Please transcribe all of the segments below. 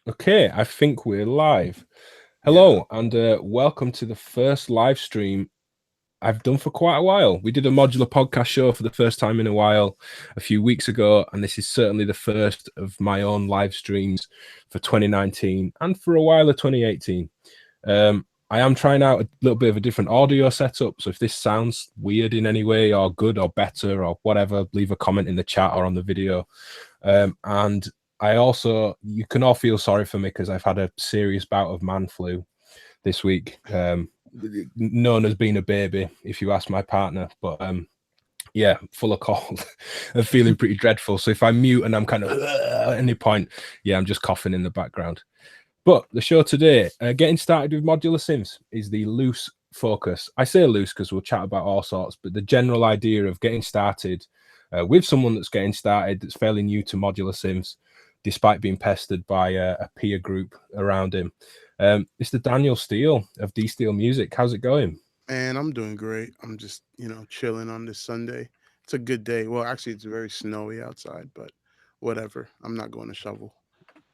Okay, I think we're live. Yeah. Hello, and welcome to the first live stream I've done for quite a while. We did a modular podcast show for the first time in a while a few weeks ago, and this is certainly the first of my own live streams for 2019 and for a while of 2018. I am trying out a little bit of a different audio setup, so if this sounds weird in any way or good or better or whatever, leave a comment in the chat or on the video. And I also, you can all feel sorry for me because I've had a serious bout of man flu this week, known as being a baby, if you ask my partner. But yeah, full of cold and feeling pretty dreadful. So if I mute and I'm kind of at any point, yeah, I'm just coughing in the background. But the show today, getting started with Modular Synths, is the loose focus. I say loose because we'll chat about all sorts, but the general idea of getting started with someone that's getting started, that's fairly new to Modular Synths, despite being pestered by a peer group around him. Mr. Daniel Steele of D Steele Music, how's it going? And I'm doing great. I'm just, chilling on this Sunday. It's a good day. Well, actually, it's very snowy outside, but whatever. I'm not going to shovel.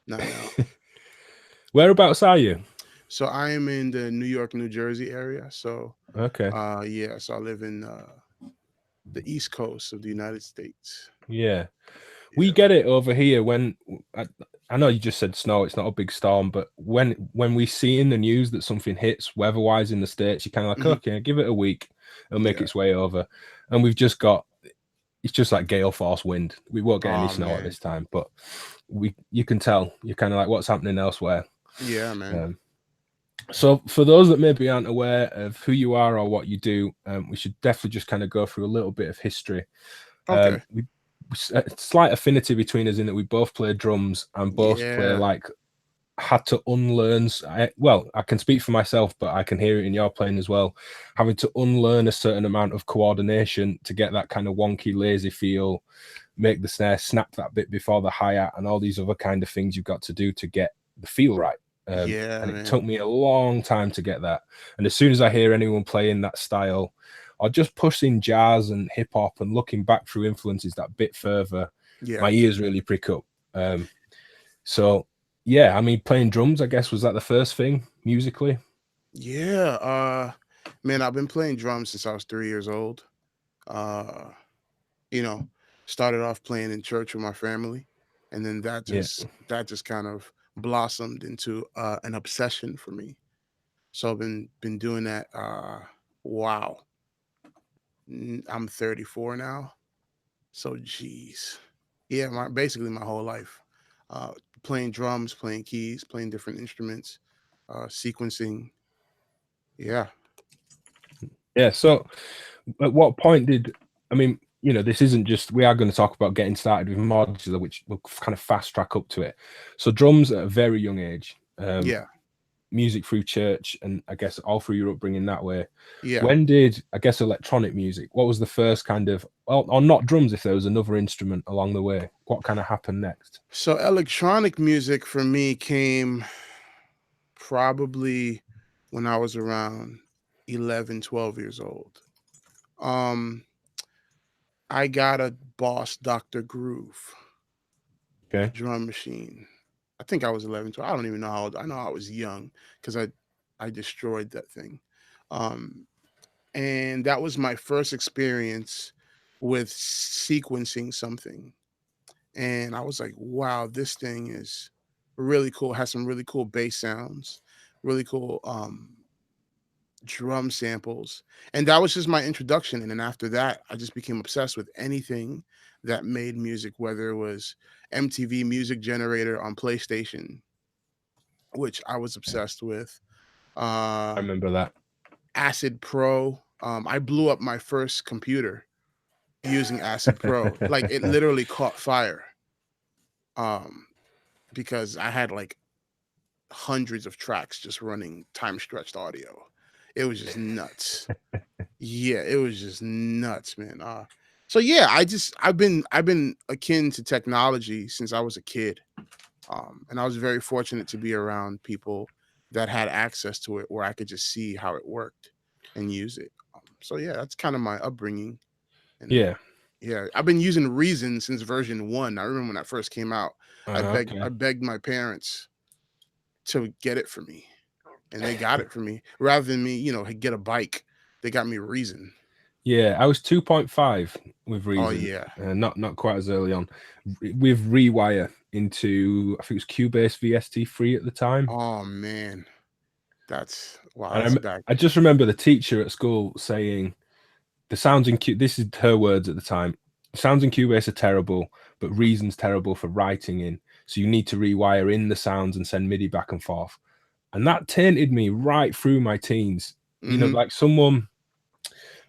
Not now. Whereabouts are you? So I am in the New York, New Jersey area. So, Okay. yeah. So I live in the East Coast of the United States. Yeah. We Yeah. get it over here when I know you just said snow, it's not a big storm, but when we see in the news that something hits weather-wise in the States, you're kind of like, Hmm. okay, give it a week, it'll make Yeah. its way over. And we've just got, it's just like gale force wind. We won't get any Oh snow at man. this time, but you can tell, you're kind of like, what's happening elsewhere. Yeah, man. Um, so for those that maybe aren't aware of who you are or what you do, we should definitely just kind of go through a little bit of history. Okay. We a slight affinity between us in that we both play drums and both play Yeah. like had to unlearn. Well, I can speak for myself, but I can hear it in your playing as well. Having to unlearn a certain amount of coordination to get that kind of wonky, lazy feel, make the snare snap that bit before the hi-hat, and all these other kind of things you've got to do to get the feel right. Yeah, And it took man. me a long time to get that. And as soon as I hear anyone playing that style, or just pushing jazz and hip hop and looking back through influences that bit further, Yeah. my ears really prick up. So yeah, I mean, playing drums, I guess, was that the first thing musically? Yeah. Man, I've been playing drums since I was 3 years old. Uh, you know, started off playing in church with my family, and then Yeah, that just kind of blossomed into an obsession for me. So I've been doing that. Wow, I'm 34 now. So geez, yeah, my basically my whole life, uh, playing drums, playing keys, playing different instruments, sequencing. Yeah. yeah. So at what point did, I mean, you know, this isn't just, we are going to talk about getting started with modular, which will kind of fast track up to it. So drums at a very young age, Yeah. music through church, and I guess all through your upbringing that way. Yeah. When did, I guess, electronic music, what was the first kind of, well, or not drums if there was another instrument along the way? What kind of happened next? So electronic music for me came probably when I was around 11, 12 years old. Um, I got a Boss Dr. Groove Okay. drum machine. I think I was 11, 12. I don't even know how old. I know I was young because I destroyed that thing. Um, and that was my first experience with sequencing something. And I was like, wow, this thing is really cool. Has some really cool bass sounds, really cool drum samples. And that was just my introduction. And then after that, I just became obsessed with anything that made music, whether it was MTV Music Generator on PlayStation, which I was obsessed with, I uh, remember that. Acid Pro. I blew up my first computer using Acid Pro. Like it literally caught fire. Um, because I had like hundreds of tracks just running time stretched audio. It was just nuts. Yeah, it was just nuts, man. So yeah, I've been akin to technology since I was a kid, and I was very fortunate to be around people that had access to it, where I could just see how it worked and use it. So yeah, that's kind of my upbringing. And Yeah. Yeah, I've been using Reason since version 1. I remember when that first came out. I Okay. begged my parents to get it for me, and they got it for me. Rather than me, get a bike, they got me Reason. Yeah, I was 2.5 with Oh Reason, yeah. not quite as early on. With Rewire into, I think it was Cubase VST3 at the time. Oh man. That's wow, And that's back. I just remember the teacher at school saying the sounds in this is her words at the time. The sounds in Cubase are terrible, but Reason's terrible for writing in. So you need to rewire in the sounds and send MIDI back and forth. And that tainted me right through my teens. Mhm. Like someone,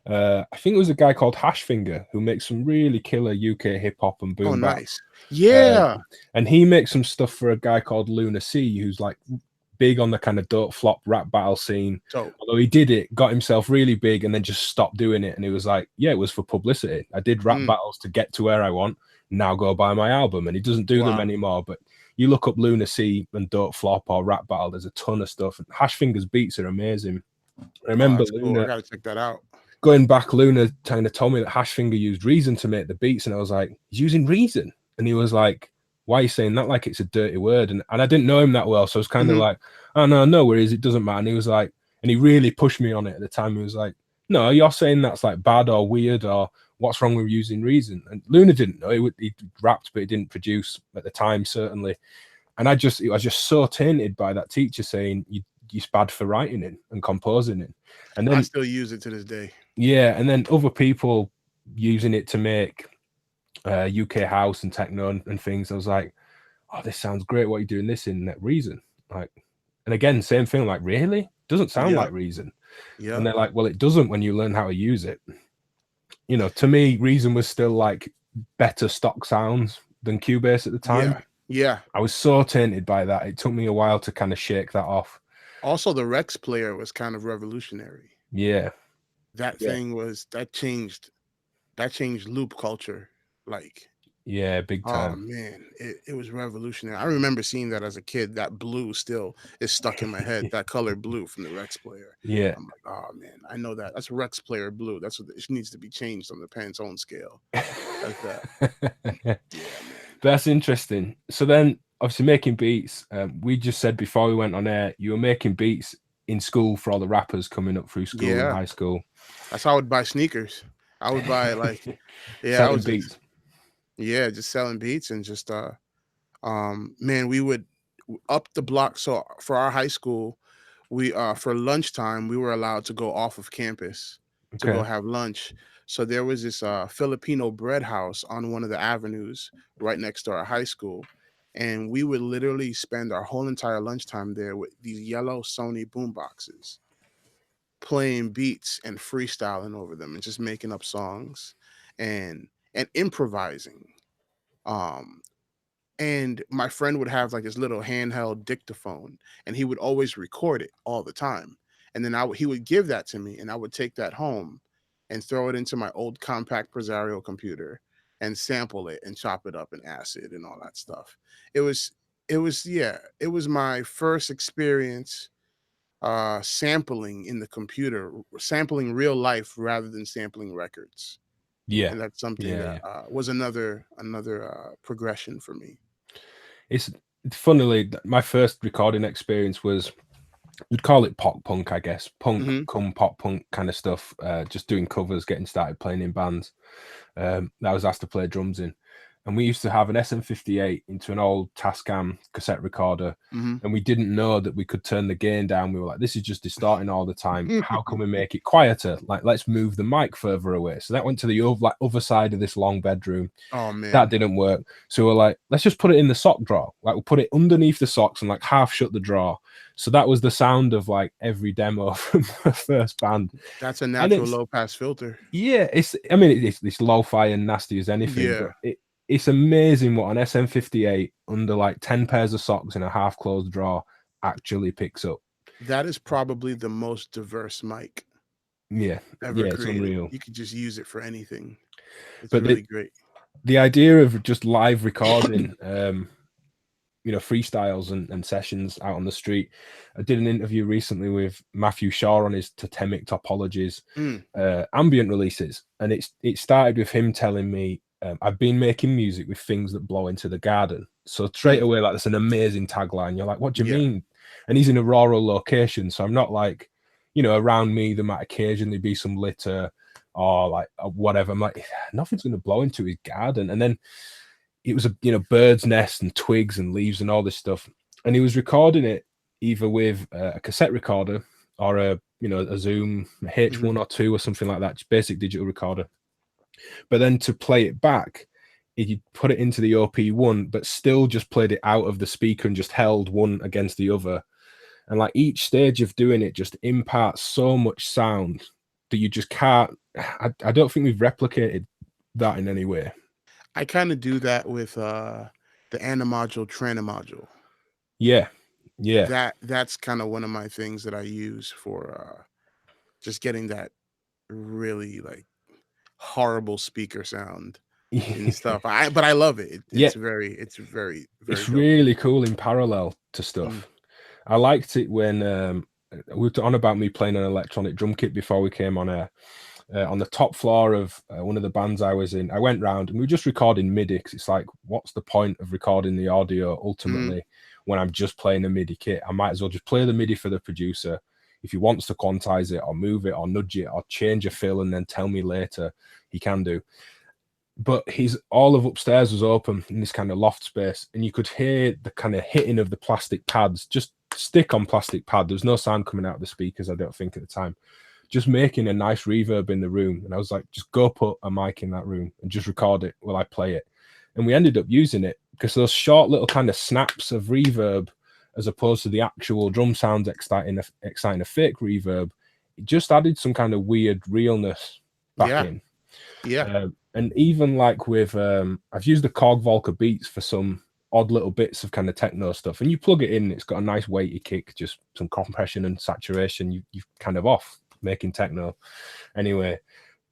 I think it was a guy called Hashfinger who makes some really killer UK hip hop and Oh, boom bap. nice. Yeah. And he makes some stuff for a guy called Luna C, who's like big on the kind of don't flop rap battle scene. So Although he did it, got himself really big, and then just stopped doing it. And he was like, "Yeah, it was for publicity. I did rap battles to get to where I want. Now go buy my album." And he doesn't do them wow. anymore. But you look up Luna C and Don't Flop or Rap Battle, there's a ton of stuff. And Hashfinger's beats are amazing. I Oh, remember that's cool. I Luna gotta check that out. going back. Luna kind of told me that Hashfinger used Reason to make the beats, and I was like, "He's using Reason," and he was like, "Why are you saying that like it's a dirty word?" And I didn't know him that well, so I was kind of like, "Oh no worries, it doesn't matter." And he was like, and he really pushed me on it at the time. He was like, "No, you're saying that's like bad or weird, or what's wrong with using Reason?" And Luna didn't know. He rapped, but he didn't produce at the time, certainly. And I was just so tainted by that teacher saying you're bad for writing in and composing in. And I then still use it to this day. yeah, and then other people using it to make UK house and techno and things. I was like, "Oh, this sounds great. What are you doing this in that Reason?" Like, and again, same thing. Like, really? Doesn't sound Yep. like Reason. And Yep. they're like, "Well, it doesn't when you learn how to use it." To me, Reason was still like better stock sounds than Cubase at the time. Yeah. Yeah. I was so tainted by that. It took me a while to kind of shake that off. Also, the Rex player was kind of revolutionary. Yeah, That yeah, thing was that changed loop culture. Like, yeah, big oh time. man, it was revolutionary. I remember seeing that as a kid. That blue still is stuck in my head. That color blue from the Rex player. Yeah. I'm like, oh man, I know that. That's Rex player blue. That's what it needs to be changed on the Pantone scale. That's that. Yeah, man. That's interesting. So then, obviously, making beats. We just said before we went on air, you were making beats in school for all the rappers coming up through school and Yeah, high school, that's how I would buy sneakers. I would buy like, yeah, I selling was just beats. yeah, just selling beats and just man, we would up the block. So for our high school, we for lunchtime we were allowed to go off of campus to go Okay. have lunch. So there was this Filipino bread house on one of the avenues right next to our high school, and we would literally spend our whole entire lunchtime there with these yellow Sony boom boxes, playing beats and freestyling over them and just making up songs and improvising. Um, and my friend would have like his little handheld dictaphone, and he would always record it all the time. And then he would give that to me, and I would take that home and throw it into my old compact Presario computer and sample it and chop it up in acid and all that stuff. It was my first experience sampling in the computer, sampling real life rather than sampling records. Yeah. And that's something Yeah. that Yeah. was another progression for me. It's funnily my first recording experience was, you'd call it pop punk, I guess. Punk Hmm. come pop punk kind of stuff. Just doing covers, getting started playing in bands. That I was asked to play drums in. And we used to have an SM58 into an old Tascam cassette recorder, Hmm. and we didn't know that we could turn the gain down. We were like, this is just distorting all the time. How can we make it quieter? Like, let's move the mic further away. So that went to the other side of this long bedroom. Oh That man, didn't work. So we're like, let's just put it in the sock drawer. Like, we'll put it underneath the socks and like half shut the drawer. So that was the sound of like every demo from the first band. that's a And natural it's, low pass filter. yeah, I mean, it's lo-fi and nasty as anything, but Yeah, it's amazing what an SM58 under like 10 pairs of socks in a half closed drawer actually picks up. that is probably the most diverse mic Yeah, ever yeah, it's created. unreal. You could just use it for anything. It's But really great. the idea of just live recording, freestyles and sessions out on the street. I did an interview recently with Matthew Shaw on his totemic topologies ambient releases, and it started with him telling me, I've been making music with things that blow into the garden. So straight away, like, that's an amazing tagline. You're like, what do you mean? And he's in a rural location, so I'm not like, around me there might occasionally be some litter or like whatever. I'm like, nothing's going to blow into his garden. And then it was a bird's nest and twigs and leaves and all this stuff, and he was recording it either with a cassette recorder or a Zoom H1 or 2 or something like that, just basic digital recorder. But then to play it back, he put it into the OP1, but still just played it out of the speaker and just held one against the other. And like each stage of doing it just imparts so much sound that you just can't. I don't think we've replicated that in any way. I kind of do that with the Animodule Tranimodule. Yeah. That's kind of one of my things that I use for just getting that really like horrible speaker sound and stuff. But I love it. It's very it's dope. really cool in parallel to stuff. I liked it when we were on about me playing an electronic drum kit before we came on air. On the top floor of one of the bands I was in, I went round and we were just recording MIDI, because it's like, what's the point of recording the audio ultimately when I'm just playing a MIDI kit? I might as well just play the MIDI for the producer. If he wants to quantize it or move it or nudge it or change a fill and then tell me later, he can do. But all of upstairs was open in this kind of loft space, and you could hear the kind of hitting of the plastic pads, just stick on plastic pad. There was no sound coming out of the speakers, I don't think, at the time, just making a nice reverb in the room. And I was like, just go put a mic in that room and just record it while I play it. And we ended up using it because those short little kind of snaps of reverb, as opposed to the actual drum sounds exciting a fake reverb, it just added some kind of weird realness back in. And even like with I've used the Korg Volca Beats for some odd little bits of kind of techno stuff, and you plug it in, it's got a nice weighty kick, just some compression and saturation. You're kind of off making techno anyway.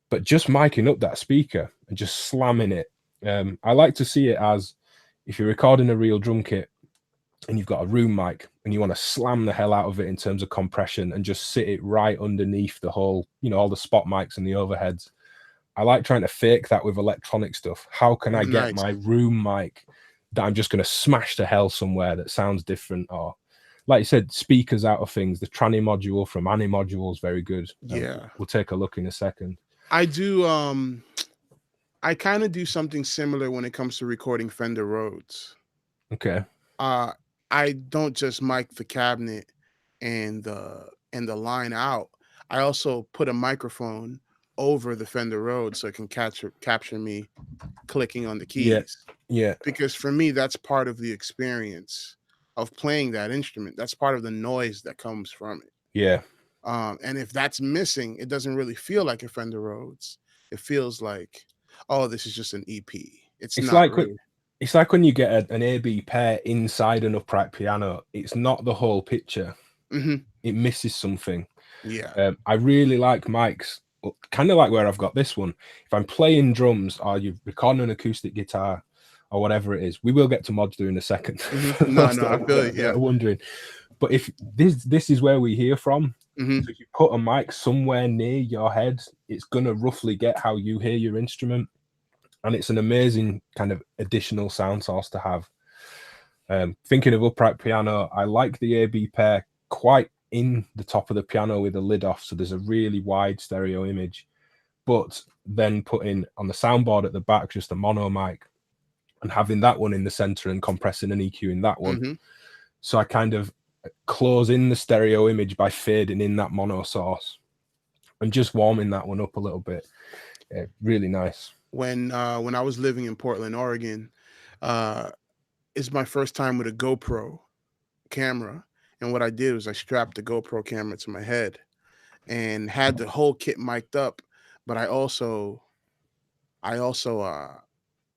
But just miking up that speaker and just slamming it, I like to see it as, if you're recording a real drum kit and you've got a room mic and you want to slam the hell out of it in terms of compression and just sit it right underneath the whole, all the spot mics and the overheads. I like trying to fake that with electronic stuff. How can I get my room mic that I'm just going to smash to hell somewhere that sounds different? Or, like you said, speakers out of things. The tranny module from Animodule is very good. We'll take a look in a second. I do. I kind of do something similar when it comes to recording Fender Rhodes. Okay. I don't just mic the cabinet and the line out. I also put a microphone over the Fender Rhodes so it can capture me clicking on the keys. Yeah. Because for me, that's part of the experience of playing that instrument. That's part of the noise that comes from it. Yeah. And if that's missing, it doesn't really feel like a Fender Rhodes. It feels like, oh, this is just an EP. It's not like really. It's like when you get an A-B pair inside an upright piano, it's not the whole picture. It misses something. Yeah. I really like mics, kind of like where I've got this one. If I'm playing drums or you're recording an acoustic guitar or whatever it is, we will get to modular in a second. No, I feel it. Yeah. Wondering. But if this is where we hear from, so if you put a mic somewhere near your head, it's going to roughly get how you hear your instrument. And it's an amazing kind of additional sound source to have. Thinking of upright piano, I like the A-B pair quite in the top of the piano with the lid off, so there's a really wide stereo image. But then putting on the soundboard at the back just a mono mic and having that one in the center and compressing and EQing that one. So I kind of close in the stereo image by fading in that mono source and just warming that one up a little bit. Really nice. When I was living in Portland, Oregon, it's my first time with a GoPro camera. And what I did was I strapped the GoPro camera to my head and had the whole kit mic'd up. But I also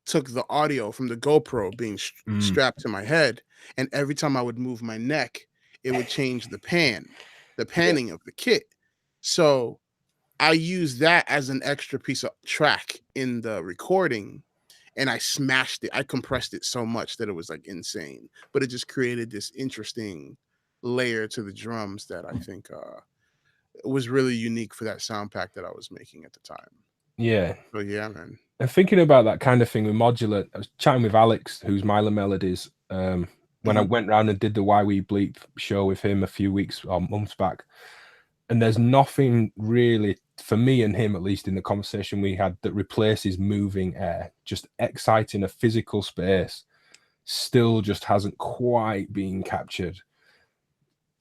took the audio from the GoPro being strapped to my head. And every time I would move my neck, it would change the panning of the kit. So I use that as an extra piece of track in the recording. and I smashed it. I compressed it so much that it was like insane, but it just created this interesting layer to the drums that I think was really unique for that sound pack that I was making at the time. Yeah. So yeah, man. And thinking about that kind of thing with modular, I was chatting with Alex, who's Myla Melodies, when I Mhm. went round and did the Why We Bleep show with him a few weeks or months back. And there's nothing really, for me and him at least, in the conversation we had, that replaces moving air. Just exciting a physical space still just hasn't quite been captured,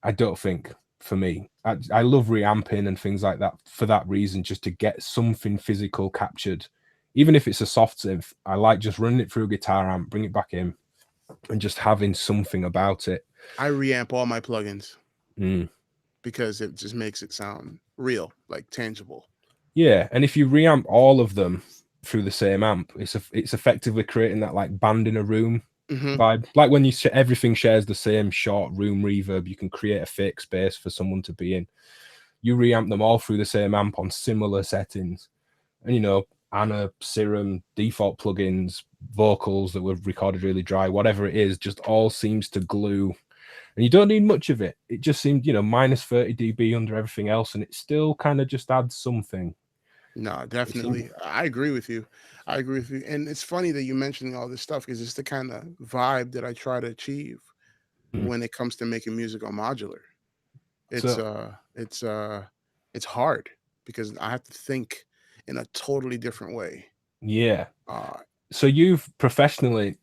I don't think, for me. I love reamping and things like that for that reason, just to get something physical captured. Even if it's a soft synth, I like just running it through a guitar amp, bring it back in, and just having something about it. I reamp all my plugins Mm. because it just makes it sound real, like tangible. Yeah, and if you reamp all of them through the same amp, it's effectively creating that like band in a room Mhm. vibe. Like when everything shares the same short room reverb, you can create a fake space for someone to be in. You reamp them all through the same amp on similar settings, and you know, Anna, Serum, default plugins, vocals that were recorded really dry, whatever it is, just all seems to glue. And you don't need much of it. It just seemed, you know, minus 30 dB under everything else, and it still kind of just adds something. No, It seemed, definitely. I agree with you. I agree with you. And it's funny that you mentioning all this stuff because it's the kind of vibe that I try to achieve mm. when it comes to making music on modular. It's So uh it's uh it's hard because I have to think in a totally different way. yeah. Uh So you've professionally,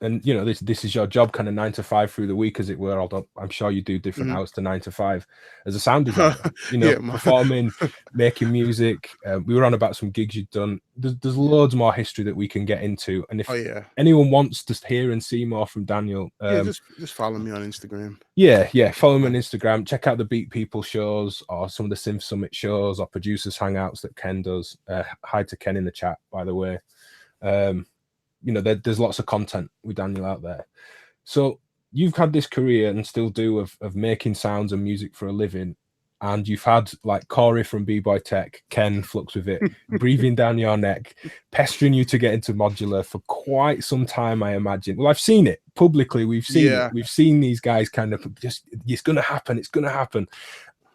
and you know, this is your job, kind of 9 to 5 through the week, as it were. Although I'm sure you do different mhm. hours to 9 to 5 as a sound designer. You know, Yeah, performing, making music. We were on about some gigs you've done. There's loads more history that we can get into, and oh if yeah. anyone wants to hear and see more from Daniel, Yeah, just follow me on Instagram. yeah, follow him on Fine. Instagram. Check out the Beat People shows or some of the Synth Summit shows or producers hangouts that Ken does. Hi to Ken in the chat, by the way. Um, you know, there's lots of content with Daniel out there. So you've had this career and still do of making sounds and music for a living, and you've had like Corey from B-Boy Tech, Ken Flux with it, breathing down your neck, pestering you to get into modular for quite some time, I imagine. Well, I've seen it publicly. We've seen it. Yeah. We've seen these guys kind of just, it's going to happen. It's going to happen.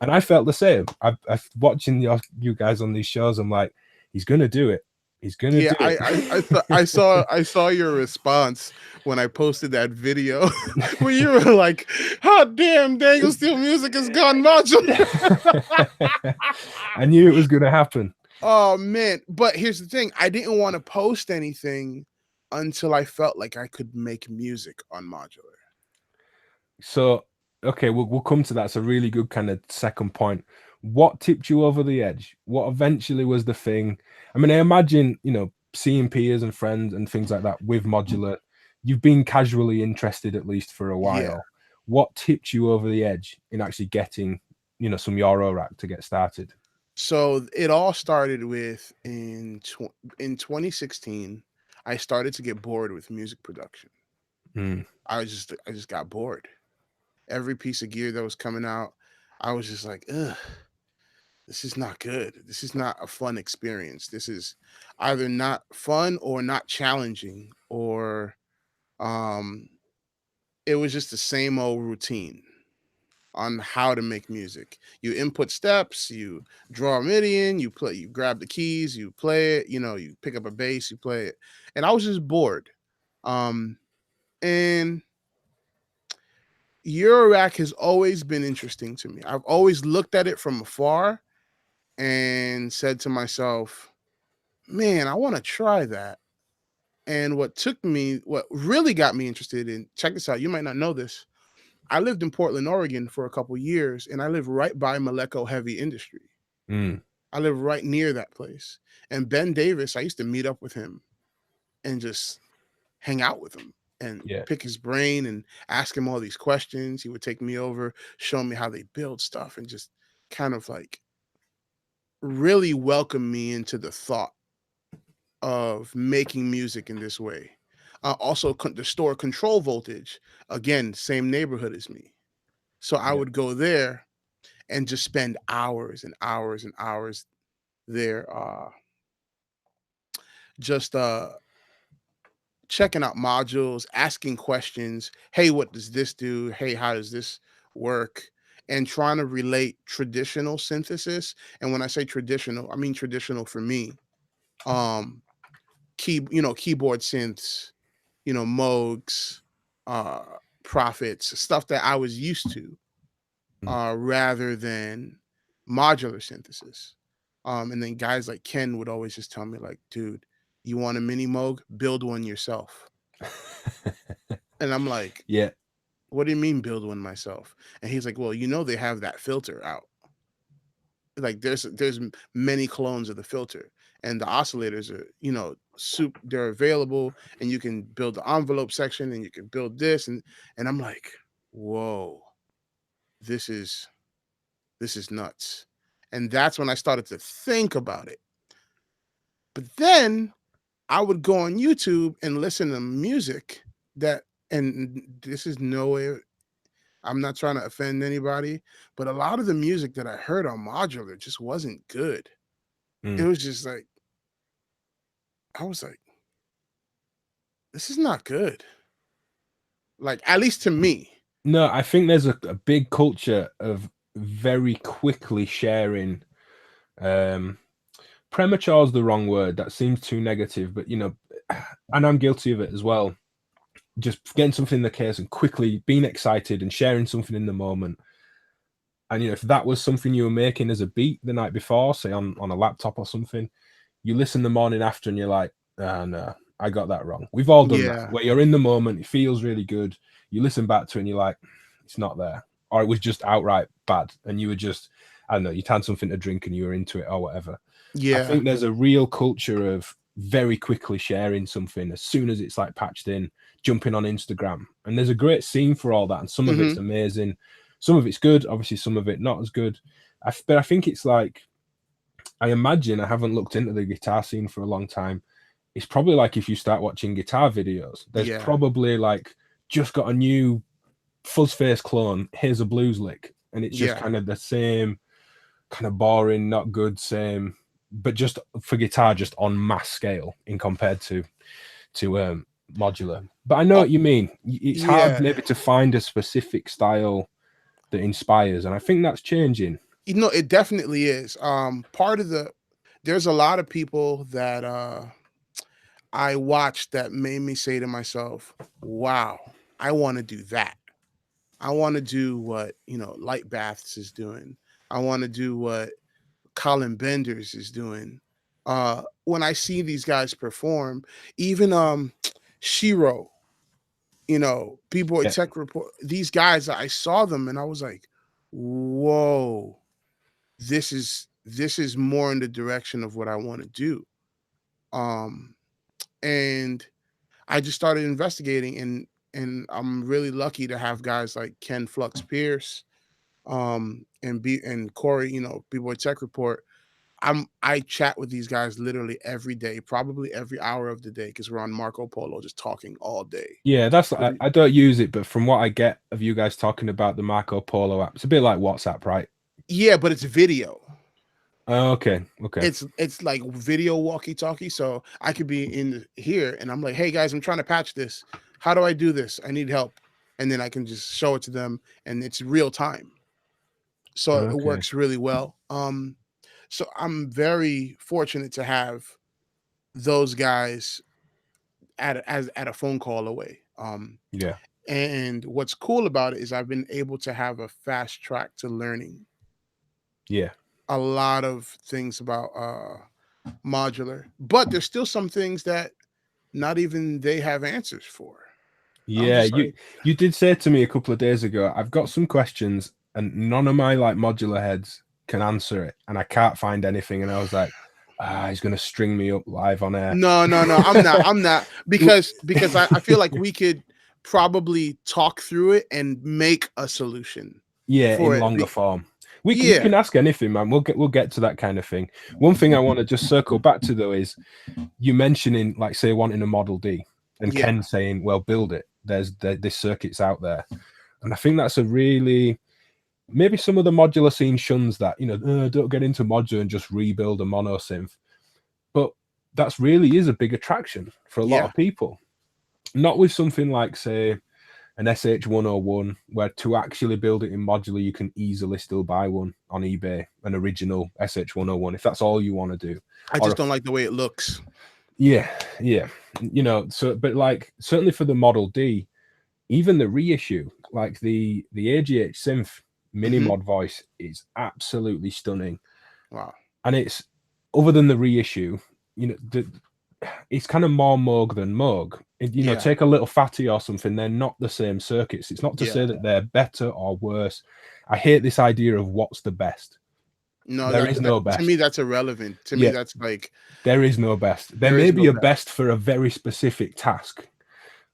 And I felt the same. I've watching you guys on these shows. I'm like, he's going to do it. He's going to Yeah, do it. I saw your response when I posted that video where you were like, "Hot damn, Daniel Steele music has gone modular." I knew it was going to happen. Oh man, but here's the thing: I didn't want to post anything until I felt like I could make music on modular. So, okay, we'll come to that. It's a really good kind of second point. What tipped you over the edge? What eventually was the thing? I mean, I imagine, you know, seeing peers and friends and things like that with modular, you've been casually interested at least for a Yeah. while. What tipped you over the edge in actually getting, you know, some Euro rack to get started? So it all started with in 2016. I started to get bored with music production. Mm, I just got bored. Every piece of gear that was coming out, I was just like, ugh, this is not good. This is not a fun experience. This is either not fun or not challenging, or um, it was just the same old routine on how to make music. You input steps, you draw a MIDI in, you play, you grab the keys, you play it, you know, you pick up a bass, you play it. And I was just bored. Um, and Eurorack has always been interesting to me. I've always looked at it from afar and said to myself, man, I want to try that. And what really got me interested in, check this out, you might not know this. I lived in Portland, Oregon for a couple years, and I live right by Maleco Heavy Industry. mm, I live right near that place. And Ben Davis, I used to meet up with him and just hang out with him and yeah, pick his brain and ask him all these questions. He would take me over, show me how they build stuff, and just kind of like really welcome me into the thought of making music in this way. Also, the store Control Voltage, again, same neighborhood as me. So I yeah, would go there and just spend hours and hours and hours there, just checking out modules, asking questions. Hey, what does this do? Hey, how does this work? And trying to relate traditional synthesis. And when I say traditional, I mean traditional for me. Um, keyboard synths, Moogs, uh, Prophets, stuff that I was used to, rather than modular synthesis. And then guys like Ken would always just tell me, like, dude, you want a mini Moog? Build one yourself. And I'm like, Yeah. what do you mean build one myself? And he's like, well, they have that filter out. Like there's many clones of the filter, and the oscillators are, they're available, and you can build the envelope section, and you can build this, and I'm like, whoa, this is nuts. And that's when I started to think about it. But then I would go on YouTube and listen to music and this is no way, I'm not trying to offend anybody, but a lot of the music that I heard on modular just wasn't good. It was just like, I was like, this is not good. Like, at least to me. No, I think there's a big culture of very quickly sharing. Premature is the wrong word. That seems too negative, but and I'm guilty of it as well. Just getting something in the case and quickly being excited and sharing something in the moment. And if that was something you were making as a beat the night before, say on a laptop or something, you listen the morning after and you're like, oh, no, I got that wrong. We've all done that, where you're in the moment, it feels really good. You listen back to it and you're like, it's not there. Or it was just outright bad. And you were just, I don't know, you'd had something to drink and you were into it or whatever. Yeah. I think there's a real culture of very quickly sharing something as soon as it's like patched in, jumping on Instagram. And there's a great scene for all that. And some of it's amazing. Some of it's good. Obviously, some of it not as good. But I think it's like, I imagine, I haven't looked into the guitar scene for a long time. It's probably like if you start watching guitar videos, there's probably like just got a new fuzz face clone. Here's a blues lick. And it's just kind of the same, kind of boring, not good, same, but just for guitar, just on mass scale in compared to modular. But I know what you mean. It's hard maybe to find a specific style that inspires, and I think that's changing. It definitely is. There's a lot of people that I watched that made me say to myself, wow, I want to do that. I want to do what, Light Baths is doing. I want to do what Colin Benders is doing. When I see these guys perform, even Shiro, B-Boy Tech Report, these guys, I saw them and I was like, whoa, this is more in the direction of what I want to do. And I just started investigating, and I'm really lucky to have guys like Ken Flux Pierce, and Corey, B-Boy Tech Report. I chat with these guys literally every day, probably every hour of the day, because we're on Marco Polo just talking all day. Yeah, that's I don't use it, but from what I get of you guys talking about the Marco Polo app, it's a bit like WhatsApp, right? Yeah, but it's video. Oh, okay. It's like video walkie-talkie. So I could be in here and I'm like, hey guys, I'm trying to patch this. How do I do this? I need help. And then I can just show it to them, and it's real time. So it works really well. So I'm very fortunate to have those guys at a phone call away. Yeah. And what's cool about it is I've been able to have a fast track to learning. Yeah. A lot of things about modular, but there's still some things that not even they have answers for. Yeah, you did say to me a couple of days ago, I've got some questions and none of my like modular heads can answer it, and I can't find anything. And I was like, he's gonna string me up live on air. No, I'm not because I feel like we could probably talk through it and make a solution. Yeah, in longer form. We can ask anything, man. We'll get to that kind of thing. One thing I want to just circle back to though is you mentioning, like, say, wanting a Model D, and Ken saying, well, build it. This circuit's out there. And I think that's a really, maybe some of the modular scene shuns that, don't get into modular and just rebuild a mono synth. But that's really is a big attraction for a lot of people. Not with something like, say, an SH101, where to actually build it in modular, you can easily still buy one on eBay, an original SH101, if that's all you want to do. I Or just don't like the way it looks. yeah, you know. So, but like certainly for the Model D, even the reissue, like the AGH synth mini mod voice, is absolutely stunning. Wow. And it's, other than the reissue, you know, it's kind of more Moog than Moog. You know, Yeah. take a Little Fatty or something, they're not the same circuits. It's not to Yeah. say that they're better or worse. I hate this idea of what's the best. No, There is no best. to me, that's irrelevant. To me, Yeah, that's like, there is no best. There there may is be no a best. best for a very specific task.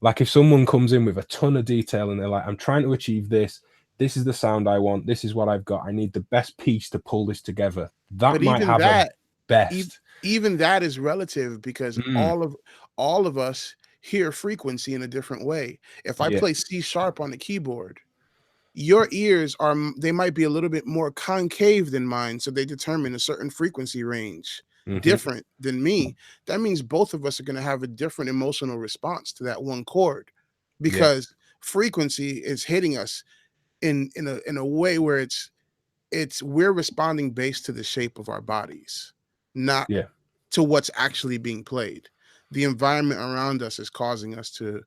Like if someone comes in with a ton of detail and they're like, I'm trying to achieve this. This is the sound I want. This is what I've got. I need the best piece to pull this together. That But might even have a that, best. even that is relative, because Mm, all of us hear frequency in a different way. If I yeah. play C sharp on the keyboard, your ears are they might be a little bit more concave than mine, so they determine a certain frequency range different than me. That means both of us are going to have a different emotional response to that one chord, Yeah. because frequency is hitting us in a way where it's we're responding based to the shape of our bodies, not Yeah. to what's actually being played. The environment around us is causing us to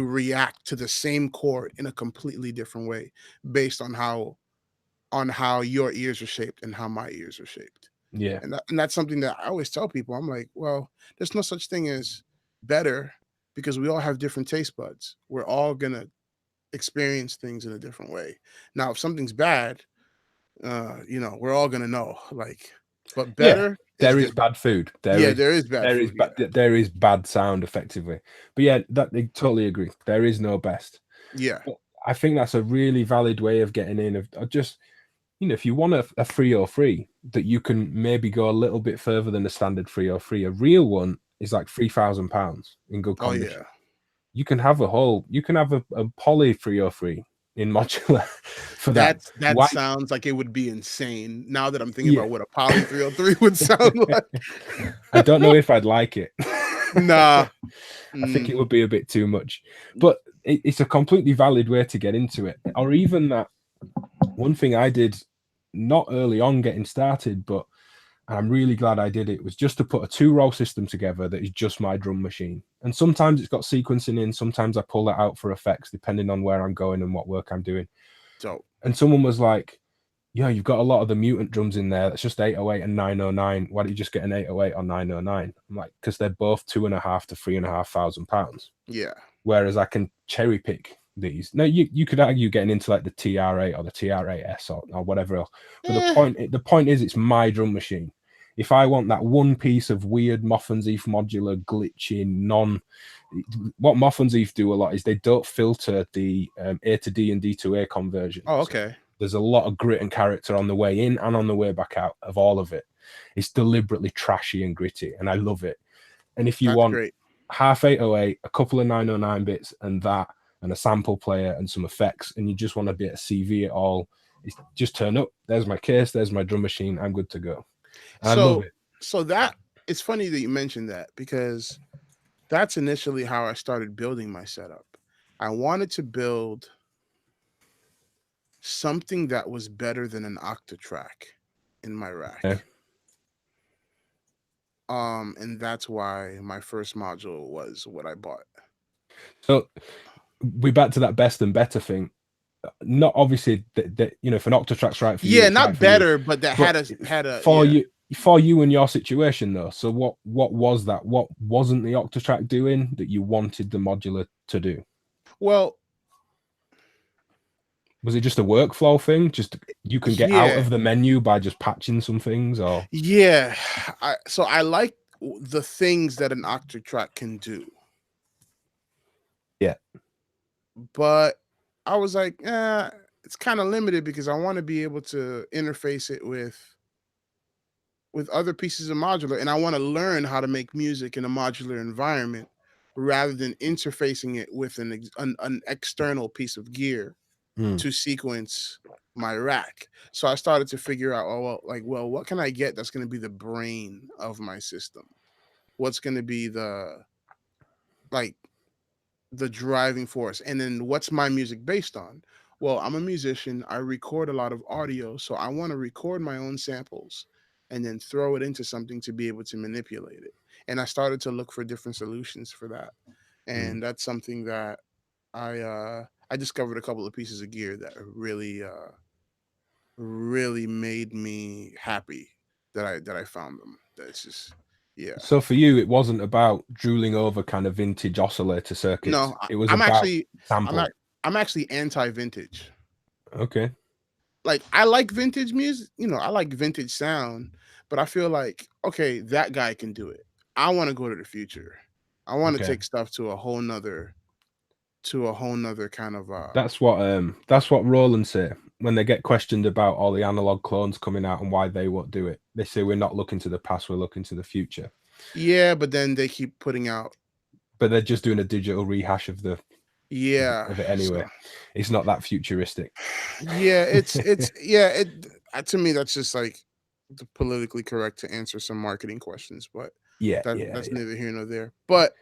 react to the same chord in a completely different way, based on how your ears are shaped and how my ears are shaped. Yeah. And that's something that I always tell people. I'm like, well, there's no such thing as better, because we all have different taste buds. We're all gonna experience things in a different way. Now, if something's bad, we're all gonna know. Like, but Yeah. better is There is different. bad food. Yeah, there is bad food. Yeah, There is bad sound effectively. But yeah, that I totally agree. There is no best. yeah. But I think that's a really valid way of getting in, of just, you know, if you want a 303 that you can maybe go a little bit further than the standard 303, a real one is like £3,000 in good Oh condition. yeah. You can have a poly 303 in modular for that. That Why? sounds like it would be insane. Now that I'm thinking Yeah. about what a Poly 303 would sound like. I don't know if I'd like it. Nah. I think it would be a bit too much, but it's a completely valid way to get into it. Or even that one thing I did, not early on getting started, but I'm really glad I did it, was just to put a 2-row system together that is just my drum machine. And sometimes it's got sequencing in, sometimes I pull that out for effects, depending on where I'm going and what work I'm doing. Dope. And someone was like, yeah, you've got a lot of the mutant drums in there. That's just 808 and 909. Why don't you just get an 808 or 909? I'm like, because they're both £2,500 to £3,500. Yeah. Whereas I can cherry pick these. Now you could argue getting into like the TR8 or the TR8S or whatever else. But the point is, it's my drum machine. If I want that one piece of weird Moffensief modular glitching what Moffensief do a lot is they don't filter the A to D and D to A conversion. Oh, okay. So there's a lot of grit and character on the way in and on the way back out of all of it. It's deliberately trashy and gritty, and I love it. And if you want great. half 808, a couple of 909 bits, and a sample player and some effects, and you just want to be at CV it all, it's just turn up. There's my case. There's my drum machine. I'm good to go. And I love it. So that it's funny that you mentioned that, because that's initially how I started building my setup. I wanted to build something that was better than an Octatrack in my rack. Yeah. And that's why my first module was what I bought. So we're back to that best and better thing. Not obviously that you know, if an Octatrack's right for you, Yeah, it's not right for better, you. but that But had a for yeah. you and your situation though. So what was that? What wasn't the Octatrack doing that you wanted the modular to do? Well, was it just a workflow thing? Just you can get out yeah. of the menu by just patching some things, or Yeah. So I like the things that an Octatrack can do. yeah. But I was like, it's kind of limited, because I want to be able to interface it with other pieces of modular, and I want to learn how to make music in a modular environment rather than interfacing it with an external piece of gear to sequence my rack. So I started to figure out, what can I get that's going to be the brain of my system? What's going to be the, like, the driving force. And then what's my music based on? Well, I'm a musician. I record a lot of audio, so I want to record my own samples and then throw it into something to be able to manipulate it. And I started to look for different solutions for that. And that's something that I discovered a couple of pieces of gear that really made me happy that I found them. That's just yeah. So for you, it wasn't about drooling over kind of vintage oscillator circuits. No, It was I'm about actually sampling. I'm actually anti-vintage. Okay. Like I like vintage music, you know, I like vintage sound, but I feel like okay, that guy can do it. I want to go to the future. I want to Okay. take stuff to a whole nother kind of That's what Roland say when they get questioned about all the analog clones coming out and why they won't do it. They say we're not looking to the past, we're looking to the future. yeah, but then they keep putting out But they're just doing a digital rehash of the yeah. of it anyway. So, It's not that futuristic. yeah, it's yeah, to me that's just like the politically correct to answer some marketing questions, but that's neither here nor there. But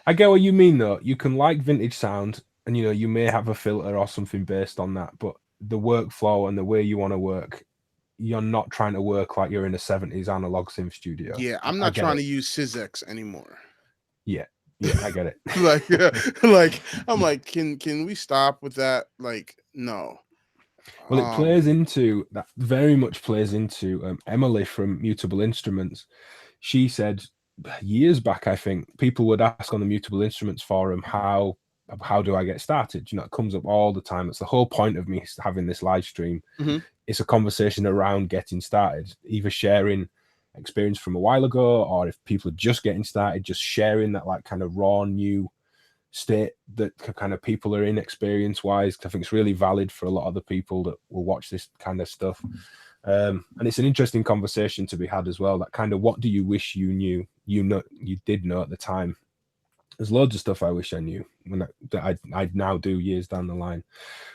I get what you mean though. You can like vintage sound and you know you may have a filter or something based on that, but the workflow and the way you want to work, you're not trying to work like you're in a 70s analog synth studio. yeah, I'm not trying to use SysX anymore. Yeah, I get it. like I'm like, can we stop with that? Like, no. Well, it plays into that, very much plays into Emily from Mutable Instruments. She said years back, I think, people would ask on the Mutable Instruments forum, how do I get started? You know, it comes up all the time. It's the whole point of me having this live stream. It's a conversation around getting started, either sharing experience from a while ago, or if people are just getting started, just sharing that like kind of raw new state that kind of people are in experience wise. I think it's really valid for a lot of the people that will watch this kind of stuff. And it's an interesting conversation to be had as well. That kind of, what do you wish you knew? You did know at the time. There's loads of stuff I wish I knew that I now do years down the line.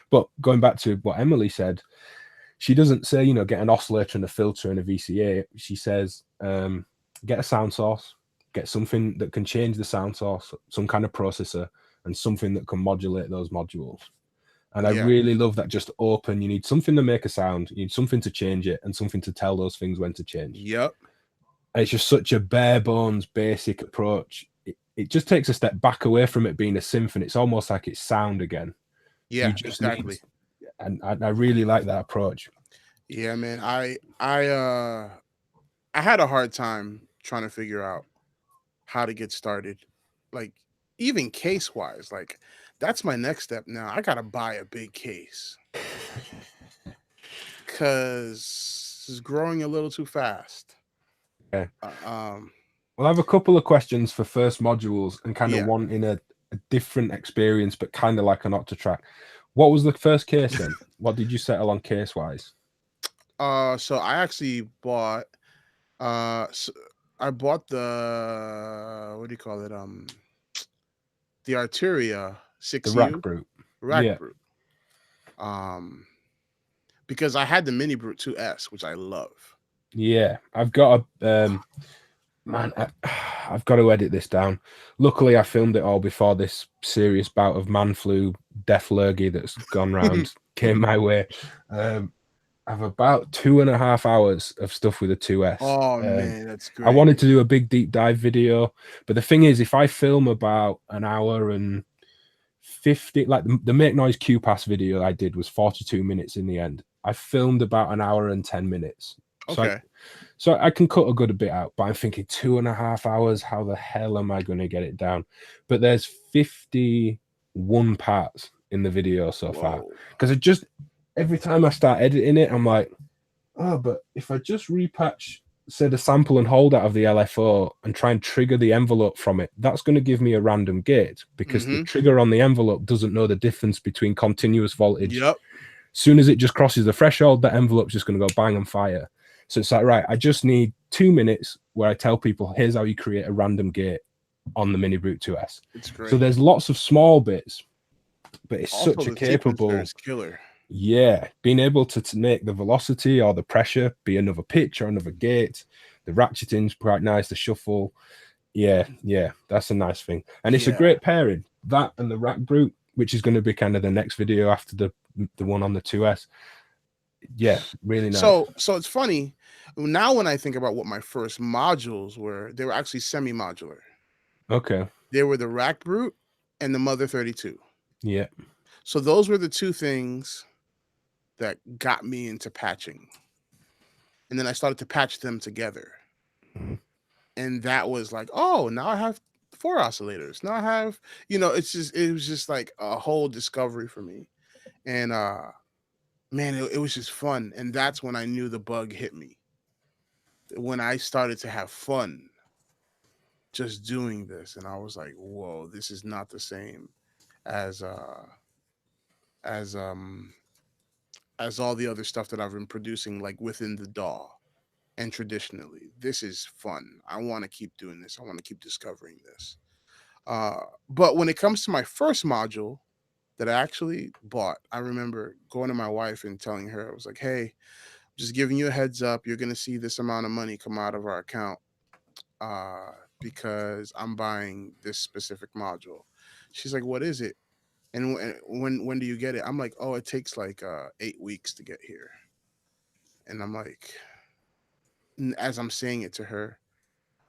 But going back to what Emily said, she doesn't say, you know, get an oscillator and a filter and a VCA. She says, get a sound source, get something that can change the sound source, some kind of processor, and something that can modulate those modules. And I really love that just open. You need something to make a sound, you need something to change it, and something to tell those things when to change. Yep. And it's just such a bare bones, basic approach. It just takes a step back away from it being a synth, and it's almost like it's sound again. Yeah, you just exactly. And I really like that approach. Yeah, man. I had a hard time trying to figure out how to get started. Like even case wise, like that's my next step now. I gotta buy a big case because it's growing a little too fast. Okay. Well, I have a couple of questions for first modules and kind of wanting a different experience, but kind of like an Octatrack. What was the first case then? What did you settle on case wise? So I actually bought I bought the what do you call it? The Arteria 6U. The Rack Brute. Rack Brute. Because I had the Mini Brute 2S, which I love. Yeah, I've got a man, I've got to edit this down. Luckily, I filmed it all before this serious bout of man flu, death lurgy that's gone round came my way. I've about 2.5 hours of stuff with a 2S. Oh man, that's great. I wanted to do a big deep dive video, but the thing is, if I film about an hour and 50, like the Make Noise Q Pass video I did was 42 minutes in the end. I filmed about an hour and 10 minutes. Okay. So I can cut a good bit out, but I'm thinking 2.5 hours. How the hell am I going to get it down? But there's 51 parts in the video so far. Because it just, every time I start editing it, I'm like, oh, but if I just repatch, say, the sample and hold out of the LFO and try and trigger the envelope from it, that's going to give me a random gate because the trigger on the envelope doesn't know the difference between continuous voltage. Yep. Soon as it just crosses the threshold, that envelope's just going to go bang and fire. So it's like, right, I just need 2 minutes where I tell people, here's how you create a random gate on the Mini Brute 2S. It's great. So there's lots of small bits, but it's also such a capable... killer. Yeah, being able to make the velocity or the pressure be another pitch or another gate. The ratcheting's quite nice, the shuffle. Yeah, that's a nice thing. And it's a great pairing. that and the Rack Brute, which is going to be kind of the next video after the one on the 2S. Yeah, really nice. So it's funny now when I think about what my first modules were, they were actually semi-modular. Okay. They were the Rack Brute and the Mother 32. Yeah. So those were the two things that got me into patching. And then I started to patch them together. Mm-hmm. And that was like, oh, now I have 4 oscillators. Now I have, it was just like a whole discovery for me. And man, it was just fun. And that's when I knew the bug hit me. When I started to have fun just doing this. And I was like, whoa, this is not the same as as um as all the other stuff that I've been producing like within the DAW and traditionally. This is fun. I want to keep doing this. I want to keep discovering this. But when it comes to my first module that I actually bought, I remember going to my wife and telling her, I was like, hey, just giving you a heads up, you're going to see this amount of money come out of our account because I'm buying this specific module. She's like, what is it? And when do you get it? I'm like, oh, it takes like 8 weeks to get here. And I'm like, as I'm saying it to her,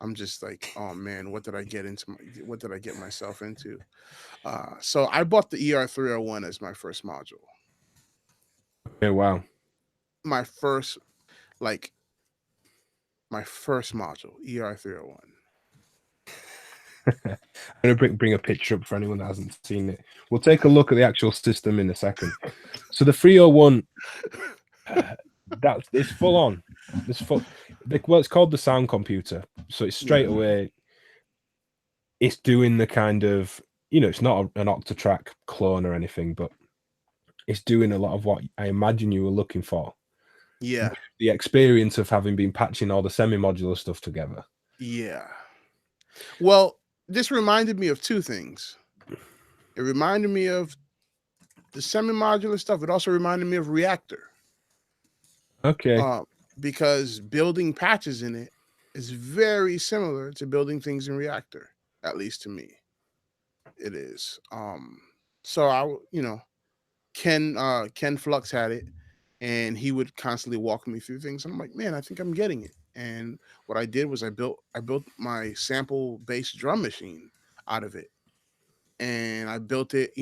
I'm just like, oh man, what did I get myself into? So I bought the ER301 as my first module. Okay, wow. My first module, ER301. I'm going to bring a picture up for anyone that hasn't seen it. We'll take a look at the actual system in a second. So the 301, it's full on. Well, it's called the sound computer. So it's straight away, it's doing the kind of, it's not an Octatrack clone or anything, but it's doing a lot of what I imagine you were looking for. Yeah. The experience of having been patching all the semi-modular stuff together. Yeah. Well, this reminded me of two things. It reminded me of the semi-modular stuff. It also reminded me of Reactor. Okay. Because building patches in it is very similar to building things in Reactor, at least to me. It is. So Ken Flux had it, and he would constantly walk me through things. And I'm like, man, I think I'm getting it. And what I did was I built my sample based drum machine out of it, and I built it.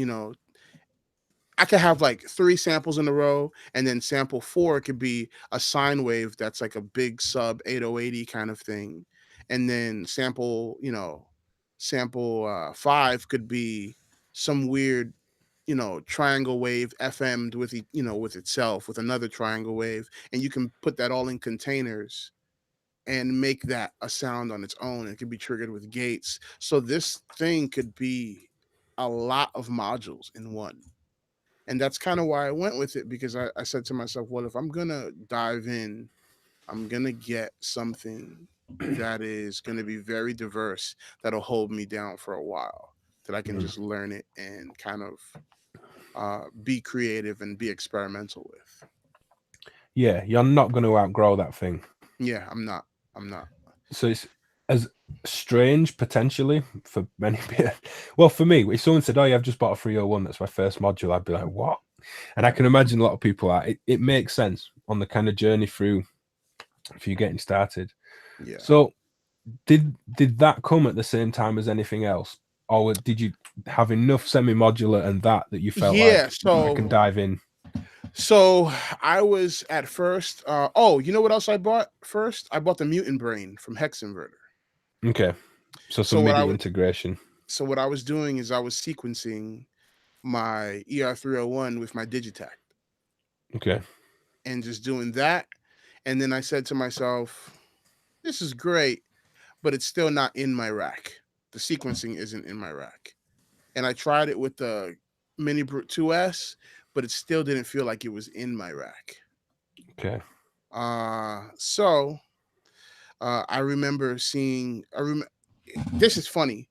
I could have like 3 samples in a row, and then sample 4 could be a sine wave that's like a big sub 8080 kind of thing, and then sample 5 could be some weird triangle wave FM'd with with itself with another triangle wave, and you can put that all in containers and make that a sound on its own. It could be triggered with gates. So this thing could be a lot of modules in one. And that's kind of why I went with it, because I said to myself, well, if I'm gonna dive in, I'm gonna get something that is gonna be very diverse, that'll hold me down for a while, that I can just learn it and kind of be creative and be experimental with. Yeah, you're not going to outgrow that thing. Yeah, I'm not. So it's as strange potentially for many people. Well, for me, if someone said, "Oh, yeah, I've just bought a 301, that's my first module," I'd be like, "What?" And I can imagine a lot of people are. It makes sense on the kind of journey through if you're getting started. Yeah. So did that come at the same time as anything else, or did you have enough semi-modular and that you felt like I can dive in? So I was at first. You know what else I bought first? I bought the Mutant Brain from Hex Inverter. Okay, so some MIDI integration. So what I was doing is I was sequencing my ER301 with my Digitact. Okay. And just doing that. And then I said to myself, this is great, but it's still not in my rack. The sequencing isn't in my rack. And I tried it with the Mini Brute 2S, but it still didn't feel like it was in my rack. Okay. So I remember seeing, this is funny.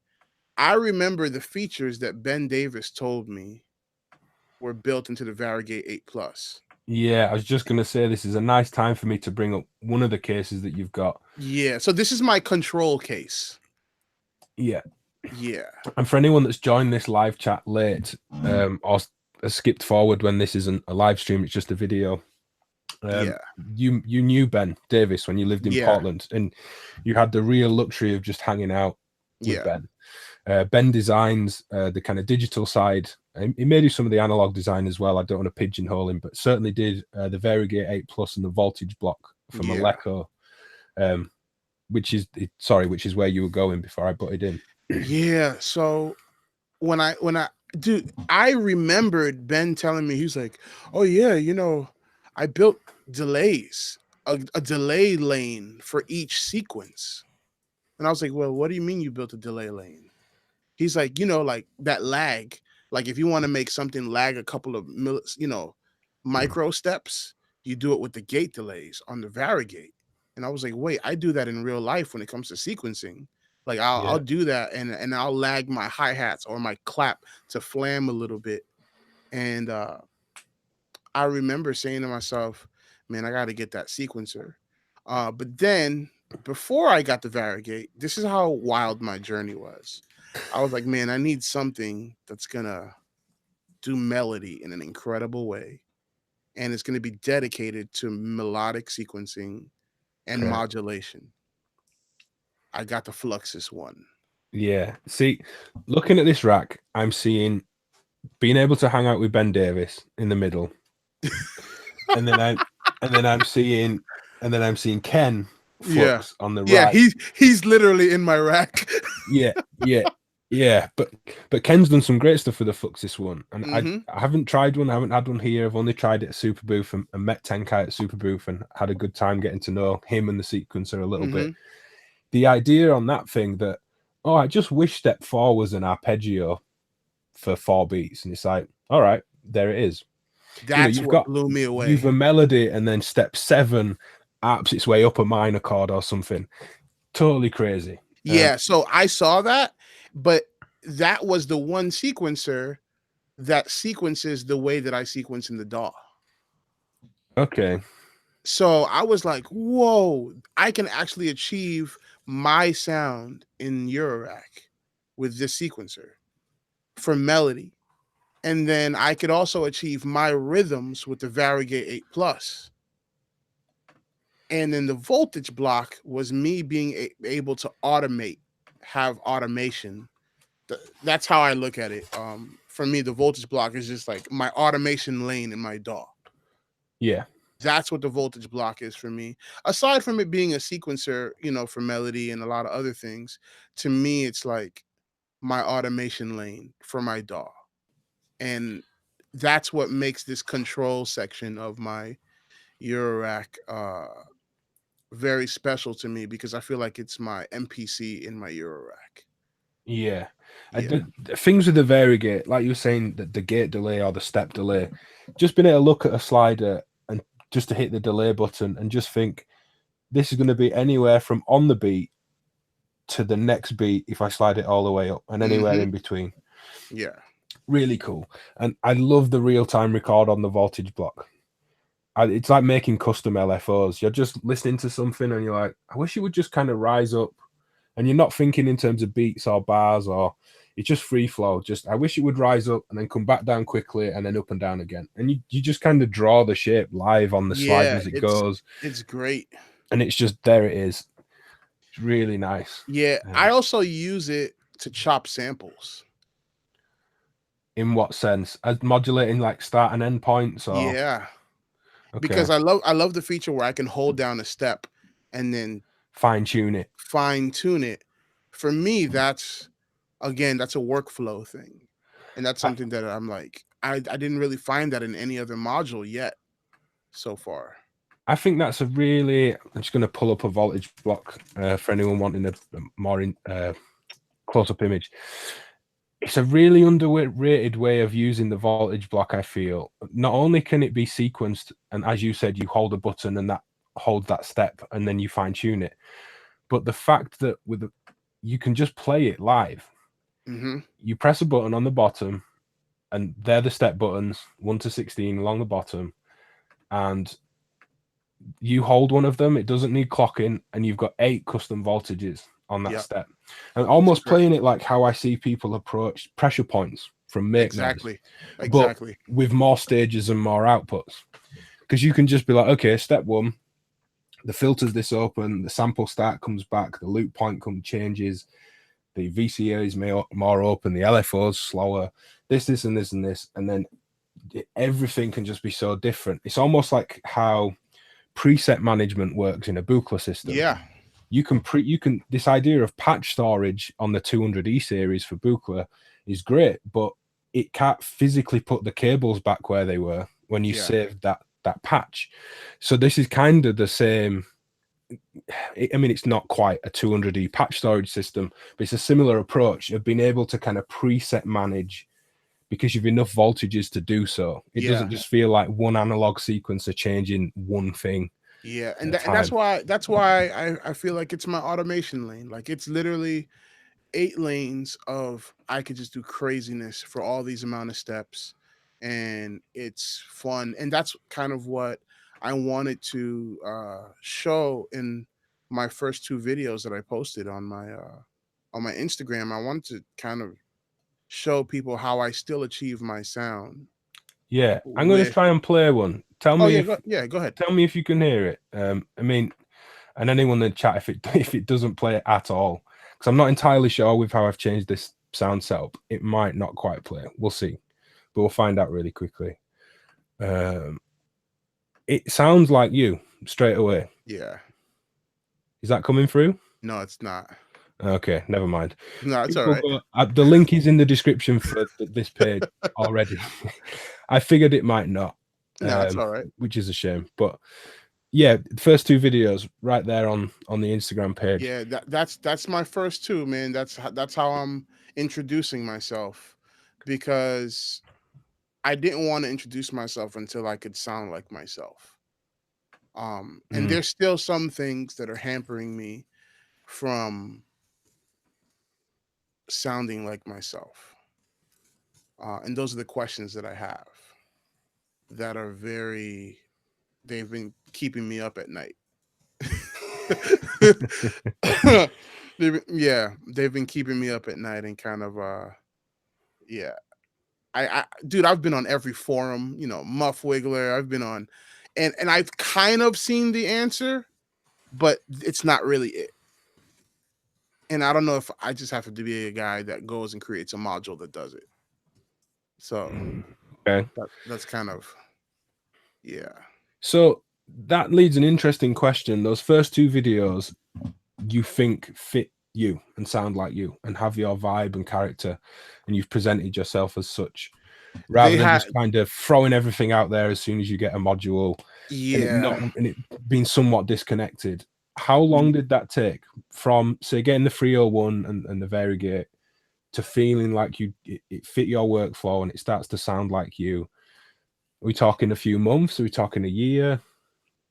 I remember the features that Ben Davis told me were built into the Varigate 8 Plus. Yeah, I was just going to say this is a nice time for me to bring up one of the cases that you've got. Yeah, so this is my control case. Yeah. Yeah. And for anyone that's joined this live chat late, or has skipped forward when this isn't a live stream, it's just a video. Yeah. You knew Ben Davis when you lived in Yeah. Portland, and you had the real luxury of just hanging out with Yeah. Ben. Ben designs the kind of digital side. He may do some of the analog design as well. I don't want to pigeonhole him, but certainly did the Variegate 8 Plus and the voltage block for Yeah. Maleko, which is where you were going before I butted in. Yeah. So when I dude, I remembered Ben telling me, he was like, "Oh yeah, you know, I built delays, a delay lane for each sequence." And I was like, "Well, what do you mean you built a delay lane?" He's like, "You know, like that lag. Like if you want to make something lag a couple of micro steps, you do it with the gate delays on the variegate." And I was like, "Wait, I do that in real life when it comes to sequencing. Like I'll Yeah, do that and I'll lag my hi-hats or my clap to flam a little bit." And I remember saying to myself, "Man, I got to get that sequencer." But then before I got the variegate, this is how wild my journey was. I was like, "Man, I need something that's gonna do melody in an incredible way, and it's gonna be dedicated to melodic sequencing and correct. modulation." I got the Fluxus one. Yeah. See, looking at this rack, I'm seeing being able to hang out with Ben Davis in the middle, and then I'm seeing Ken Yeah. Flux on the Yeah, right. he's literally in my rack. Yeah, yeah, yeah. But Ken's done some great stuff for the Fluxus one, and Mhm. I haven't tried one. I haven't had one here. I've only tried it at Super Booth and met Tenkai at Super Booth and had a good time getting to know him and the sequencer a little bit. Mhm. The idea on that thing that, oh, I just wish step 4 was an arpeggio for 4 beats, and it's like, all right, there it is. You know, That's what blew me you've away. a melody, and then step 7 arps its way up a minor chord or something. Totally crazy. Yeah, so I saw that, but that was the one sequencer that sequences the way that I sequence in the DAW. Okay. So I was like, "Whoa, I can actually achieve my sound in Eurorack with this sequencer for melody. And then I could also achieve my rhythms with the Variegate 8 Plus." And then the voltage block was me being able to have automation. That's how I look at it. For me, the voltage block is just like my automation lane in my DAW. Yeah. That's what the voltage block is for me. Aside from it being a sequencer, for melody and a lot of other things, to me, it's like my automation lane for my DAW. And that's what makes this control section of my Eurorack very special to me, because I feel like it's my MPC in my Eurorack. Yeah. Yeah. Things with the variegate, like you were saying, the gate delay or the step delay, just being able to look at a slider and just to hit the delay button and just think, this is going to be anywhere from on the beat to the next beat if I slide it all the way up, and anywhere Mhm. in between. Yeah. Really cool. And I love the real-time record on the voltage block. It's like making custom LFOs. You're just listening to something and you're like, I wish it would just kind of rise up, and you're not thinking in terms of beats or bars, or it's just free flow. Just I wish it would rise up and then come back down quickly and then up and down again. And you just kind of draw the shape live on the slider Yeah, as it goes, it's great. and it's just there. It is. It's really nice. Yeah, I also use it to chop samples. In what sense? As modulating like start and end points, or Yeah, okay, because I love the feature where I can hold down a step and then fine tune it. fine tune it. For me, that's a workflow thing. And that's I, something that I'm like, I didn't really find that in any other module yet so far. I think that's a really. I'm just going to pull up a voltage block for anyone wanting a more close-up image. It's a really underrated way of using the voltage block, I feel. Not only can it be sequenced, and as you said, you hold a button and that holds that step, and then you fine-tune it, but the fact that you can just play it live. Hmm. You press a button on the bottom, and they're the step buttons, 1 to 16 along the bottom, and you hold one of them. It doesn't need clocking, and you've got 8 custom voltages, on that Yep. step, and That's almost correct. playing it like how I see people approach pressure points from make noise, Exactly. but Exactly. with more stages and more outputs. Because you can just be like, okay, step one, the filter's this open, the sample start comes back, the loop point changes, the VCA is more open, the LFO's slower, this, and this, and this, and then everything can just be so different. It's almost like how preset management works in a Buchla system. Yeah. You can this idea of patch storage on the 200E series for Buchla is great, but it can't physically put the cables back where they were when you saved that patch. So this is kind of the same. I mean, it's not quite a 200E patch storage system, but it's a similar approach of being able to kind of preset manage because you've enough voltages to do so. It doesn't just feel like one analog sequencer changing one thing. Yeah, and that's why I feel like it's my automation lane. Like it's literally 8 lanes of I could just do craziness for all these amount of steps, and it's fun. And that's kind of what I wanted to show in my first 2 videos that I posted on my Instagram. I wanted to kind of show people how I still achieve my sound Yeah, I'm going to with. try and play one. Tell Oh me yeah, go ahead. tell me if you can hear it. I mean, and anyone in the chat if it doesn't play it at all, because I'm not entirely sure with how I've changed this sound setup. It might not quite play. We'll see, but we'll find out really quickly. It sounds like you straight away. Yeah. Is that coming through? No, it's not. Okay, never mind. No, it's all People right. the link is in the description for this page already. I figured it might not, No, it's all right. which is a shame. But yeah, the first 2 videos right there on the Instagram page. Yeah, that's my first 2, man. That's how I'm introducing myself, because I didn't want to introduce myself until I could sound like myself. And there's still some things that are hampering me from sounding like myself. And those are the questions that I have that are they've been keeping me up at night. They've been keeping me up at night and kind of yeah. Dude, I've been on every forum, Muff Wiggler. I've been on, and I've kind of seen the answer, but it's not really it. And I don't know if I just have to be a guy that goes and creates a module that does it. So Okay. that's kind of, yeah. So that leads an interesting question. Those first 2 videos you think fit you and sound like you and have your vibe and character, and you've presented yourself as such, rather They than had, just kind of throwing everything out there as soon as you get a module and it being somewhat disconnected. How long did that take from, say, getting the 301 and the variegate to feeling like it fit your workflow and it starts to sound like you? Are we talking a few months? Are we talking a year?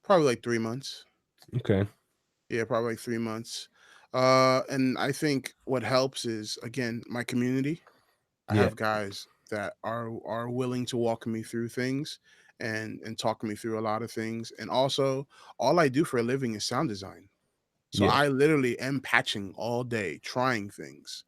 probably like 3 months. Okay. Yeah, probably like 3 months. And I think what helps is, again, my community. I Yeah. have guys that are willing to walk me through things and talk me through a lot of things. And also, all I do for a living is sound design. So Yeah. I literally am patching all day, trying things.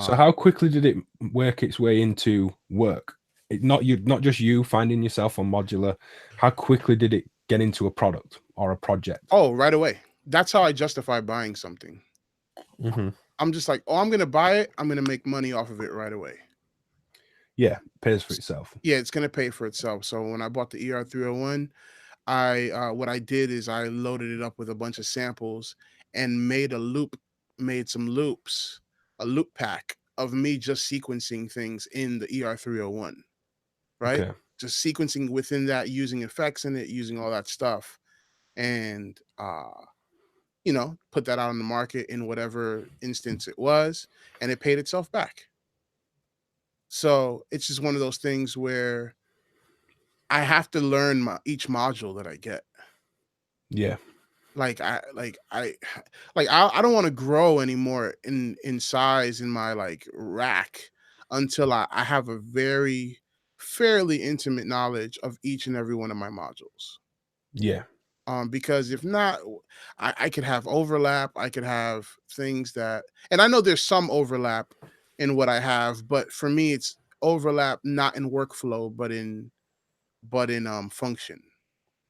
So how Um, quickly did it work its way into work? Not just you finding yourself on Modular. How quickly did it get into a product or a project? oh, right away. That's how I justify buying something. I'm just like, oh, I'm gonna buy it. I'm gonna make money off of it right away. Yeah, pays for itself. Yeah, it's gonna pay for itself. So when I bought the ER301, I what I did is I loaded it up with a bunch of samples and made some loops, a loop pack of me just sequencing things in the ER301, right? Okay. Just sequencing within that, using effects in it, using all that stuff, and put that out on the market in whatever instance it was, and it paid itself back. So it's just one of those things where I have to learn each module that I get. Yeah. I don't want to grow anymore in size in my like rack until I have a very fairly intimate knowledge of each and every one of my modules. Yeah. Because if not, I could have overlap. I could have things that, and I know there's some overlap in what I have, but for me, it's overlap not in workflow, but in function.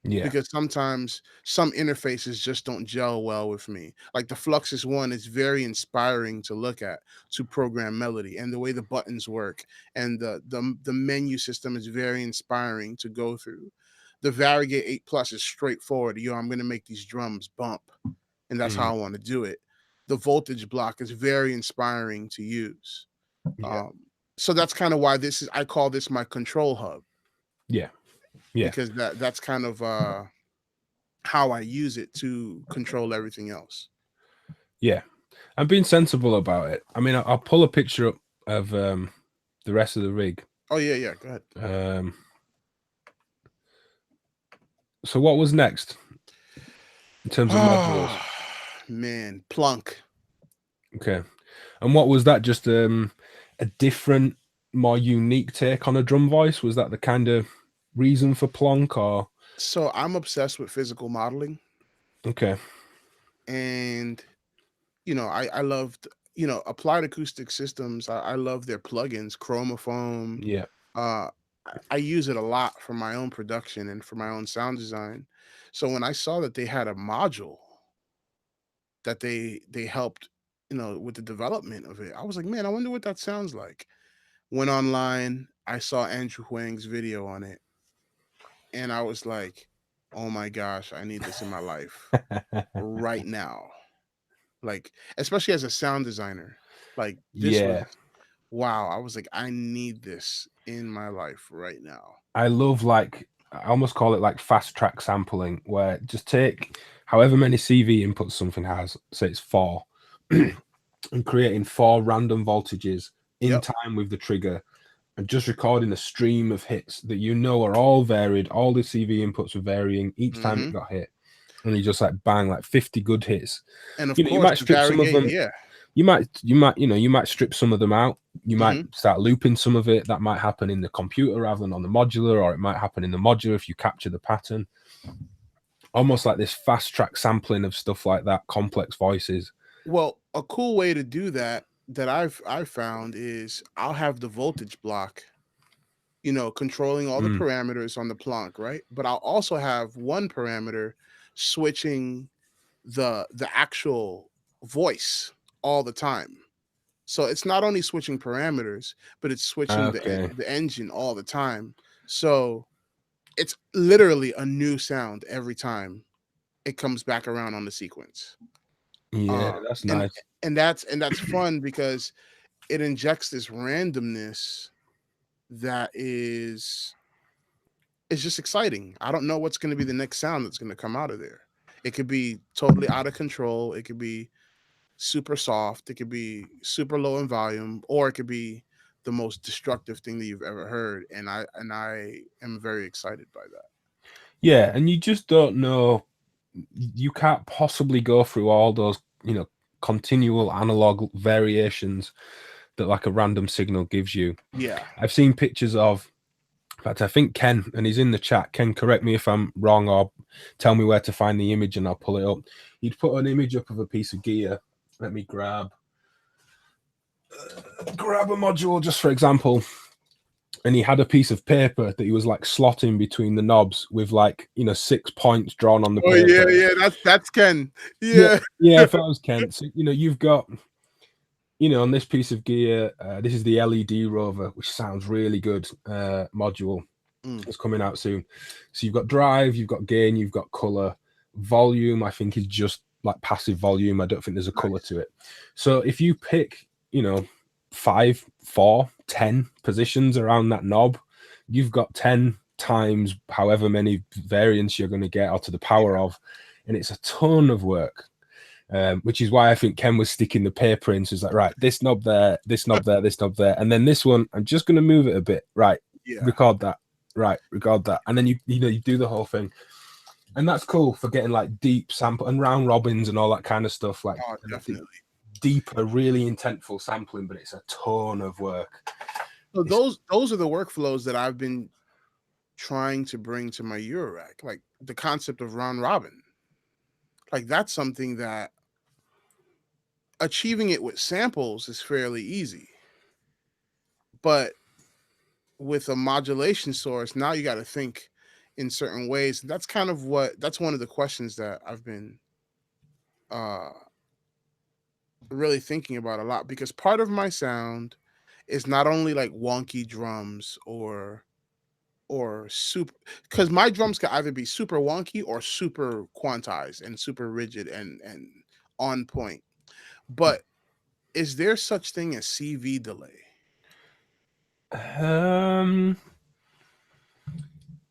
Yeah. Because sometimes some interfaces just don't gel well with me. Like the Fluxus one is very inspiring to look at, to program melody, and the way the buttons work, and the menu system is very inspiring to go through. The Variegate 8 Plus is straightforward. I'm going to make these drums bump, and that's Mm. how I want to do it. The voltage block is very inspiring to use. Yeah. Um, so that's kind of why I call this my control hub, Yeah. Yeah. because that's kind of how I use it to control everything else. Yeah. I'm being sensible about it. I mean, I'll pull a picture up of the rest of the rig. Oh yeah, yeah. Go ahead. So what was next in terms of modulars? Man, Plunk. Okay. And what was that? Just a different, more unique take on a drum voice? Was that the kind of reason for Plonk, or? So I'm obsessed with physical modeling, Okay. and I loved Applied Acoustic Systems. I love their plugins, Chromophone. Yeah. Uh, I use it a lot for my own production and for my own sound design. So when I saw that they had a module that they helped, with the development of it, I was like, man, I wonder what that sounds like. Went online, I saw Andrew Huang's video on it, and I was like, oh my gosh, I need this in my life right now. Like, especially as a sound designer, like this was Yeah. wow. I was like, I need this in my life right now. I love, like, I almost call it like fast track sampling, where just take however many CV inputs something has, say it's 4, and creating 4 random voltages in Yep. time with the trigger, and just recording a stream of hits that are all varied. All the CV inputs were varying each time it Hmm. got hit, and you just like bang, like 50 good hits. And of You course, might the strip some of variegate, them. yeah. You might strip some of them out. You might Hmm. start looping some of it. That might happen in the computer rather than on the modular, or it might happen in the modular if you capture the pattern. Almost like this fast track sampling of stuff like that, complex voices. Well, a cool way to do that I've found is I'll have the voltage block, controlling all the Mm. parameters on the Planck, right? But I'll also have one parameter switching the actual voice all the time. So it's not only switching parameters, but it's switching Okay. the engine all the time. So it's literally a new sound every time it comes back around on the sequence. Yeah, Uh, that's and nice. and that's fun because it injects this randomness that is just exciting. I don't know what's going to be the next sound that's going to come out of there. It could be totally out of control. It could be super soft. It could be super low in volume, or it could be the most destructive thing that you've ever heard. And I am very excited by that. Yeah, and you just don't know. You can't possibly go through all those, continual analog variations that like a random signal gives you. Yeah. I've seen pictures of, in fact, I think Ken, and he's in the chat. Ken, correct me if I'm wrong, or tell me where to find the image and I'll pull it up. He'd put an image up of a piece of gear. Let me grab a module, just for example. And he had a piece of paper that he was like slotting between the knobs with 6 points drawn on the Oh paper. yeah, yeah. That's Ken. Yeah, Yeah. yeah. If that was Ken, so, you've got, on this piece of gear, this is the LED rover, which sounds really good. Module. Mm, It's coming out soon. So you've got drive, you've got gain, you've got color. Volume, I think, is just like passive volume. I don't think there's a color nice. to it. So if you pick, 5, 4, 10 positions around that knob, you've got 10 times however many variants you're going to get out to the power of, and it's a ton of work. Which is why I think Ken was sticking the paper in. So it's like, right, this knob there, this knob there, this knob there, and then this one, I'm just going to move it a bit. Right, Yeah. record that. Right, record that, and then you do the whole thing, and that's cool for getting like deep sample and round robins and all that kind of stuff, like Oh, definitely. deeper, really intentful sampling. But it's a ton of work. So those are the workflows that I've been trying to bring to my Eurorack, like the concept of round robin. Like that's something that achieving it with samples is fairly easy. But with a modulation source, now you got to think in certain ways. That's one of the questions that I've been uh really thinking about a lot, because part of my sound is not only like wonky drums or super, because my drums can either be super wonky or super quantized and super rigid and on point. But is there such thing as CV delay?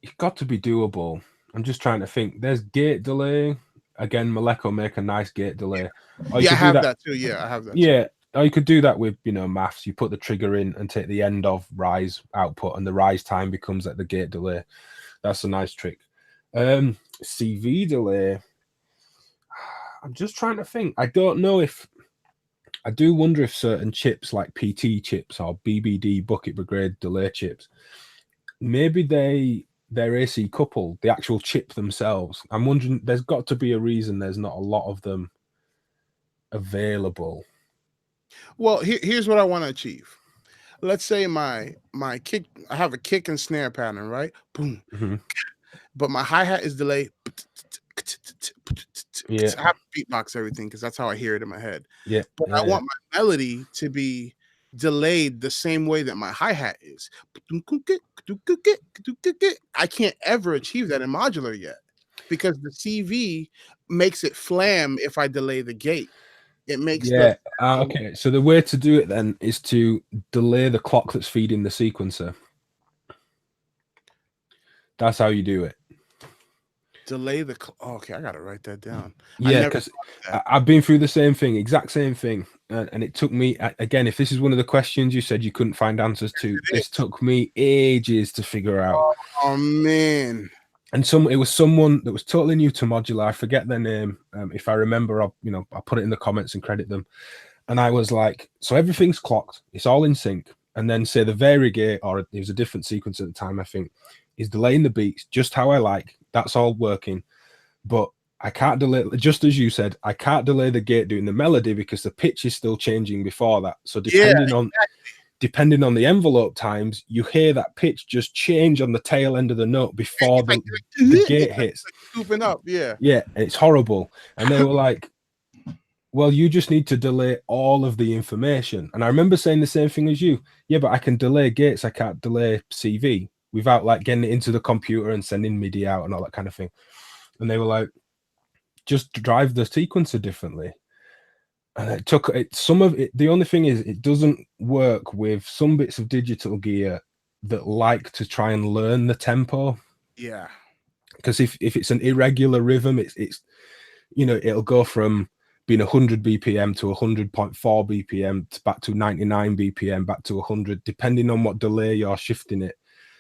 It's got to be doable. I'm just trying to think. There's gate delay. Again, Maleko make a nice gate delay. Or you Yeah, I could do have that. that too. Yeah, I have that too. Yeah. Or you could do that with, maths. You put the trigger in and take the end of rise output, and the rise time becomes like the gate delay. That's a nice trick. CV delay. I'm just trying to think. I don't know if I do wonder if certain chips like PT chips or BBD bucket brigade delay chips, maybe they're AC coupled, the actual chip themselves. I'm wondering, there's got to be a reason there's not a lot of them available. Well, here's what I want to achieve. Let's say my kick, I have a kick and snare pattern, right? Boom. Mm-hmm. But my hi-hat is delayed. Yeah. I have to beatbox everything because that's how I hear it in my head. Yeah. But I Yeah. want my melody to be delayed the same way that my hi-hat is. I can't ever achieve that in modular yet, because the CV makes it flam if I delay the gate. It makes the Yeah. Okay. So the way to do it then is to delay the clock that's feeding the sequencer. That's how you do it. delay the okay, I gotta write that down. I Yeah, never because thought of that. I've been through the same thing, exact same thing. And it took me, again, if this is one of the questions you said you couldn't find answers to, It this is. took me ages to figure out. Oh man. And it was someone that was totally new to modular. I forget their name. If I remember, I'll put it in the comments and credit them. And I was like, so everything's clocked, it's all in sync. And then say the variegate, or it was a different sequence at the time, I think, is delaying the beats just how I like. That's all working. But I can't delay, just as you said, I can't delay the gate doing the melody because the pitch is still changing before that. So Yeah, depending on the envelope times, you hear that pitch just change on the tail end of the note before the gate hits. scooping up. Yeah. Yeah, it's horrible. And they were like, well, you just need to delay all of the information. And I remember saying the same thing as you. Yeah, but I can delay gates. I can't delay CV without like getting it into the computer and sending MIDI out and all that kind of thing. And they were like, just drive the sequencer differently. And it took it, some of it. The only thing is, it doesn't work with some bits of digital gear that like to try and learn the tempo. Yeah. Because if it's an irregular rhythm, it's it'll go from being 100 BPM to 100.4 BPM to back to 99 BPM, back to 100, depending on what delay you're shifting it.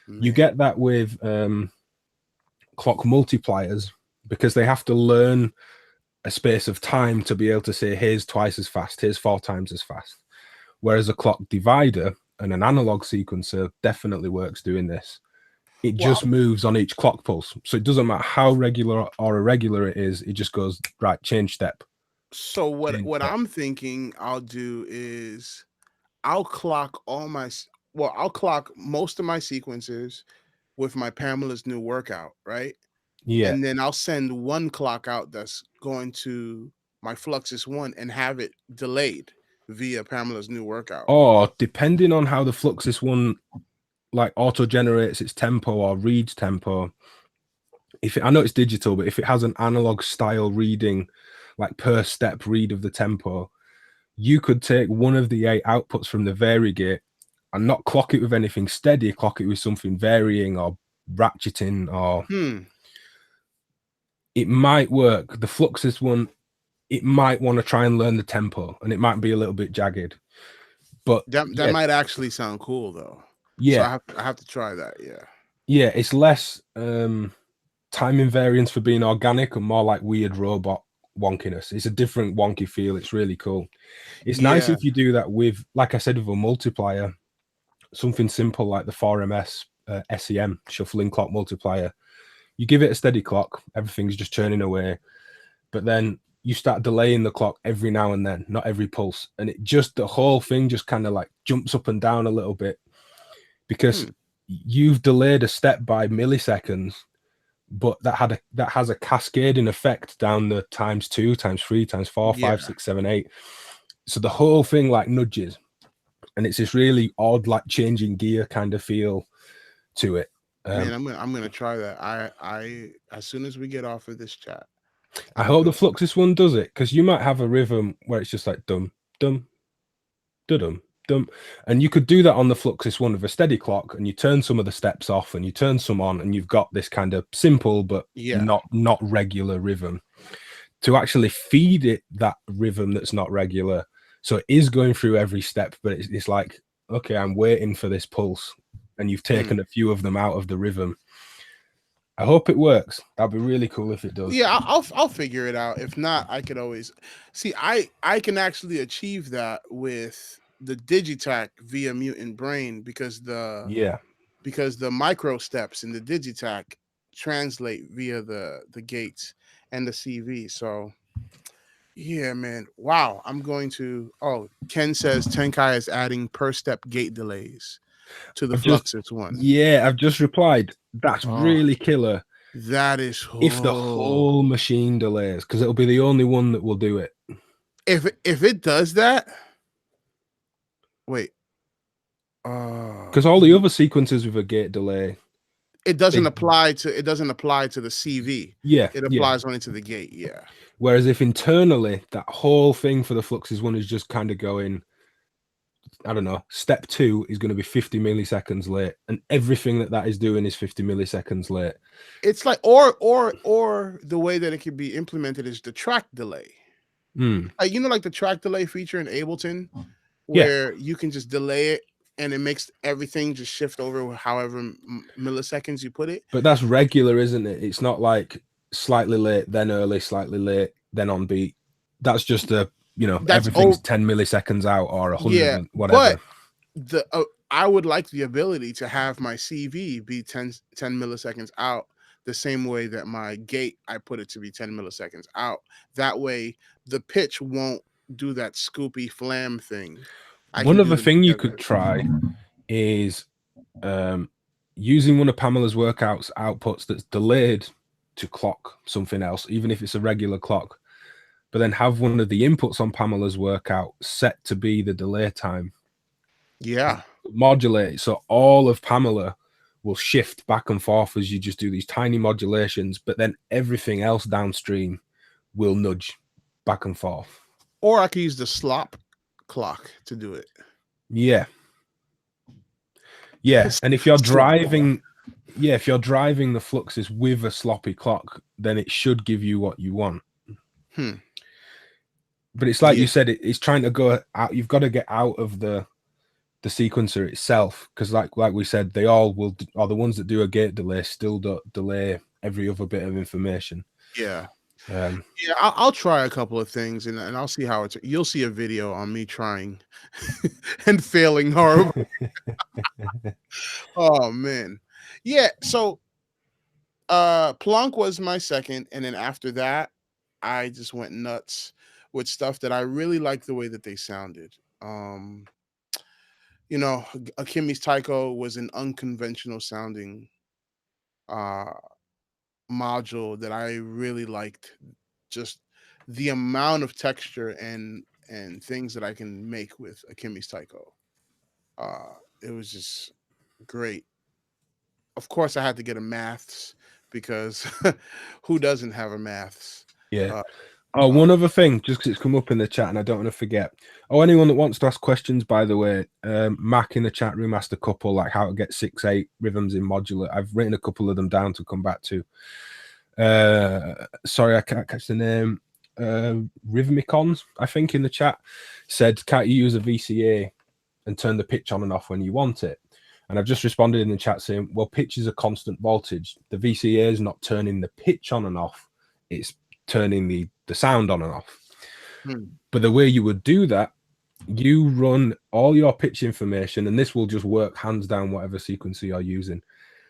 Man. You get that with clock multipliers because they have to learn a space of time to be able to say, here's twice as fast, here's 4 times as fast. Whereas a clock divider and an analog sequencer definitely works doing this. It just moves on each clock pulse. So it doesn't matter how regular or irregular it is, it just goes, right, change step. So what I'm thinking I'll do is I'll clock I'll clock most of my sequencers with my Pamela's new workout, right? Yeah. And then I'll send one clock out that's going to my Fluxus One and have it delayed via Pamela's new workout. Or depending on how the Fluxus One like auto generates its tempo or reads tempo, I know it's digital, but if it has an analog style reading, like per step read of the tempo, you could take one of the 8 outputs from the variegate and not clock it with anything steady, clock it with something varying or ratcheting, or it might work. The Fluxus One, it might want to try and learn the tempo and it might be a little bit jagged. But that might actually sound cool though. Yeah. So I have to try that. Yeah. Yeah, it's less timing variance for being organic and more like weird robot wonkiness. It's a different wonky feel. It's really cool. It's nice if you do that with, like I said, with a multiplier, something simple like the 4MS SEM, shuffling clock multiplier. You give it a steady clock, everything's just churning away, but then you start delaying the clock every now and then, not every pulse, and it just, the whole thing just kind of like jumps up and down a little bit, because you've delayed a step by milliseconds, but that has a cascading effect down the times 2, times 3, times 4, 5, 6, 7, 8. So the whole thing like nudges, and it's this really odd, like changing gear kind of feel to it. Man, I'm gonna try that. I as soon as we get off of this chat, I hope the Fluxus one does it, because you might have a rhythm where it's just like dum dum dum dum, and you could do that on the Fluxus one with a steady clock, and you turn some of the steps off and you turn some on, and you've got this kind of simple but not regular rhythm. To actually feed it that rhythm that's not regular, so it is going through every step, but it's like, okay, I'm waiting for this pulse, and you've taken a few of them out of the rhythm. I hope it works. That'd be really cool if it does. Yeah, I'll figure it out. If not, I could always see. I can actually achieve that with the Digitac via Mutant Brain, because the micro steps in the Digitac translate via the gates and the CV. So yeah, man. Wow. I'm going to. Oh, Ken says Tenkai is adding per step gate delays to the Fluxus one. Yeah, I've just replied. That's really killer. That is if the whole machine delays, because it'll be the only one that will do it. If it does that, wait. Because all the other sequences with a gate delay, it doesn't apply to the CV. Yeah, it applies only to the gate. Yeah. Whereas if internally that whole thing for the Fluxus one is just kind of going, I don't know, step 2 is going to be 50 milliseconds late, and everything that is doing is 50 milliseconds late. It's like, or the way that it can be implemented is the track delay. Like, you know, like the track delay feature in Ableton, where you can just delay it and it makes everything just shift over however milliseconds you put it. But that's regular, isn't it? It's not like slightly late, then early, slightly late, then on beat. That's just a, you know, everything's 10 milliseconds out or 100, whatever. But I would like the ability to have my CV be 10 milliseconds out, the same way that my gate, I put it to be 10 milliseconds out. That way the pitch won't do that scoopy flam thing. One other thing you could try is using one of Pamela's workouts outputs that's delayed to clock something else, even if it's a regular clock, but then have one of the inputs on Pamela's workout set to be the delay time. Yeah. Modulate, so all of Pamela will shift back and forth as you just do these tiny modulations, but then everything else downstream will nudge back and forth. Or I could use the slop clock to do it. Yeah. And if you're driving the Fluxus with a sloppy clock, then it should give you what you want. But it's like you said, it's trying to go out. You've got to get out of the sequencer itself, because like we said, they all will, or the ones that do a gate delay still don't delay every other bit of information. I'll try a couple of things and I'll see how it's. You'll see a video on me trying and failing horribly. Oh man. Yeah, so Plonk was my second, and then after that I just went nuts with stuff that I really liked the way that they sounded. You know, Akimi's Taiko was an unconventional sounding module that I really liked. Just the amount of texture and things that I can make with Akimi's Taiko. It was just great. Of course, I had to get a maths, because who doesn't have a maths? One other thing, just because it's come up in the chat and I don't want to forget. Anyone that wants to ask questions, by the way, Mac in the chat room asked a couple, like how to get 6/8 rhythms in modular. I've written a couple of them down to come back to. Sorry, I can't catch the name. Rhythmicons, I think, in the chat said, can't you use a VCA and turn the pitch on and off when you want it? And I've just responded in the chat saying, well, pitch is a constant voltage. The VCA is not turning the pitch on and off. It's turning the sound on and off. But the way you would do that, you run all your pitch information, and this will just work hands down whatever sequencer you're using.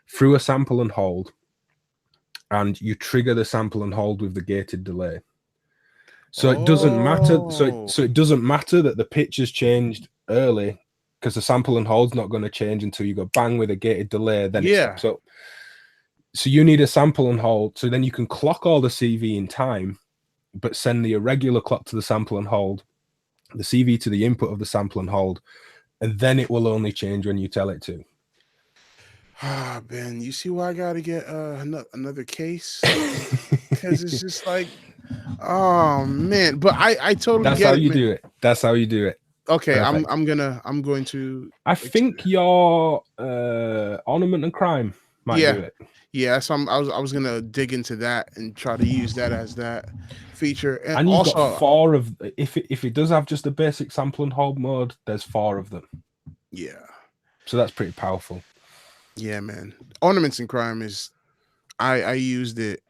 through a sample and hold, and you trigger the sample and hold with the gated delay. So it doesn't matter. So it doesn't matter that the pitch has changed early, because the sample and hold's not going to change until you go bang with a gated delay. Then it steps up. So you need a sample and hold. So then you can clock all the CV in time, but send the irregular clock to the sample and hold, the CV to the input of the sample and hold, and then it will only change when you tell it to. Ah, Ben, you see why I gotta get another case? Because it's just like, oh man. But I totally That's get how it, you man. do it. That's how you do it. Okay, Perfect. I'm going to. I think your Ornament and Crime might do it. Yeah, so I was gonna dig into that and try to use that as that feature, And you've got 4 of, if it does have just a basic sample and hold mode, there's 4 of them. Yeah. So that's pretty powerful. Yeah, man. Ornaments and Crime is, I use it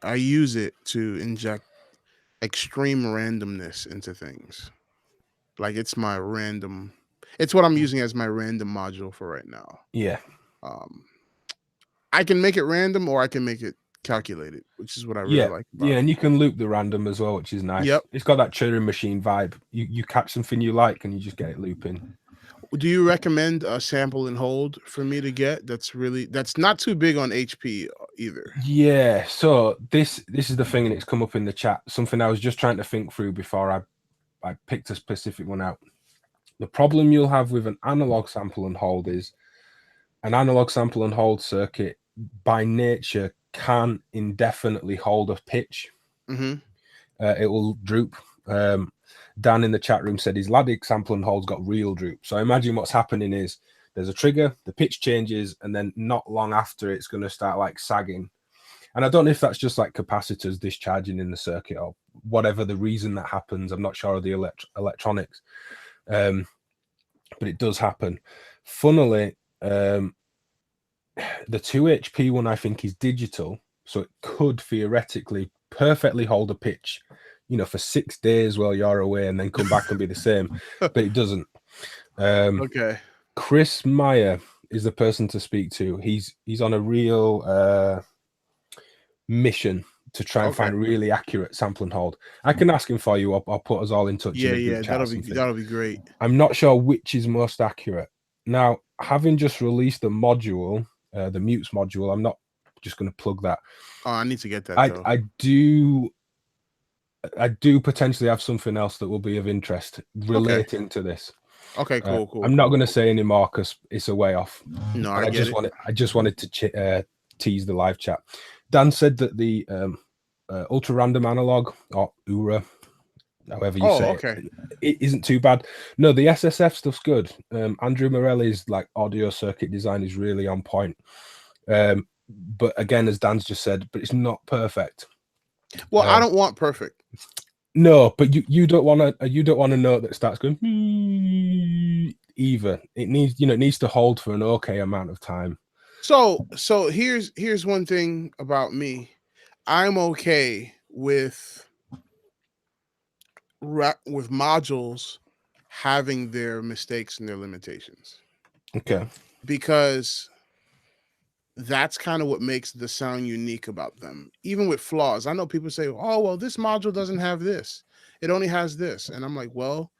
to inject extreme randomness into things. Like it's what I'm using as my random module for right now. Yeah. I can make it random or I can make it calculated, which is what I really like about it. And you can loop the random as well, which is nice. Yep. It's got that Turing machine vibe. You catch something you like and you just get it looping. Do you recommend a sample and hold for me to get that's not too big on HP either? Yeah, so this is the thing, and it's come up in the chat, something I was just trying to think through before I picked a specific one out. The problem you'll have with an analog sample and hold is an analog sample and hold circuit by nature can indefinitely hold a pitch. It will droop. Dan in the chat room said his Ladig sample and hold's got real droop. So I imagine what's happening is there's a trigger, the pitch changes, and then not long after it's going to start like sagging. And I don't know if that's just like capacitors discharging in the circuit or whatever the reason that happens. I'm not sure of the electronics, but it does happen. Funnily, the 2 HP one I think is digital, so it could theoretically perfectly hold a pitch, for 6 days while you're away and then come back and be the same, but it doesn't. Okay. Chris Meyer is the person to speak to. He's on a real mission to try and find really accurate sample and hold. I can ask him for you. I'll put us all in touch. Yeah, that'll be great. I'm not sure which is most accurate. Now, having just released the module, the mutes module, I'm not just going to plug that. Oh, I need to get that. I do potentially have something else that will be of interest relating to this. Okay, cool. I'm not going to say any more because it's a way off. No, I just wanted to tease the live chat. Dan said that the ultra random analog, or URA, however you say it isn't too bad. No, the SSF stuff's good. Andrew Morelli's like audio circuit design is really on point. But again, as Dan's just said, but it's not perfect. Well, I don't want perfect. No, but you don't want a note that starts going either. It needs to hold for an okay amount of time. So here's one thing about me. I'm okay with modules having their mistakes and their limitations. Okay. Because that's kind of what makes the sound unique about them. Even with flaws, I know people say, oh, well, this module doesn't have this. It only has this. And I'm like, well,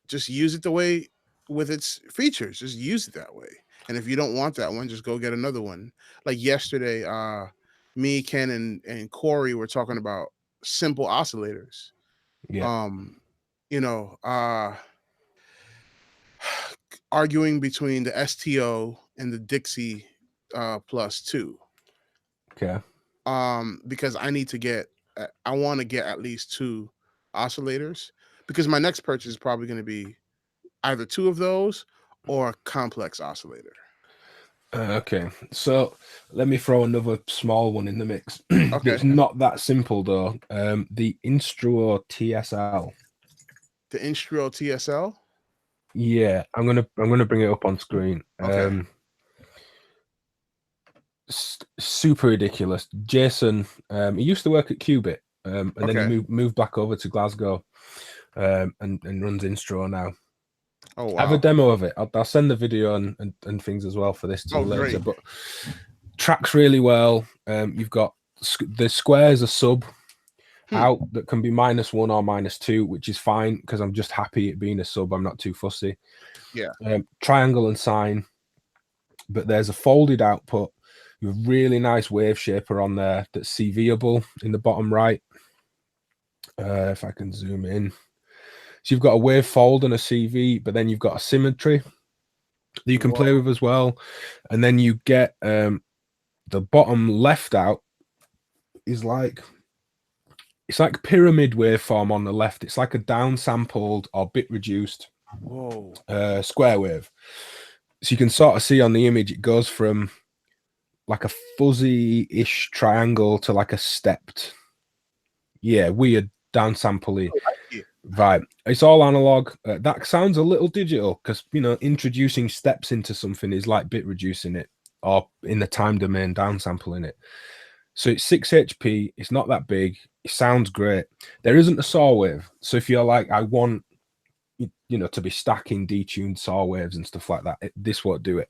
just use it the way with its features. Just use it that way. And if you don't want that one, just go get another one. Like yesterday, me, Ken, and Corey were talking about simple oscillators. Yeah. Arguing between the STO and the Dixie plus 2. Okay. Because I want to get at least 2 oscillators, because my next purchase is probably going to be either 2 of those or a complex oscillator. Okay, so let me throw another small one in the mix. It's not that simple though. The Instruo TSL. The Instruo TSL? Yeah, I'm gonna bring it up on screen. Super ridiculous. Jason, he used to work at Qubit, and then he moved back over to Glasgow, and runs Instruo now. Oh I have a wow. demo of it. I'll send the video and things as well for this to you later. Great. But tracks really well. You've got the squares are sub out that can be -1 or -2, which is fine because I'm just happy it being a sub. I'm not too fussy. Yeah. Triangle and sine, but there's a folded output with a really nice wave shaper on there that's CVable in the bottom right. If I can zoom in. So you've got a wave fold and a CV, but then you've got a symmetry that you can play with as well. And then you get the bottom left out is like, it's like pyramid waveform on the left. It's like a downsampled or bit reduced square wave. So you can sort of see on the image, it goes from like a fuzzy-ish triangle to like a stepped, weird downsample-y vibe. It's all analog. That sounds a little digital because, you know, introducing steps into something is like bit reducing it or in the time domain downsampling it. So it's 6 HP. It's not that big. It sounds great. There isn't a saw wave. So if you're like, I want, you know, to be stacking detuned saw waves and stuff like that, this won't do it.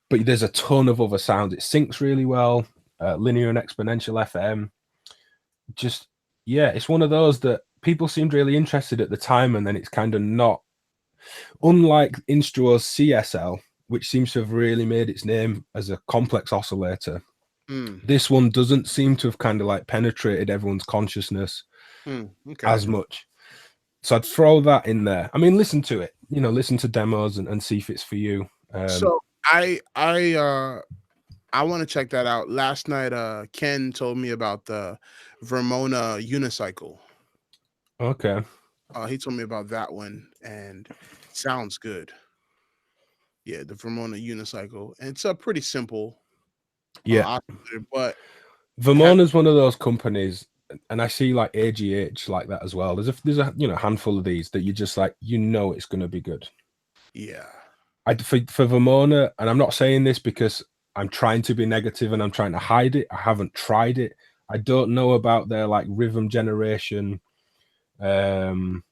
But there's a ton of other sounds. It syncs really well. Linear and exponential FM. Just, it's one of those that people seemed really interested at the time, and then it's kind of not. Unlike Instruo's CSL, which seems to have really made its name as a complex oscillator, this one doesn't seem to have kind of like penetrated everyone's consciousness as much. So I'd throw that in there. I mean, listen to it, you know, listen to demos and see if it's for you. So I want to check that out. Last night, Ken told me about the Vermona unicycle. Okay. He told me about that one, and it sounds good. Yeah, the Vermona unicycle, and it's a pretty simple. But Vermona's one of those companies, and I see like AGH like that as well. There's a you know handful of these that you just like, you know, it's going to be good. Yeah. For Vermona, and I'm not saying this because I'm trying to be negative and I'm trying to hide it. I haven't tried it. I don't know about their like rhythm generation, and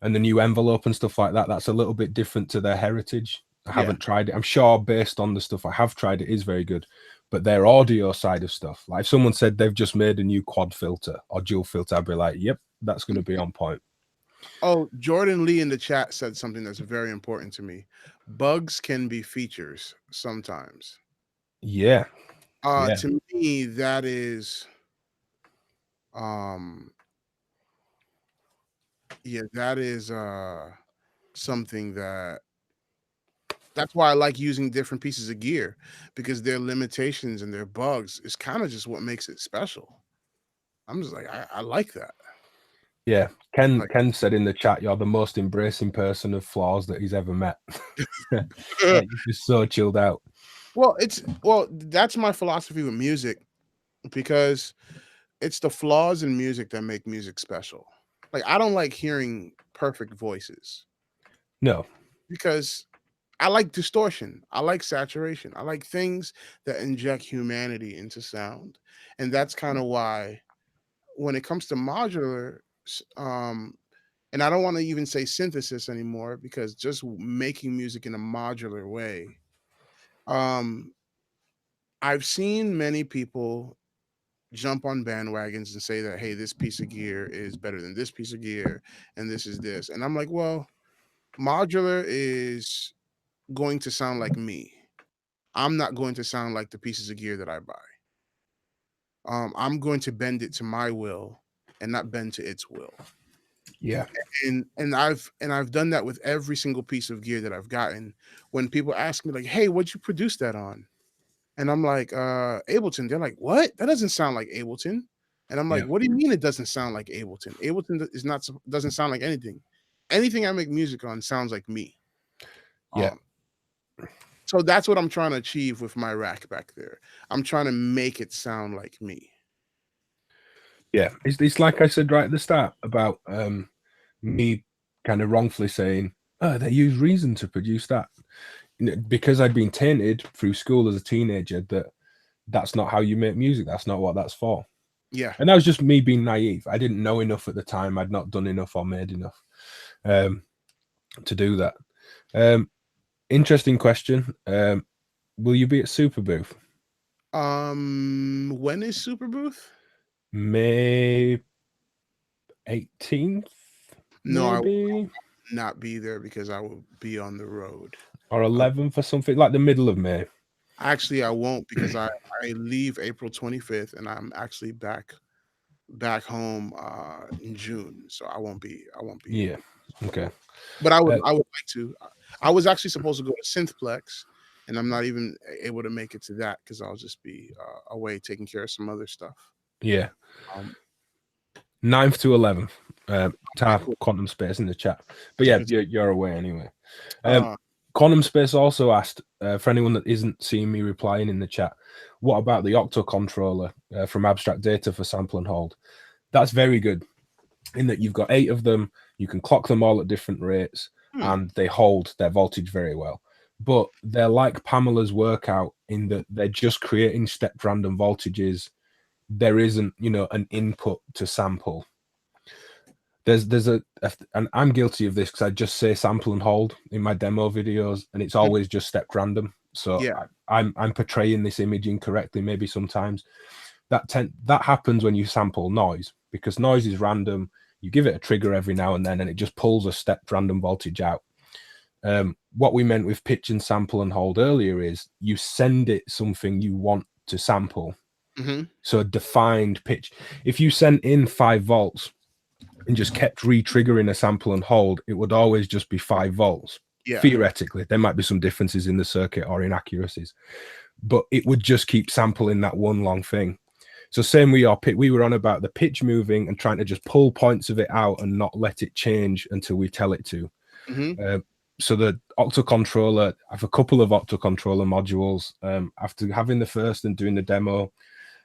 the new envelope and stuff like that. That's a little bit different to their heritage. I haven't tried it. I'm sure based on the stuff I have tried, it is very good. But their audio side of stuff, like if someone said they've just made a new quad filter or dual filter, I'd be like, yep, that's going to be on point. Oh, Jordan Lee in the chat said something that's very important to me. Bugs can be features sometimes. Yeah. To me, that is that is something that's why I like using different pieces of gear, because their limitations and their bugs is kind of just what makes it special. I'm just like, I like that. Yeah, Ken said in the chat, you're the most embracing person of flaws that he's ever met. You're just so chilled out. Well, that's my philosophy with music, because it's the flaws in music that make music special. Like, I don't like hearing perfect voices. No. Because I like distortion. I like saturation. I like things that inject humanity into sound. And that's kind of why when it comes to modular, and I don't want to even say synthesis anymore, because just making music in a modular way, I've seen many people jump on bandwagons and say that, hey, this piece of gear is better than this piece of gear, and this is this. And I'm like, well, modular is going to sound like me. I'm not going to sound like the pieces of gear that I buy. I'm going to bend it to my will and not bend to its will. Yeah. And I've done that with every single piece of gear that I've gotten. When people ask me like, hey, what'd you produce that on? And I'm like, Ableton. They're like, what? That doesn't sound like Ableton. And I'm like, what do you mean it doesn't sound like Ableton? Ableton doesn't sound like anything. Anything I make music on sounds like me. Yeah. So that's what I'm trying to achieve with my rack back there. I'm trying to make it sound like me. Yeah, it's like I said right at the start about me kind of wrongfully saying, oh, they use Reason to produce that, because I'd been tainted through school as a teenager that that's not how you make music. That's not what that's for. Yeah. And that was just me being naive. I didn't know enough at the time. I'd not done enough or made enough to do that. Interesting question. Will you be at Super Booth? When is Super Booth? May 18th, No, I will maybe, not be there because I will be on the road. or 11th or something, like the middle of May. Actually, I won't because I leave April 25th and I'm actually back home in June, so I won't be Yeah. able to Okay. support. But I would Uh, I would like to. I was actually supposed to go to Synthplex, and I'm not even able to make it to that because I'll just be away taking care of some other stuff. yeah. Um, 9th to 11th. okay, Tab cool. Quantum Space in the chat. But That's yeah, good. you're away anyway. Uh, Quantum Space also asked, for anyone that isn't seeing me replying in the chat, what about the Octo controller from Abstract Data for sample and hold? That's very good in that you've got 8 of them, you can clock them all at different rates, and they hold their voltage very well. But they're like Pamela's workout in that they're just creating stepped random voltages. There isn't, an input to sample. There's and I'm guilty of this because I just say sample and hold in my demo videos, and it's always just stepped random. So yeah. I'm portraying this image incorrectly maybe sometimes. That happens when you sample noise, because noise is random. You give it a trigger every now and then, and it just pulls a stepped random voltage out. What we meant with pitch and sample and hold earlier is you send it something you want to sample. So a defined pitch. If you sent in 5 volts and just kept re-triggering a sample and hold, it would always just be 5 volts. Yeah. Theoretically, there might be some differences in the circuit or inaccuracies, but it would just keep sampling that one long thing. So same with your pitch, we were on about the pitch moving and trying to just pull points of it out and not let it change until we tell it to. So the Octo controller, I have a couple of Octo controller modules. After having the first and doing the demo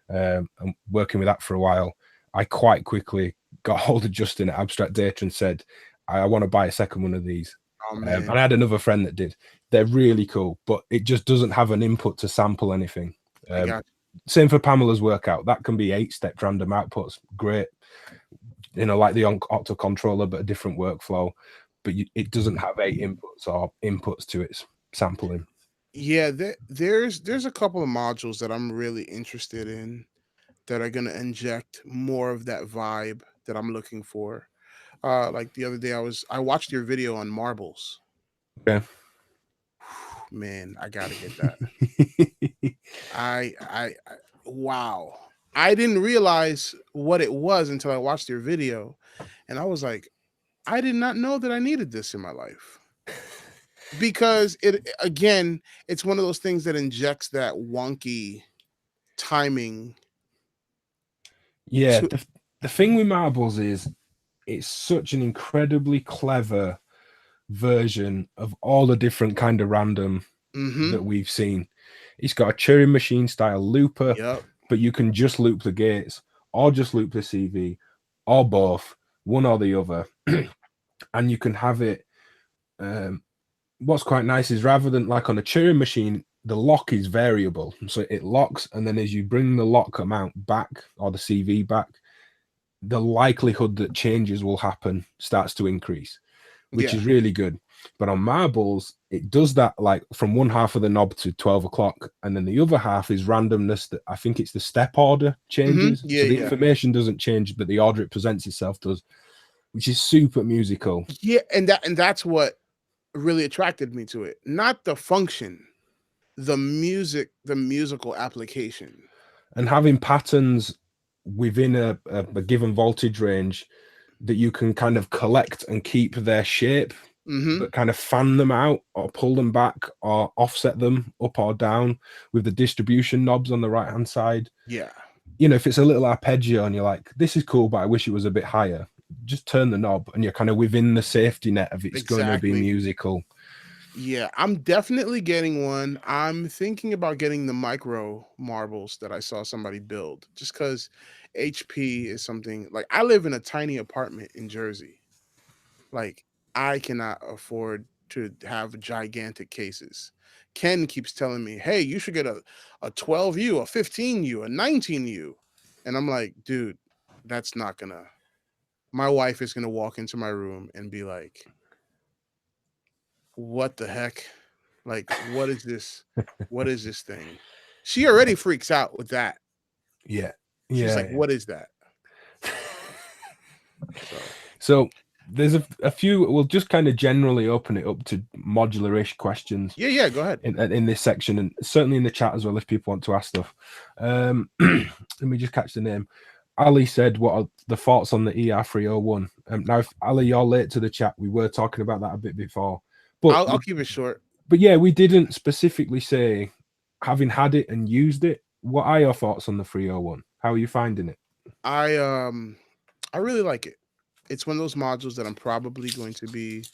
and working with that for a while, I quite quickly got hold of Justin at Abstract Data and said, I want to buy a second one of these. Oh And man. I had another friend that did. They're really cool, but it just doesn't have an input to sample anything. I got Same for Pamela's workout. That can be 8-step random outputs. Great. Like the Octo controller, but a different workflow. But it doesn't have 8 inputs or inputs to its sampling. Yeah, there's a couple of modules that I'm really interested in that are gonna inject more of that vibe that I'm looking for. Like the other day, I watched your video on marbles. Okay. Man, I gotta get that. Wow. I didn't realize what it was until I watched your video, and I was like, I did not know that I needed this in my life. Because it's one of those things that injects that wonky timing Yeah, to the thing with marbles is it's such an incredibly clever version of all the different kind of random that we've seen. It's got a Turing machine style looper, Yep. but you can just loop the gates or just loop the CV or both, one or the other. And you can have it. What's quite nice is rather than like on a Turing machine, the lock is variable. So it locks, and then as you bring the lock amount back or the CV back, the likelihood that changes will happen starts to increase, which Yeah. is really good. But on marbles, it does that like from one half of the knob to 12 o'clock, and then the other half is randomness. That I think it's the step order changes. Yeah, So the yeah. information doesn't change, but the order it presents itself does, which is super musical. Yeah, and that's what really attracted me to it. Not the function, the music, the musical application. And having patterns within a given voltage range that you can kind of collect and keep their shape, but kind of fan them out or pull them back or offset them up or down with the distribution knobs on the right hand side. Yeah. If it's a little arpeggio and you're like, this is cool, but I wish it was a bit higher, just turn the knob and you're kind of within the safety net of it's going to be Exactly. musical. Yeah, I'm definitely getting one. I'm thinking about getting the micro marbles that I saw somebody build just because HP is something like I live in a tiny apartment in Jersey. Like, I cannot afford to have gigantic cases. Ken keeps telling me, hey, you should get a 12U, a 15U, a 19U. And I'm like, dude, that's not gonna. My wife is gonna walk into my room and be like, what the heck? Like, what is this? What is this thing? She already freaks out with that. Yeah. She's Yeah. like, what is that? So there's a few. We'll just kind of generally open it up to modular-ish questions. Yeah, go ahead. In this section, and certainly in the chat as well if people want to ask stuff. Let me just catch the name. Ali said, what are the thoughts on the ER301? Now, if Ali, you're late to the chat, we were talking about that a bit before, but I'll keep it short. But yeah, we didn't specifically say, having had it and used it, what are your thoughts on the 301? How are you finding it? I really like it. It's one of those modules that I'm probably going to be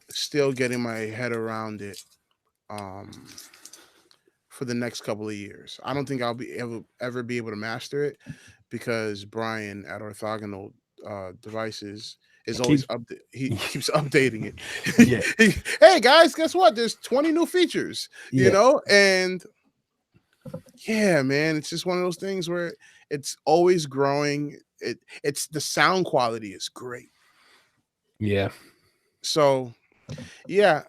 still getting my head around it for the next couple of years. I don't think I'll be ever be able to master it because Brian at Orthogonal Devices is always he keeps updating it. Yeah. Hey guys, guess what? There's 20 new features, you know, and yeah, man, it's just one of those things where it's always growing. It's the sound quality is great. Yeah. So, yeah,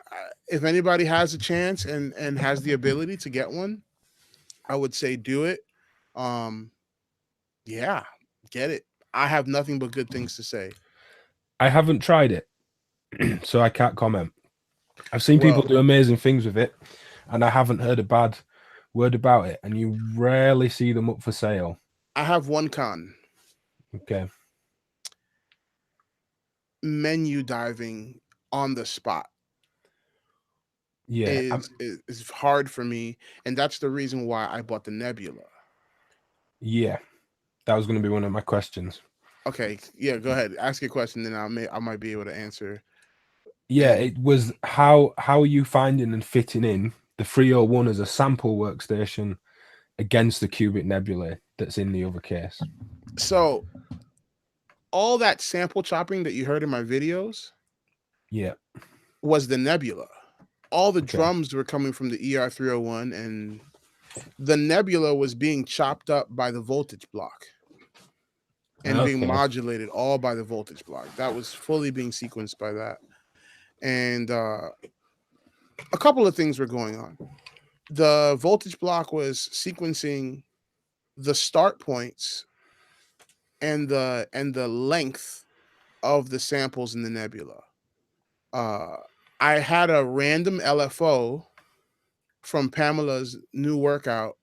if anybody has a chance and has the ability to get one, I would say do it. Yeah, get it. I have nothing but good things to say. I haven't tried it, so I can't comment. I've seen people do amazing things with it, and I haven't heard a bad word about it, and you rarely see them up for sale. I have one con. Okay. Menu diving on the spot. Yeah. Is hard for me, and that's the reason why I bought the Nebula. Yeah. That was going to be one of my questions. Okay, yeah, go ahead. Ask your question, then I might be able to answer. Yeah, it was how are you finding and fitting in the 301 as a sample workstation against the Cubic Nebula that's in the other case? So all that sample chopping that you heard in my videos, yeah, was the Nebula. All the drums were coming from the ER301, and the Nebula was being chopped up by the voltage block and being modulated all by the voltage block. That was fully being sequenced by that. And a couple of things were going on. The voltage block was sequencing the start points and the length of the samples in the Nebula. I had a random LFO from Pamela's new workout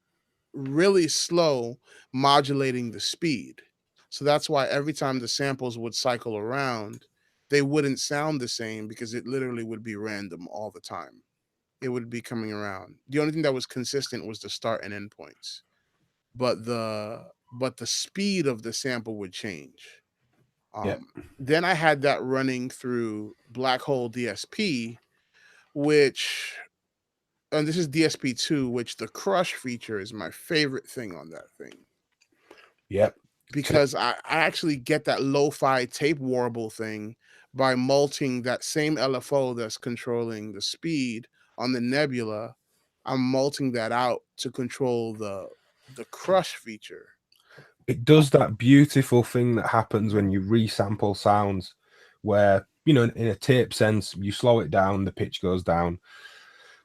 really slow modulating the speed. So that's why every time the samples would cycle around, they wouldn't sound the same because it literally would be random all the time. It would be coming around. The only thing that was consistent was the start and end points. But the speed of the sample would change. Then I had that running through Black Hole DSP, which, and this is DSP2, which the crush feature is my favorite thing on that thing. Yep. Because I actually get that lo-fi tape warble thing by multing that same LFO that's controlling the speed on the Nebula. I'm multing that out to control the crush feature. It does that beautiful thing that happens when you resample sounds where, you know, in a tape sense, you slow it down, the pitch goes down,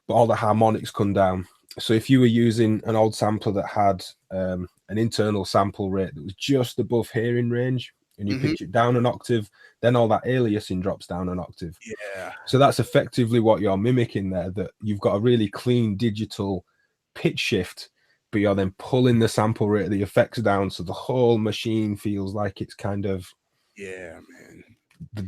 but all the harmonics come down. So if you were using an old sampler that had an internal sample rate that was just above hearing range, and you pitch it down an octave, then all that aliasing drops down an octave. Yeah. So that's effectively what you're mimicking there, that you've got a really clean digital pitch shift, but you're then pulling the sample rate of the effects down, so the whole machine feels like it's kind of, yeah, man.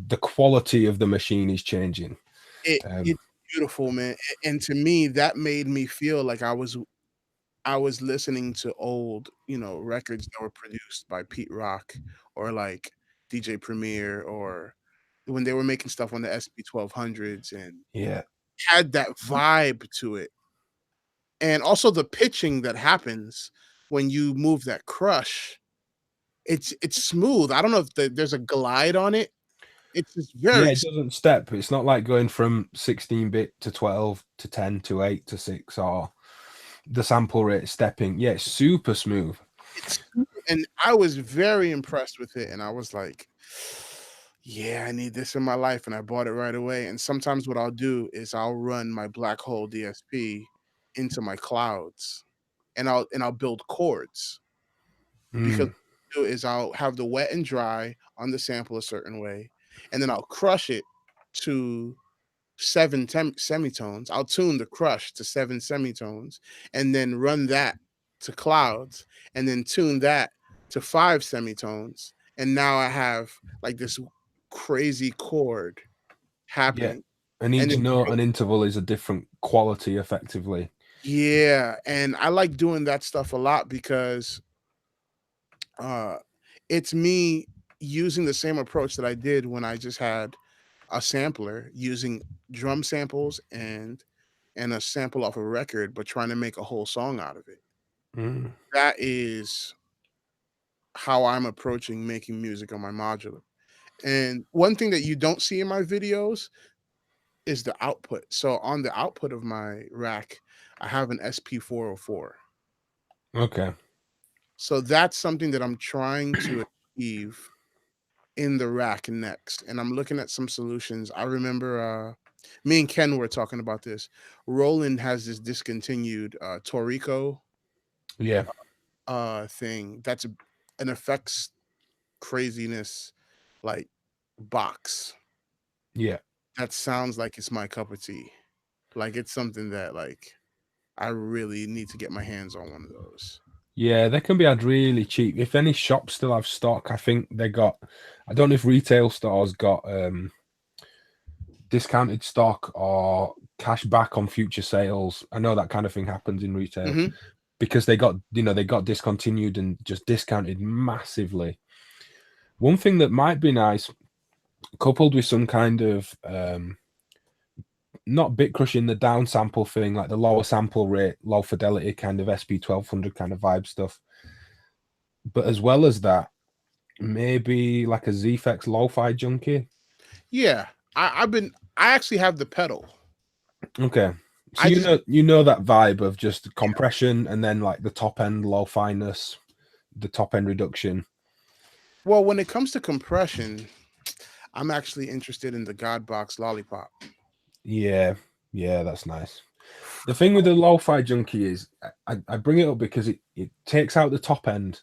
The quality of the machine is changing. It's beautiful, man. And to me, that made me feel like I was listening to old, you know, records that were produced by Pete Rock or like DJ Premier, or when they were making stuff on the SP1200s, and had that vibe to it. And also the pitching that happens when you move that crush, it's smooth. I don't know if there's a glide on it. It's just very, it doesn't step. It's not like going from 16-bit to 12 to 10 to 8 to 6, or the sample rate stepping. Yeah, it's super smooth. And I was very impressed with it, and I was like, yeah, I need this in my life, and I bought it right away. And sometimes what I'll do is I'll run my black hole DSP into my clouds, and I'll build chords, because Mm, what I'll do is I'll have the wet and dry on the sample a certain way, and then I'll crush it to semitones. I'll tune the crush to 7 semitones, and then run that to clouds, and then tune that to 5 semitones. And now I have like this crazy chord yeah. happening. And And each it's note great. and interval is a different quality, effectively. Yeah. And I like doing that stuff a lot because uh it's me using the same approach that I did when I just had a sampler, using drum samples and a sample off a record, but trying to make a whole song out of it. Mm. That is how I'm approaching making music on my modular. And one thing that you don't see in my videos is the output. So on the output of my rack, I have an SP404. Okay. So that's something that I'm trying to achieve in the rack next. And I'm looking at some solutions. I remember me and Ken were talking about this. Roland has this discontinued Torico Yeah. thing that's an effects craziness like box Yeah. that sounds like it's my cup of tea. Like it's something that like I really need to get my hands on one of those. Yeah, they can be had really cheap. If any shops still have stock, I think they got, I don't know if retail stores got discounted stock or cash back on future sales. I know that kind of thing happens in retail Hmm. because they got, they got discontinued and just discounted massively. One thing that might be nice, coupled with some kind of not bit crushing, the down sample thing, like the lower sample rate, low fidelity kind of SP1200 kind of vibe stuff. But as well as that, maybe like a ZFX lo-fi junkie. Yeah, I actually have the pedal. Okay. So I just you know that vibe of just compression and then like the top end low fineness, the top end reduction. well, when it comes to compression, I'm actually interested in the Godbox Lollipop. Yeah, yeah, that's nice. The thing with the lo-fi junkie is I bring it up because it takes out the top end.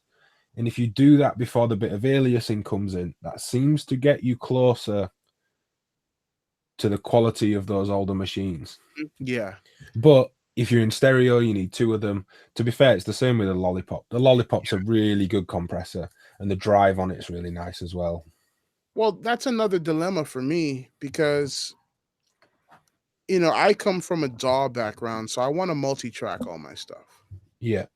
And if you do that before the bit of aliasing comes in, that seems to get you closer to the quality of those older machines. Yeah. But if you're in stereo, you need two of them. To be fair, it's the same with the Lollipop. The Lollipop's a really good compressor, and the drive on it's really nice as well. Well, that's another dilemma for me because I come from a DAW background, so I want to multi-track all my stuff. Yeah,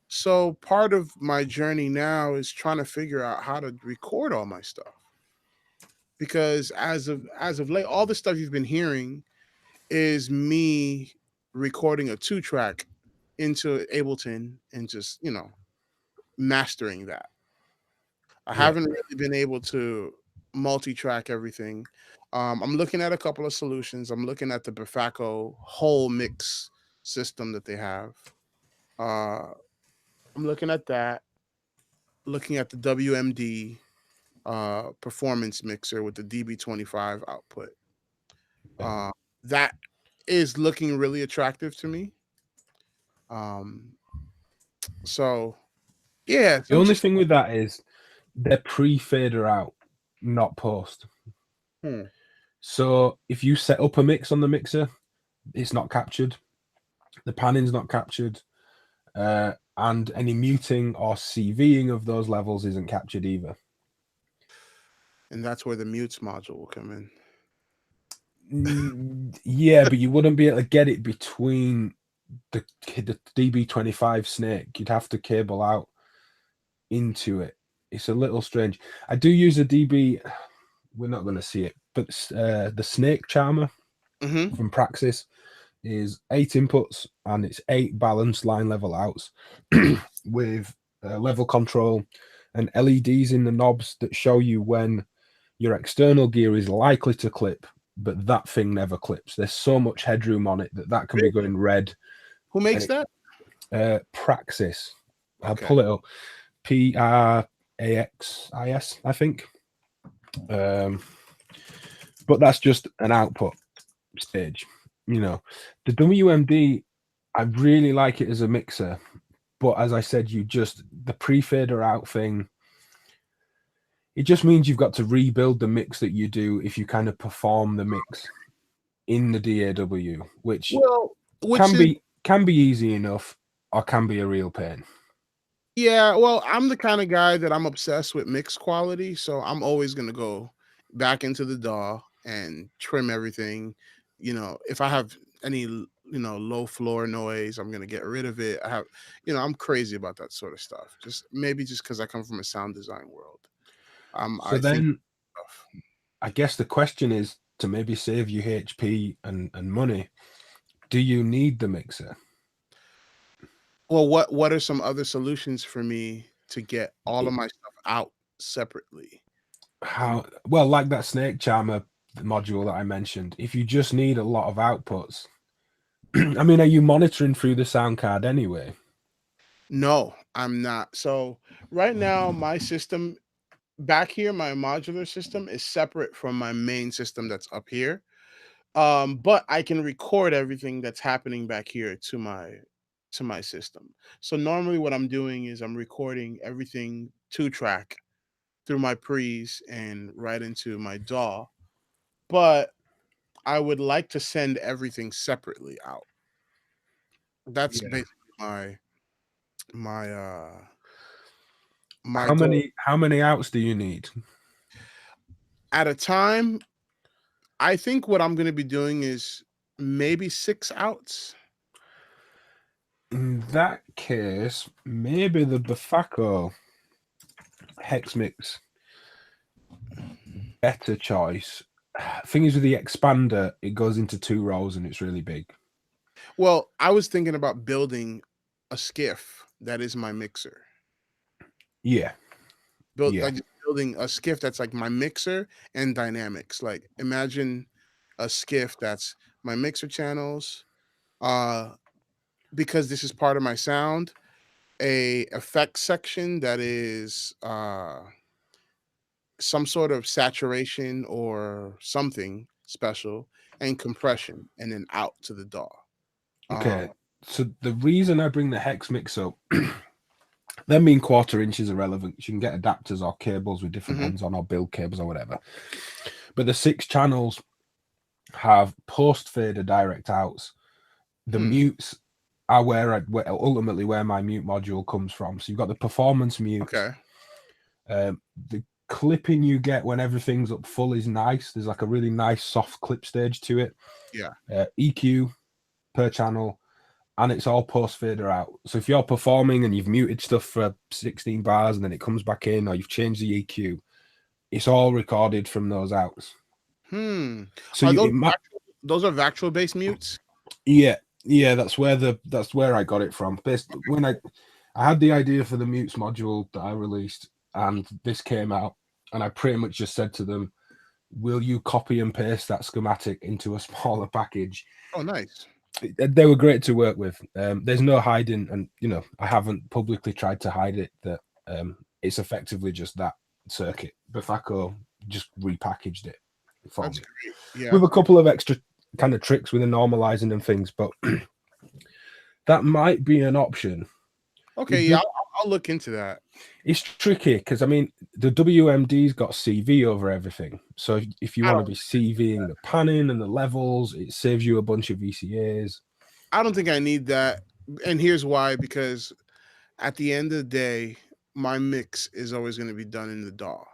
So part of my journey now is trying to figure out how to record all my stuff. Because as of late, all the stuff you've been hearing is me recording a 2-track into Ableton and just, mastering that. I yeah. haven't really been able to multi-track everything. I'm looking at a couple of solutions. I'm looking at the Befaco whole mix system that they have. Uh, I'm looking at that, looking at the WMD performance mixer with the DB25 output. Yeah. Uh, that is looking really attractive to me. Um, so yeah, The I'm only just thing with that is they're pre-fader out, not post. hmm. So if you set up a mix on the mixer, it's not captured. The panning's not captured. And any muting or CVing of those levels isn't captured either. And that's where the mutes module will come in. Yeah, but you wouldn't be able to get it between the DB25 snake. You'd have to cable out into it. It's a little strange. I do use a DB. We're not going to see it, but the snake charmer Hmm. from Praxis is 8 inputs and it's 8 balanced line level outs with level control and LEDs in the knobs that show you when your external gear is likely to clip, but that thing never clips. There's so much headroom on it that can be going red. Who And makes that? Praxis. I'll Okay. pull it up. Praxis, I think. But that's just an output stage. You know, the WMD, I really like it as a mixer, but as I said, the pre-fader out thing, it just means you've got to rebuild the mix that you do if you kind of perform the mix in the DAW, which which is can be easy enough or can be a real pain. yeah, well, I'm the kind of guy that I'm obsessed with mix quality, so I'm always gonna go back into the DAW and trim everything. You know, if I have any, low floor noise, I'm gonna get rid of it. I'm crazy about that sort of stuff. Just maybe just because I come from a sound design world. So I think then stuff. I guess the question is, to maybe save you HP and money, do you need the mixer? Well, what are some other solutions for me to get all of my stuff out separately? How well, like that snake charmer module that I mentioned, if you just need a lot of outputs, I mean, are you monitoring through the sound card anyway? No, I'm not. So right now, my system back here, my modular system is separate from my main system that's up here. But I can record everything that's happening back here to my system. So normally what I'm doing is I'm recording everything 2 track through my pre's and right into my DAW. But I would like to send everything separately out. That's Yeah. basically my my goal. How many outs do you need? At a time, I think what I'm gonna be doing is maybe 6 outs. In that case, maybe the Bafako Hex Mix better choice. Thing is, with the expander, it goes into 2 rows and it's really big. Well, I was thinking about building a skiff that is my mixer. Yeah, yeah. Like just building a skiff that's like my mixer and dynamics. Like imagine a skiff that's my mixer channels, uh, because this is part of my sound, a effect section that is some sort of saturation or something special, and compression, and then out to the DAW. Okay. So the reason I bring the hex mix up, them being 1/4 inches are relevant. You can get adapters or cables with different Mhm. ones on, or build cables or whatever. But the 6 channels have post fader direct outs. The mutes are where ultimately where my mute module comes from. So you've got the performance mutes. Okay. The clipping you get when everything's up full is nice. There's like a really nice soft clip stage to it. Yeah. EQ per channel, and it's all post fader out. So if you're performing and you've muted stuff for 16 bars and then it comes back in, or you've changed the EQ, it's all recorded from those outs. So Are those are Vactral based mutes? yeah, that's where I got it from. When I had the idea for the mutes module that I released, and this came out, and I pretty much just said to them, will you copy and paste that schematic into a smaller package? Oh, nice. They were great to work with. There's no hiding, and I haven't publicly tried to hide it, that it's effectively just that circuit. Bafako just repackaged it for That's me, great. Yeah. with a couple of extra kind of tricks with the normalizing and things, but that might be an option. Okay, yeah, I'll look into that. It's tricky because I mean the WMD's got CV over everything, so if you I want to don't be CVing the panning and the levels, it saves you a bunch of VCAs. I don't think I need that, and here's why, because at the end of the day, my mix is always gonna be done in the DAW.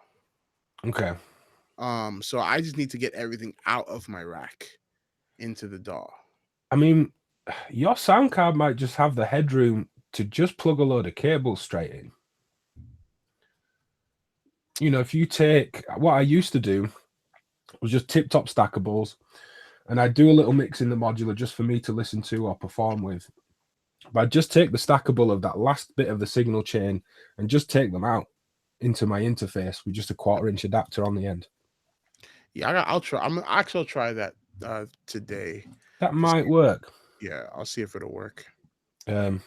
Okay. So I just need to get everything out of my rack into the DAW. I mean, your sound card might just have the headroom to just plug a load of cables straight in. If you take what I used to do was just tip top stackables, and I'd do a little mix in the modular just for me to listen to or perform with. But I'd just take the stackable of that last bit of the signal chain and just take them out into my interface with just a 1/4 inch adapter on the end. Yeah, I'll try. I'm actually try that today. That might work. Yeah, I'll see if it'll work. Kind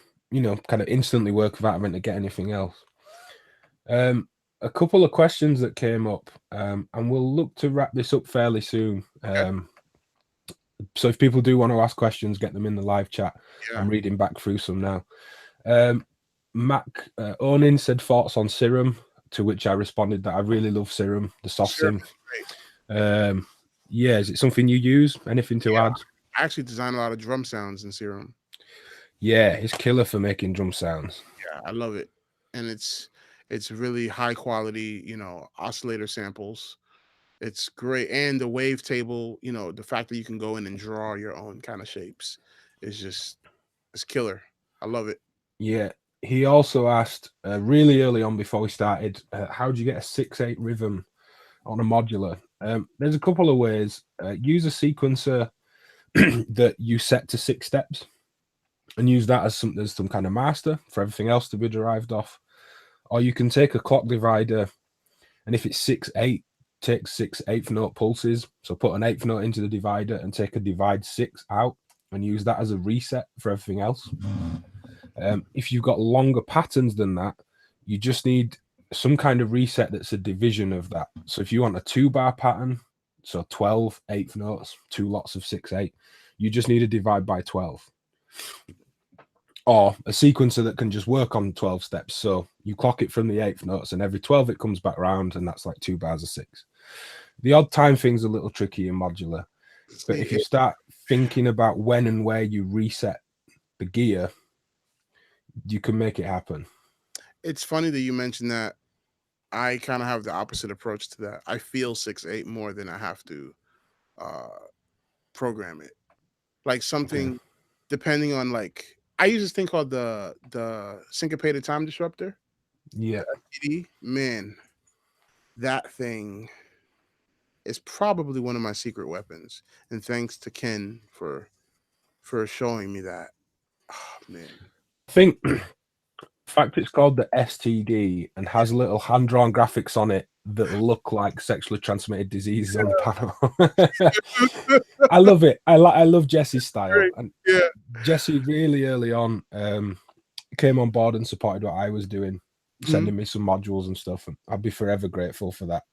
of instantly work without having to get anything else. a couple of questions that came up, and we'll look to wrap this up fairly soon. Okay. So if people do want to ask questions, get them in the live chat. Yeah. I'm reading back through some now. Mac Onin said thoughts on Serum, to which I responded that I really love Serum, the soft synth. Yeah, is it something you use? Anything to add? I actually design a lot of drum sounds in Serum. Yeah, it's killer for making drum sounds. Yeah, I love it. And it's really high quality, you know, oscillator samples. It's great. And the wavetable, you know, the fact that you can go in and draw your own kind of shapes is just, it's killer. I love it. Yeah. He also asked really early on before we started, how do you get a 6/8 rhythm on a modular? There's a couple of ways. Use a sequencer that you set to 6 steps and use that as some kind of master for everything else to be derived off. Or you can take a clock divider, and if it's 6/8, take 6 eighth note pulses. So put an eighth note into the divider and take a divide 6 out and use that as a reset for everything else. If you've got longer patterns than that, you just need some kind of reset that's a division of that. So if you want a 2-bar pattern, so 12 eighth notes, 2 lots of 6/8, you just need to divide by 12. Or a sequencer that can just work on 12 steps. So you clock it from the eighth notes, and every 12 it comes back round, and that's like 2 bars of 6. The odd time thing's a little tricky in modular, but if you start thinking about when and where you reset the gear, you can make it happen. It's funny that you mentioned that. I kind of have the opposite approach to that. I feel 6/8 more than I have to program it. Like something, depending on, like, I use this thing called the syncopated time disruptor. Yeah. Man, that thing is probably one of my secret weapons. And thanks to Ken for showing me that. Oh man. I think in fact it's called the STD and has little hand-drawn graphics on it that look like sexually transmitted diseases on the panel. I love it. I love Jesse's style. And Jesse really early on came on board and supported what I was doing, sending me some modules and stuff, and I'd be forever grateful for that.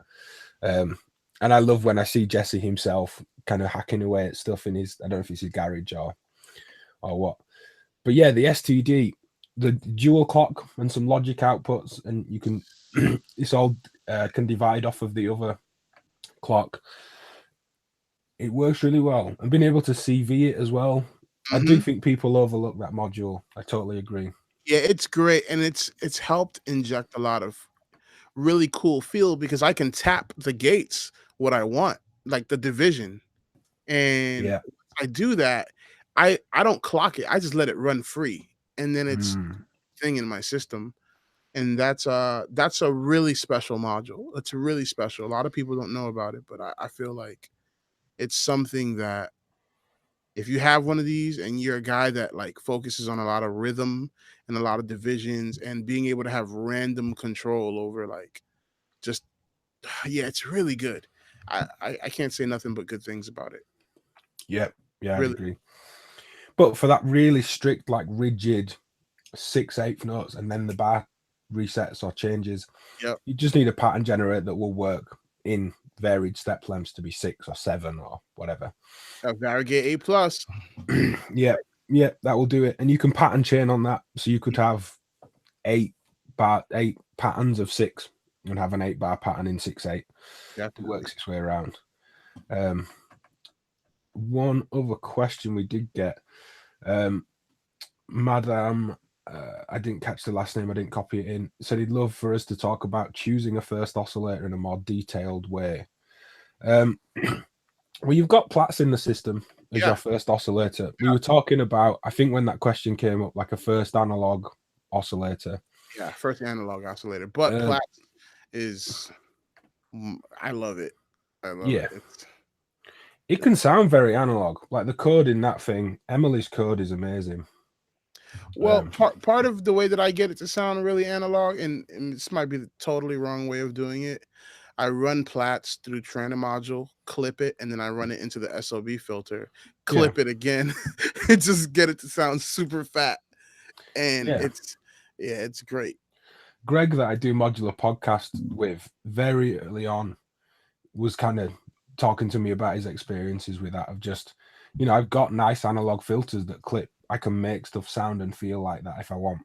And I love when I see Jesse himself kind of hacking away at stuff in his, I don't know if it's his garage or what. But yeah, the STD, the dual clock and some logic outputs, and you can it's all can divide off of the other clock. It works really well, and being able to CV it as well. I do think people overlook that module. I totally agree. Yeah, it's great, and it's helped inject a lot of really cool feel because I can tap the gates what I want, like the division. And I do that, I don't clock it. I just let it run free, and then it's thing in my system. And that's a really special module. It's really special. A lot of people don't know about it, but I feel like it's something that if you have one of these and you're a guy that like focuses on a lot of rhythm and a lot of divisions and being able to have random control over like just yeah, it's really good. I can't say nothing but good things about it. Yeah, really. I agree. But for that really strict, like rigid 6/8 notes and then the bar resets or changes, you just need a pattern generator that will work in varied step lengths to be 6 or 7 or whatever. A Varigate 8+. Yeah, that will do it. And you can pattern chain on that. So you could have 8 patterns of 6 and have an 8-bar pattern in 6/8. It works its way around. One other question we did get, Madame, I didn't catch the last name, I didn't copy it in, said he'd love for us to talk about choosing a first oscillator in a more detailed way. Well, you've got Platts in the system as your first oscillator. We were talking about, I think when that question came up, like a first analog oscillator. Yeah, first analog oscillator. But Platts is, I love it. I love it. It can sound very analog. Like the code in that thing, Emily's code is amazing. Well, part of the way that I get it to sound really analog, and this might be the totally wrong way of doing it, I run Platts through Trana module, clip it, and then I run it into the SOB filter, clip it again, and just get it to sound super fat. And it's great. Greg that I do modular podcast with very early on was kind of talking to me about his experiences with that of just, I've got nice analog filters that clip. I can make stuff sound and feel like that if I want.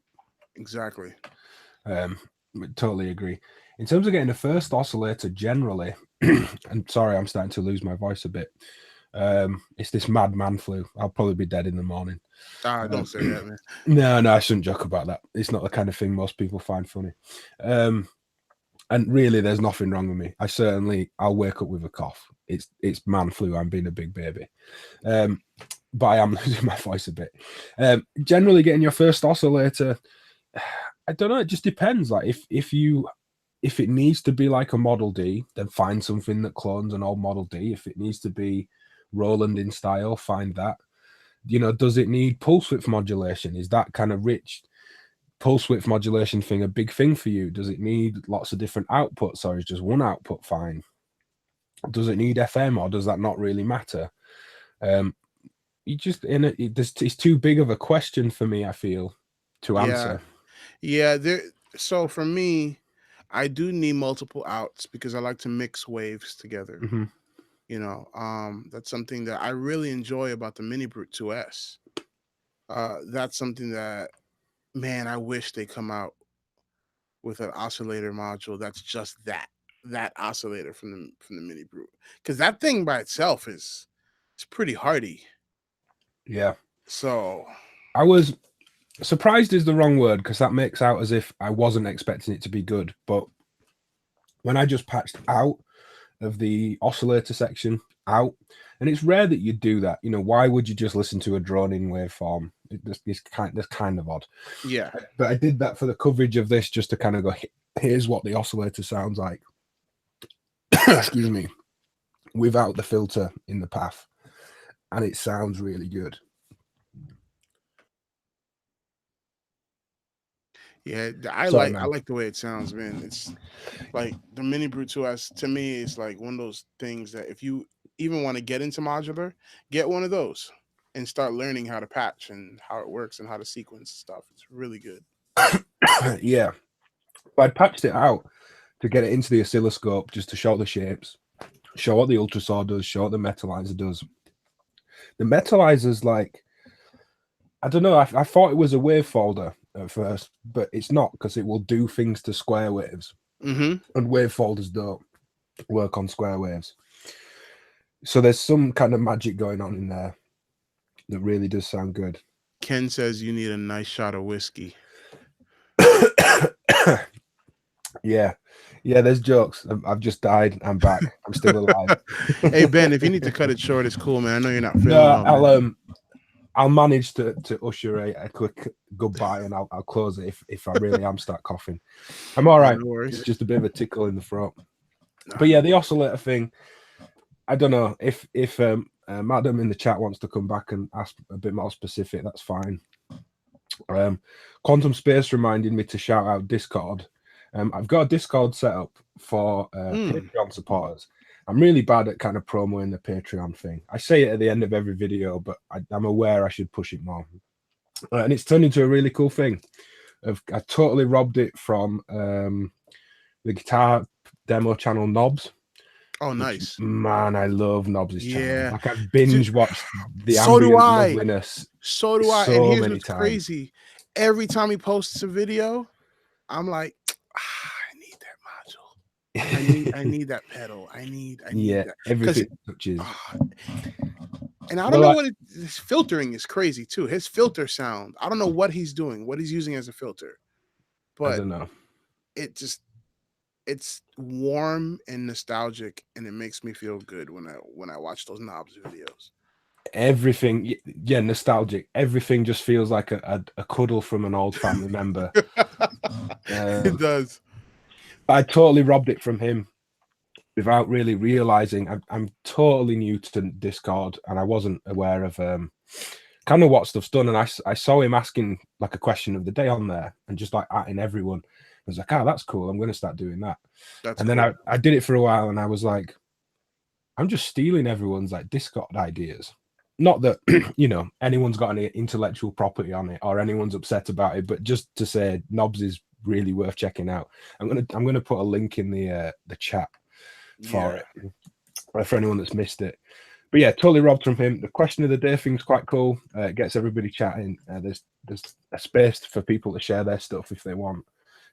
Exactly. Totally agree. In terms of getting the first oscillator generally, and sorry, I'm starting to lose my voice a bit. It's this mad man flu. I'll probably be dead in the morning. Don't say that, man. No, I shouldn't joke about that. It's not the kind of thing most people find funny. And really, there's nothing wrong with me. I'll wake up with a cough. It's man flu. I'm being a big baby. But I am losing my voice a bit. Generally, getting your first oscillator, I don't know. It just depends. Like if it needs to be like a Model D, then find something that clones an old Model D. If it needs to be Roland in style, find that. Does it need pulse width modulation? Is that kind of rich pulse width modulation thing a big thing for you? Does it need lots of different outputs, or is just one output fine? Does it need FM, or does that not really matter? It's too big of a question for me, I feel, to answer. Yeah. So for me, I do need multiple outs because I like to mix waves together. Mm-hmm. That's something that I really enjoy about the Mini Brute 2S. That's something that, man, I wish they come out with an oscillator module that's just that oscillator from the Mini Brute, because that thing by itself it's pretty hardy. Yeah. So I was surprised is the wrong word, because that makes out as if I wasn't expecting it to be good. But when I just patched out of the oscillator section out, and it's rare that you do that. Why would you just listen to a drone-in waveform? It's kind of odd. Yeah. But I did that for the coverage of this, just to kind of go, here's what the oscillator sounds like. Excuse me, without the filter in the path, and it sounds really good. Yeah, I like the way it sounds, man. It's like the Mini Brute 2S to me is like one of those things that if you even want to get into modular, get one of those and start learning how to patch and how it works and how to sequence stuff. It's really good. Yeah, but I patched it out to get it into the oscilloscope, just to show the shapes, show what the ultrasaw does, show what the metallizer does. The metalliser's like, I don't know, I thought it was a wave folder at first, but it's not, because it will do things to square waves. Mm-hmm. And wave folders don't work on square waves. So there's some kind of magic going on in there that really does sound good. Ken says you need a nice shot of whiskey. Yeah, there's jokes. I've just died. I'm back. I'm still alive. Hey Ben, if you need to cut it short, it's cool, man. I know you're not feeling well. I'll manage to usher a quick goodbye, and I'll close it if I really am start coughing. I'm all right. No it's just a bit of a tickle in the throat. But yeah, the oscillator thing, I don't know if Madam in the chat wants to come back and ask a bit more specific. That's fine. Quantum Space reminded me to shout out Discord. I've got a Discord set up for Patreon supporters. I'm really bad at kind of promoting the Patreon thing. I say it at the end of every video, but I'm aware I should push it more. And it's turned into a really cool thing. I totally robbed it from the guitar demo channel Knobs. Oh, nice. Man, I love Knobs' channel. Like, I've binge watched the so ambient do I. loveliness. So do I. So and here's many what's times. crazy. Every time he posts a video, I'm like, I need that module. I need that pedal. I need that. Everything touches. And I don't know what his filtering is crazy too. His filter sound. I don't know what he's doing, what he's using as a filter. But I don't know. It's warm and nostalgic, and it makes me feel good when I watch those Knobs videos. Everything, nostalgic. Everything just feels like a cuddle from an old family member. It does. I totally robbed it from him without really realizing. I'm totally new to Discord, and I wasn't aware of kind of what stuff's done. And I saw him asking like a question of the day on there, and just like atting everyone. I was like, that's cool. I'm going to start doing that. Then I did it for a while, and I was like, I'm just stealing everyone's like Discord ideas. not that anyone's got any intellectual property on it or anyone's upset about it, but just to say knobs is really worth checking out. I'm gonna put a link in the chat for it for anyone that's missed it. But yeah, totally robbed from him. The question of the day thing's quite cool. It gets everybody chatting. There's a space for people to share their stuff if they want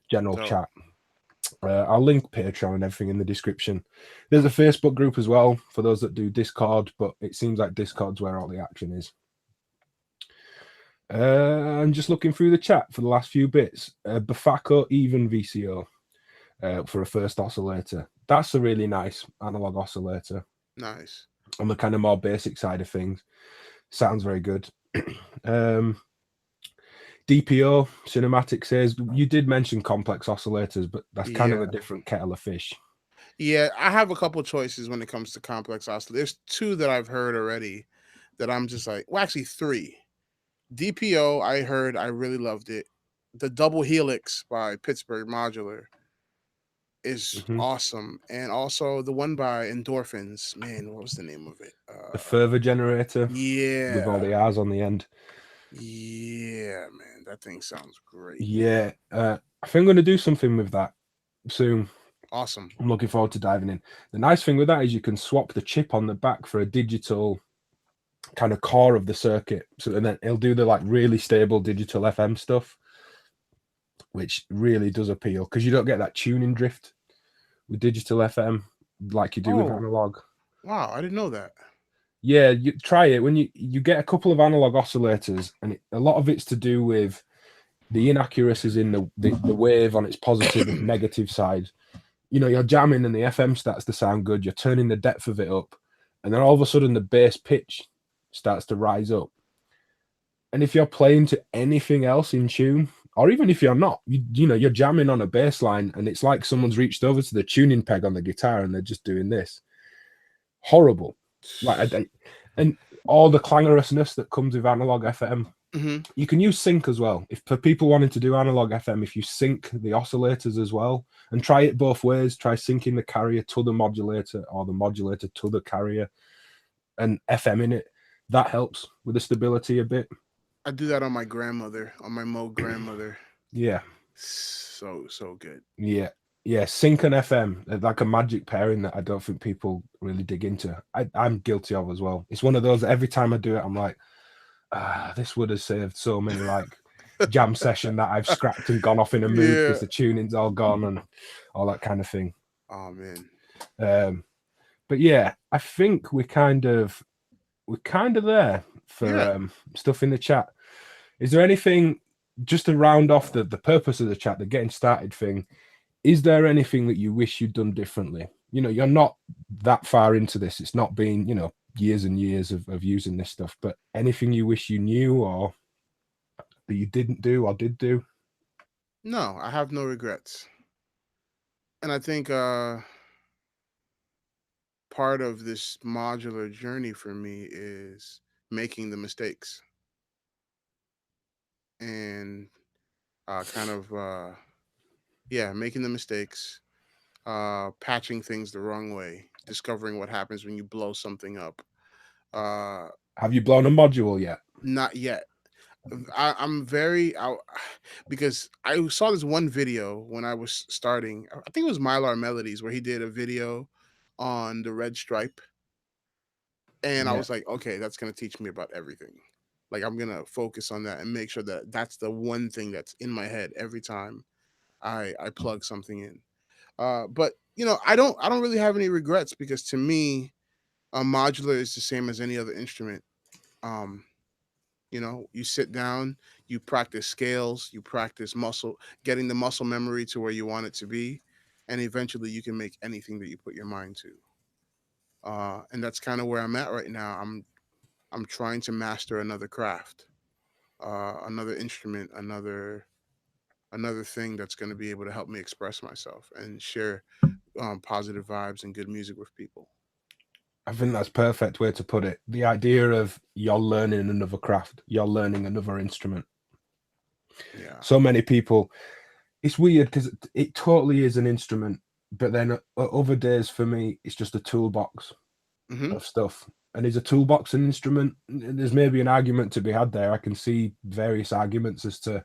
general chat. I'll link Patreon and everything in the description. There's a Facebook group as well for those that do Discord, but it seems like Discord's where all the action is. I'm just looking through the chat for the last few bits. Bafako even VCO for a first oscillator. That's a really nice analog oscillator. Nice. On the kind of more basic side of things. Sounds very good. DPO Cinematic says you did mention complex oscillators, but that's kind of a different kettle of fish. Yeah, I have a couple choices when it comes to complex oscillators. There's two that I've heard already that I'm just like, well, actually three. DPO, I heard, I really loved it. The Double Helix by Pittsburgh Modular is awesome, and also the one by Endorphins. Man, what was the name of it? The Further Generator. Yeah, with all the R's on the end. Yeah, man, that thing sounds great. Yeah, I think I'm going to do something with that soon. Awesome. I'm looking forward to diving in. The nice thing with that is you can swap the chip on the back for a digital kind of core of the circuit. So, and then it'll do the like really stable digital FM stuff, which really does appeal because you don't get that tuning drift with digital FM like you do with analog. Wow, I didn't know that. Yeah, you try it when you get a couple of analog oscillators, and a lot of it's to do with the inaccuracies in the wave on its positive and negative side. You're jamming and the FM starts to sound good. You're turning the depth of it up, and then all of a sudden the bass pitch starts to rise up. And if you're playing to anything else in tune, or even if you're not, you're jamming on a bass line, and it's like someone's reached over to the tuning peg on the guitar and they're just doing this. Horrible. And all the clangorousness that comes with analog FM. You can use sync as well. If for people wanting to do analog FM, if you sync the oscillators as well, and try it both ways, try syncing the carrier to the modulator or the modulator to the carrier and FM in it, that helps with the stability a bit. I do that on my grandmother, on my Moog grandmother. Yeah. So good. Yeah, sync and FM, like a magic pairing that I don't think people really dig into. I'm guilty of as well. It's one of those that every time I do it, I'm like, this would have saved so many like jam session that I've scrapped and gone off in a mood because the tuning's all gone and all that kind of thing. Oh man. But yeah, I think we're kind of there for stuff in the chat. Is there anything just to round off the purpose of the chat, the getting started thing? Is there anything that you wish you'd done differently? You're not that far into this. It's not been, years and years of using this stuff, but anything you wish you knew or that you didn't do or did do? No, I have no regrets. And I think part of this modular journey for me is making the mistakes and making the mistakes, patching things the wrong way, discovering what happens when you blow something up. Have you blown a module yet? Not yet. I'm very out because I saw this one video when I was starting. I think it was Mylar Melodies where he did a video on the red stripe. And I was like, okay, that's going to teach me about everything. Like I'm going to focus on that and make sure that that's the one thing that's in my head every time I plug something in. But I don't really have any regrets because to me, a modular is the same as any other instrument. You sit down, you practice scales, you practice getting the muscle memory to where you want it to be, and eventually you can make anything that you put your mind to. And that's kind of where I'm at right now. I'm trying to master another craft, another instrument, another thing that's going to be able to help me express myself and share positive vibes and good music with people. I think that's a perfect way to put it. The idea of you're learning another craft, you're learning another instrument. Yeah. So many people, it's weird because it totally is an instrument, but then other days for me, it's just a toolbox of stuff. And is a toolbox an instrument? There's maybe an argument to be had there. I can see various arguments as to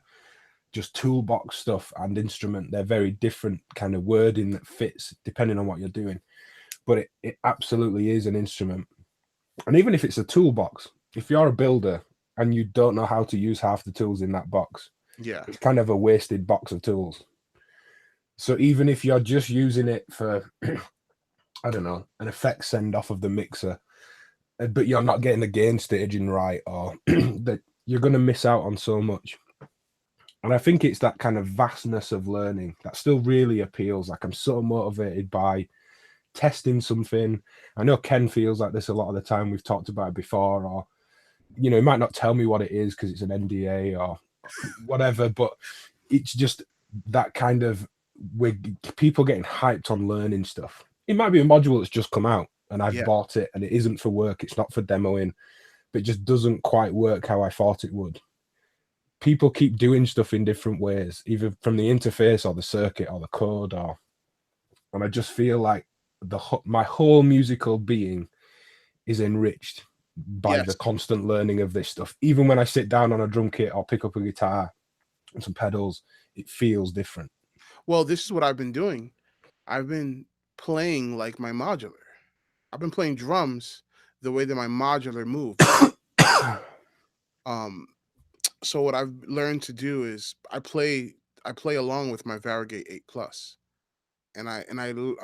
just toolbox stuff and instrument. They're very different kind of wording that fits depending on what you're doing. But it absolutely is an instrument. And even if it's a toolbox, if you're a builder and you don't know how to use half the tools in that box, Yeah. it's kind of a wasted box of tools. So even if you're just using it for, I don't know, an effect send off of the mixer, but you're not getting the gain staging right, or that you're going to miss out on so much. And I think it's that kind of vastness of learning that still really appeals. Like, I'm so motivated by testing something. I know Ken feels like this a lot of the time. We've talked about it before, or, you know, he might not tell me what it is because it's an NDA or whatever, but it's just that kind of, with people getting hyped on learning stuff. It might be a module that's just come out and I've bought it and it isn't for work. It's not for demoing, but it just doesn't quite work how I thought it would. People keep doing stuff in different ways, either from the interface or the circuit or the code, and I just feel like my whole musical being is enriched by the constant learning of this stuff. Even when I sit down on a drum kit or pick up a guitar and some pedals, it feels different. Well, this is what I've been doing. I've been playing like my modular. I've been playing drums the way that my modular move. So what I've learned to do is I play along with my Varigate 8 Plus, and I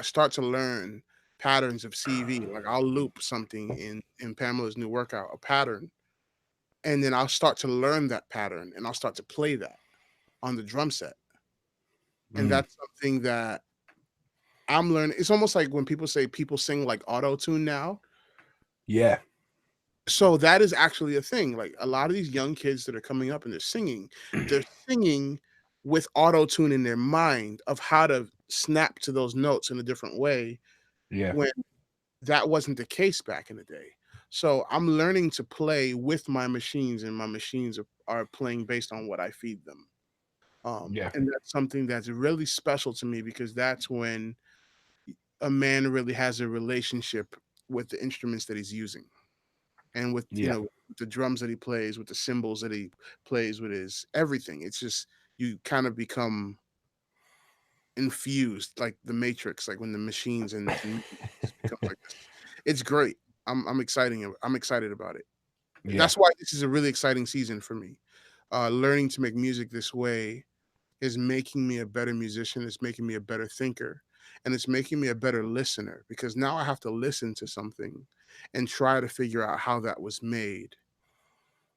start to learn patterns of CV. Like, I'll loop something in Pamela's new workout, a pattern, and then I'll start to learn that pattern, and I'll start to play that on the drum set. And that's something that I'm learning. It's almost like when people say people sing like auto tune now. Yeah. So that is actually a thing. Like, a lot of these young kids that are coming up and they're singing with auto tune in their mind of how to snap to those notes in a different way. Yeah. When that wasn't the case back in the day. So I'm learning to play with my machines, and my machines are playing based on what I feed them. And that's something that's really special to me, because that's when a man really has a relationship with the instruments that he's using, and with the drums that he plays, with the cymbals that he plays, with his everything. It's just, you kind of become infused, like the Matrix, like when the machines and become like this. It's great. I'm excited about it. That's why this is a really exciting season for me. Learning to make music this way is making me a better musician. It's making me a better thinker, and it's making me a better listener, because now I have to listen to something and try to figure out how that was made.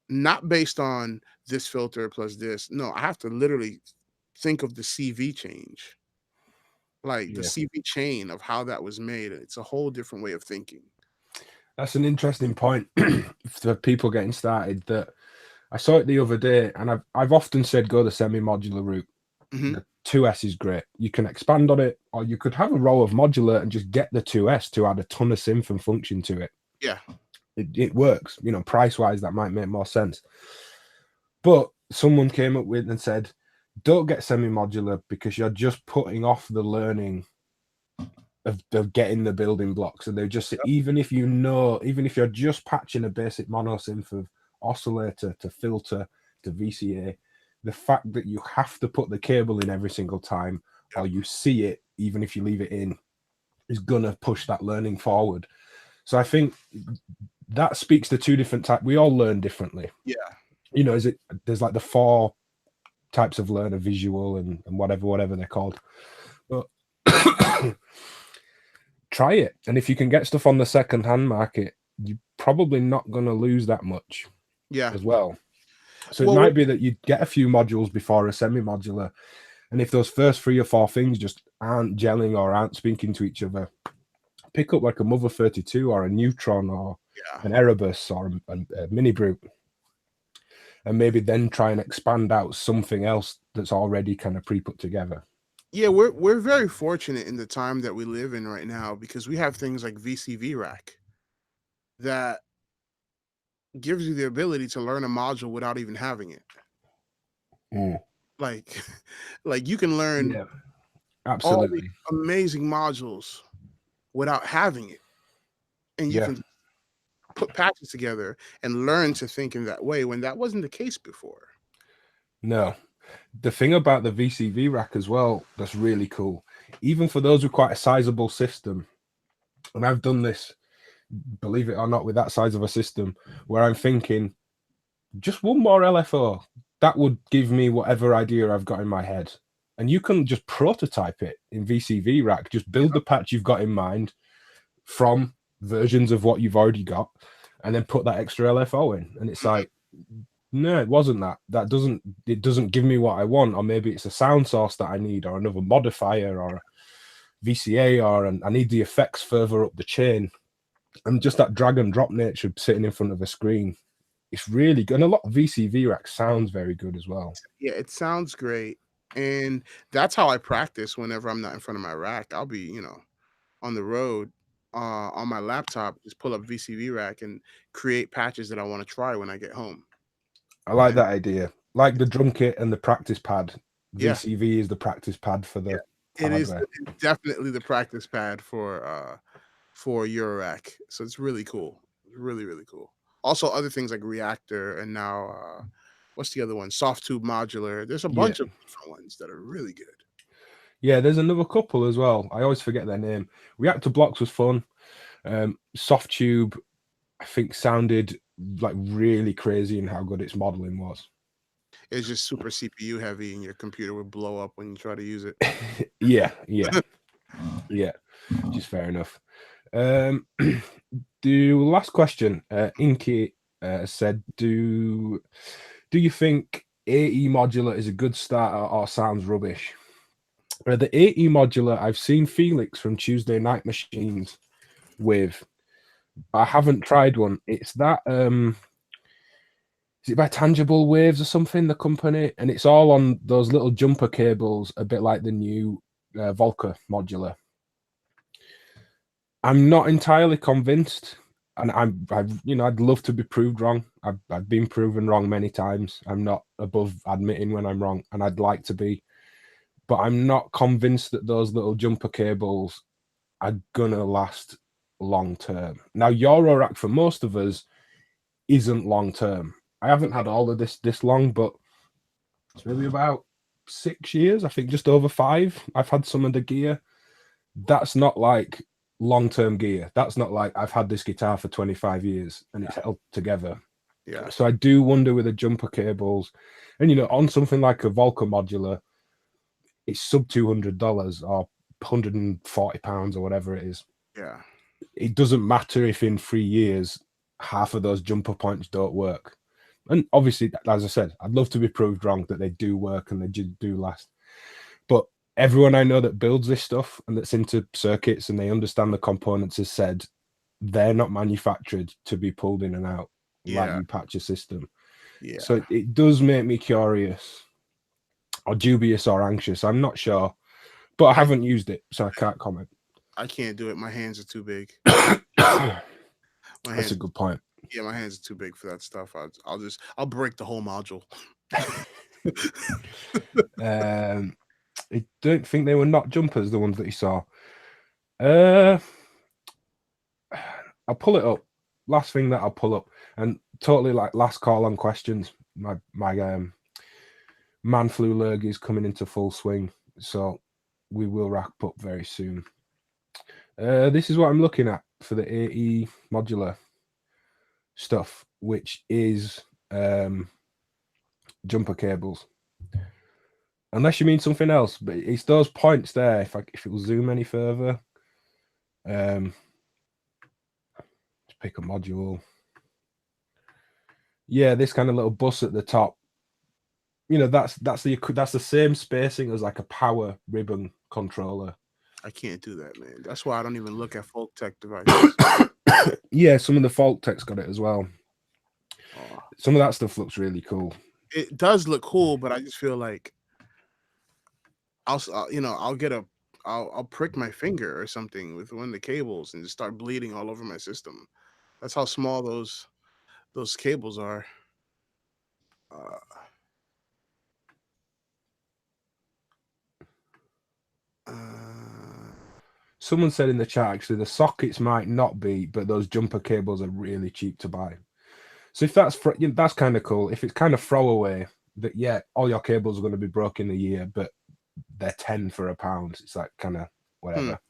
Not based on this filter plus this. No, I have to literally think of the CV change, like the CV chain of how that was made. It's a whole different way of thinking. That's an interesting point for people getting started. That I saw it the other day, and I've often said go the semi-modular route. The 2S is great. You can expand on it, or you could have a row of modular and just get the 2S to add a ton of synth and function to it. Yeah. It works. You know, price-wise, that might make more sense. But someone came up with and said, don't get semi-modular, because you're just putting off the learning of getting the building blocks. And they just say, even if you're just patching a basic mono synth of oscillator to filter to VCA, the fact that you have to put the cable in every single time, or you see it, even if you leave it in, is gonna push that learning forward. So I think that speaks to two different types. We all learn differently. Yeah. You know, there's like the 4 types of learner, visual and whatever they're called. But try it. And if you can get stuff on the second-hand market, you're probably not going to lose that much as well. So it might be that you get a few modules before a semi-modular, and if those first 3 or 4 things just aren't gelling or aren't speaking to each other, pick up like a Mother 32 or a Neutron or an Erebus or a Mini Brute, and maybe then try and expand out something else that's already kind of pre-put together. Yeah, we're very fortunate in the time that we live in right now, because we have things like VCV Rack that gives you the ability to learn a module without even having it. Like you can learn all these amazing modules without having it, and you can put patches together and learn to think in that way when that wasn't the case before. No. The thing about the VCV rack as well that's really cool, even for those with quite a sizable system, and I've done this, believe it or not, with that size of a system, where I'm thinking, just one more LFO, that would give me whatever idea I've got in my head. And you can just prototype it in VCV rack, just build the patch you've got in mind from versions of what you've already got, and then put that extra LFO in. And it's like, no, it wasn't that. It doesn't give me what I want, or maybe it's a sound source that I need, or another modifier, or a VCA, or I need the effects further up the chain. And just that drag and drop nature sitting in front of a screen, it's really good. And a lot of VCV rack sounds very good as well. Yeah, it sounds great. And that's how I practice whenever I'm not in front of my rack. I'll be, on the road on my laptop, just pull up VCV rack and create patches that I want to try when I get home. I like And that idea. Like the drum kit and the practice pad. yeah, VCV is the practice pad for yeah, the it is hardware. definitely the practice pad for Eurorack. So it's really cool. Really, really cool. Also, other things like Reactor and now what's the other one? Soft Tube Modular. There's a Yeah. bunch of different ones that are really good. Yeah, there's another couple as well. I always forget their name. Reactor Blocks was fun. Soft Tube, I think, sounded like really crazy in how good its modeling was. It's just super CPU heavy, and your computer would blow up when you try to use it. Yeah, which is fair enough. The last question, Inky said, do you think AE modular is a good starter or sounds rubbish? The AE modular, I've seen Felix from Tuesday Night Machines with. I haven't tried one. It's that is it by Tangible Waves or something, the company? And it's all on those little jumper cables, a bit like the new Volca modular. I'm not entirely convinced, and I'd love to be proved wrong. I've been proven wrong many times. I'm not above admitting when I'm wrong, and I'd like to be, but I'm not convinced that those little jumper cables are gonna last long term. Now, Eurorack for most of us isn't long term. I haven't had all of this long, but it's maybe about 6 years. I think just over 5. I've had some of the gear. That's not like long-term gear. That's not like I've had this guitar for 25 years and it's held together. Yeah. So I do wonder with the jumper cables, and on something like a Volca modular, it's sub $200 or £140 or whatever it is. Yeah. It doesn't matter if in 3 years half of those jumper points don't work. And obviously, as I said, I'd love to be proved wrong that they do work and they do last. But everyone I know that builds this stuff and that's into circuits and they understand the components has said they're not manufactured to be pulled in and out like you patch a system. Yeah. So it does make me curious or dubious or anxious. I'm not sure, but I haven't used it, so I can't comment. I can't do it. My hands are too big. That's a good point. Yeah, my hands are too big for that stuff. I'll break the whole module. I don't think they were not jumpers, the ones that you saw. I'll pull it up. Last thing that I'll pull up, and totally like last call on questions. My man flu lurg is coming into full swing, so we will wrap up very soon. This is what I'm looking at for the AE modular stuff, which is jumper cables. Unless you mean something else, but it's those points there. If it will zoom any further, let's pick a module. Yeah, this kind of little bus at the top. That's the same spacing as like a power ribbon controller. I can't do that, man. That's why I don't even look at folk tech devices. Yeah, some of the folk tech's got it as well. Oh. Some of that stuff looks really cool. It does look cool, but I just feel like I'll prick my finger or something with one of the cables and just start bleeding all over my system. That's how small those cables are. someone said in the chat actually the sockets might not be, but those jumper cables are really cheap to buy. So if that's kind of cool. If it's kind of throwaway, that yeah, all your cables are going to be broken in a year, but they're 10 for £1. It's like kind of whatever.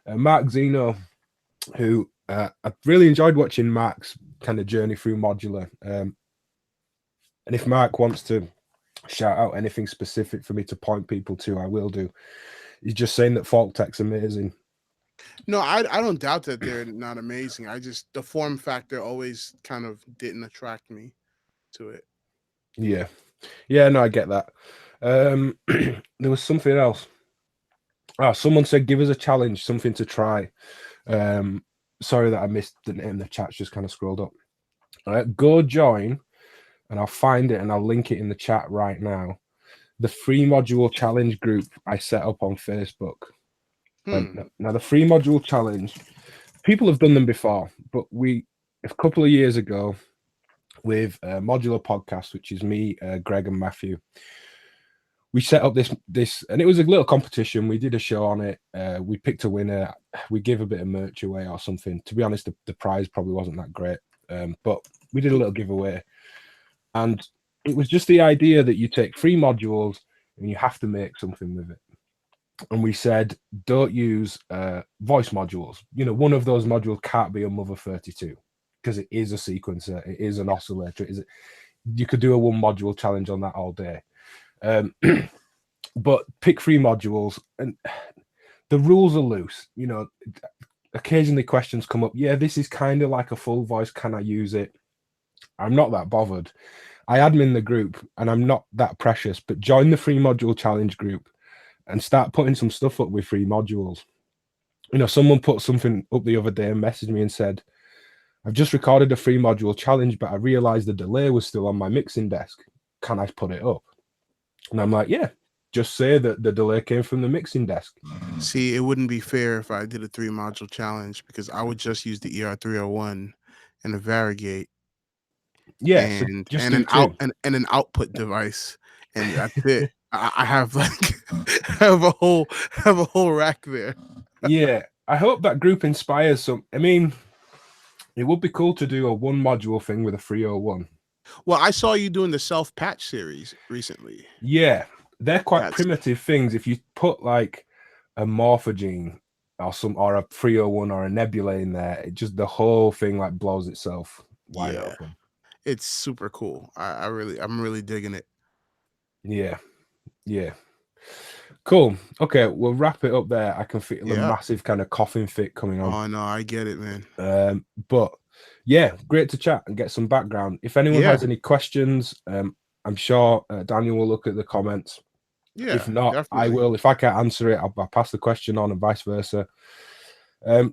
Mark Zeno, who I really enjoyed watching Mark's kind of journey through modular. And if Mark wants to shout out anything specific for me to point people to, I will do. He's just saying that Folk Tech's amazing. No, I don't doubt that they're not amazing. I just, the form factor always kind of didn't attract me to it. Yeah. Yeah, no, I get that. There was something else. Someone said give us a challenge, something to try. Sorry that I missed the name. The chat's just kind of scrolled up. Go join, and I'll find it and I'll link it in the chat right now. The free module challenge group I set up on Facebook. Now the free module challenge, people have done them before, but a couple of years ago with Modular Podcast, which is me, Greg, and Matthew, we set up this, and it was a little competition. We did a show on it. We picked a winner. We gave a bit of merch away or something. To be honest, the prize probably wasn't that great, but we did a little giveaway. And it was just the idea that you take 3 modules and you have to make something with it. And we said, don't use voice modules. One of those modules can't be a Mother 32 because it is a sequencer. It is an oscillator. You could do a 1 module challenge on that all day. But pick 3 modules, and the rules are loose. Occasionally questions come up. Yeah, this is kind of like a full voice. Can I use it? I'm not that bothered. I admin the group and I'm not that precious, but join the free module challenge group and start putting some stuff up with 3 modules. Someone put something up the other day and messaged me and said, I've just recorded a 3 module challenge, but I realized the delay was still on my mixing desk. Can I put it up? And I'm like, yeah, just say that the delay came from the mixing desk. See, it wouldn't be fair if I did a 3 module challenge because I would just use the ER301 and a variegate. Yeah, and so just and do an 2. and an output device, and that's it. I have like have a whole rack there. Yeah, I hope that group inspires some. I mean, it would be cool to do a 1 module thing with a 301. Well, I saw you doing the self patch series recently. Yeah, they're quite primitive things. If you put like a morphogene or a 301 or a nebula in there, it just, the whole thing like blows itself wide open. It's super cool. I'm really digging it. Yeah. Cool. Okay, we'll wrap it up there. I can feel a massive kind of coughing fit coming on. Oh no, I get it, man. But yeah, great to chat and get some background. If anyone has any questions, I'm sure Daniel will look at the comments. Yeah, if not, definitely. I will. If I can't answer it, I'll pass the question on and vice versa.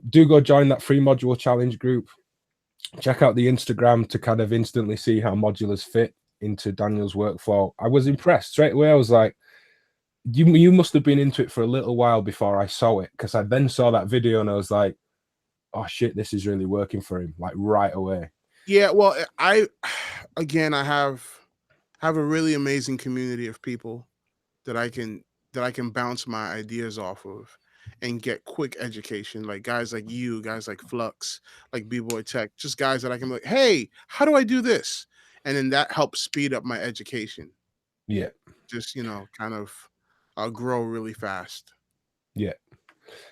Do go join that free module challenge group. Check out the Instagram to kind of instantly see how modulars fit into Daniel's workflow. I was impressed straight away. I was like, you must have been into it for a little while before I saw it, because I then saw that video and I was like, oh shit, this is really working for him, like right away. Yeah, well, I have a really amazing community of people that I can bounce my ideas off of and get quick education, like guys like you, guys like Flux, like B-Boy Tech, just guys that I can be like, hey, how do I do this? And then that helps speed up my education. Yeah. Just, kind of grow really fast. Yeah,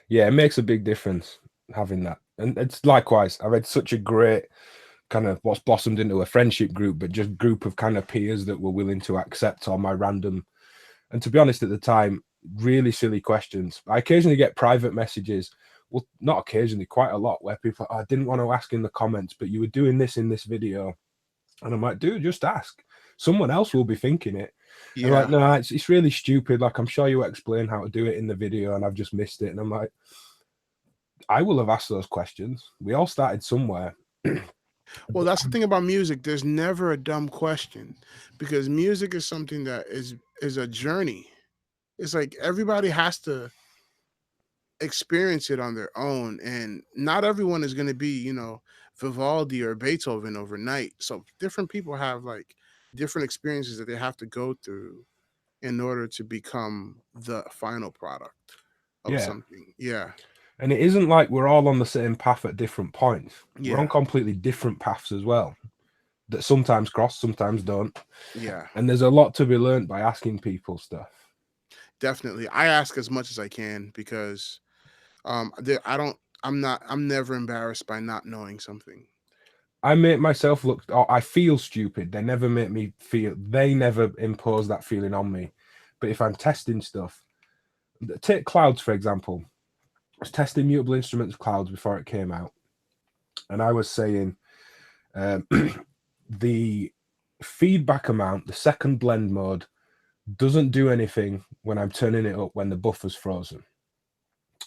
it makes a big difference having that. And it's likewise, I read such a great kind of what's blossomed into a friendship group, but just group of kind of peers that were willing to accept all my random, and to be honest at the time, really silly questions. I occasionally get private messages, well, not occasionally, quite a lot, where people I didn't want to ask in the comments, but you were doing this in this video. And I'm like, dude, just ask. Someone else will be thinking it. Yeah. And like, no, it's really stupid. Like, I'm sure you explain how to do it in the video and I've just missed it. And I'm like, I will have asked those questions. We all started somewhere. Well, that's the thing about music. There's never a dumb question, because music is something that is a journey. It's like everybody has to experience it on their own, and not everyone is going to be, Vivaldi or Beethoven overnight. So different people have like different experiences that they have to go through in order to become the final product of something. Yeah. And it isn't like we're all on the same path at different points. We're on Yeah, completely different paths as well, that sometimes cross, sometimes don't. yeah, And there's a lot to be learned by asking people stuff. definitely. I ask as much as I can because I don't. I'm not. I'm never embarrassed by not knowing something. I make myself look, or I feel stupid. They never make me feel, they never impose that feeling on me. But if I'm testing stuff, take clouds, for example. I was testing mutable instruments clouds before it came out. And I was saying um, the feedback amount, the second blend mode, doesn't do anything when I'm turning it up when the buffer's frozen.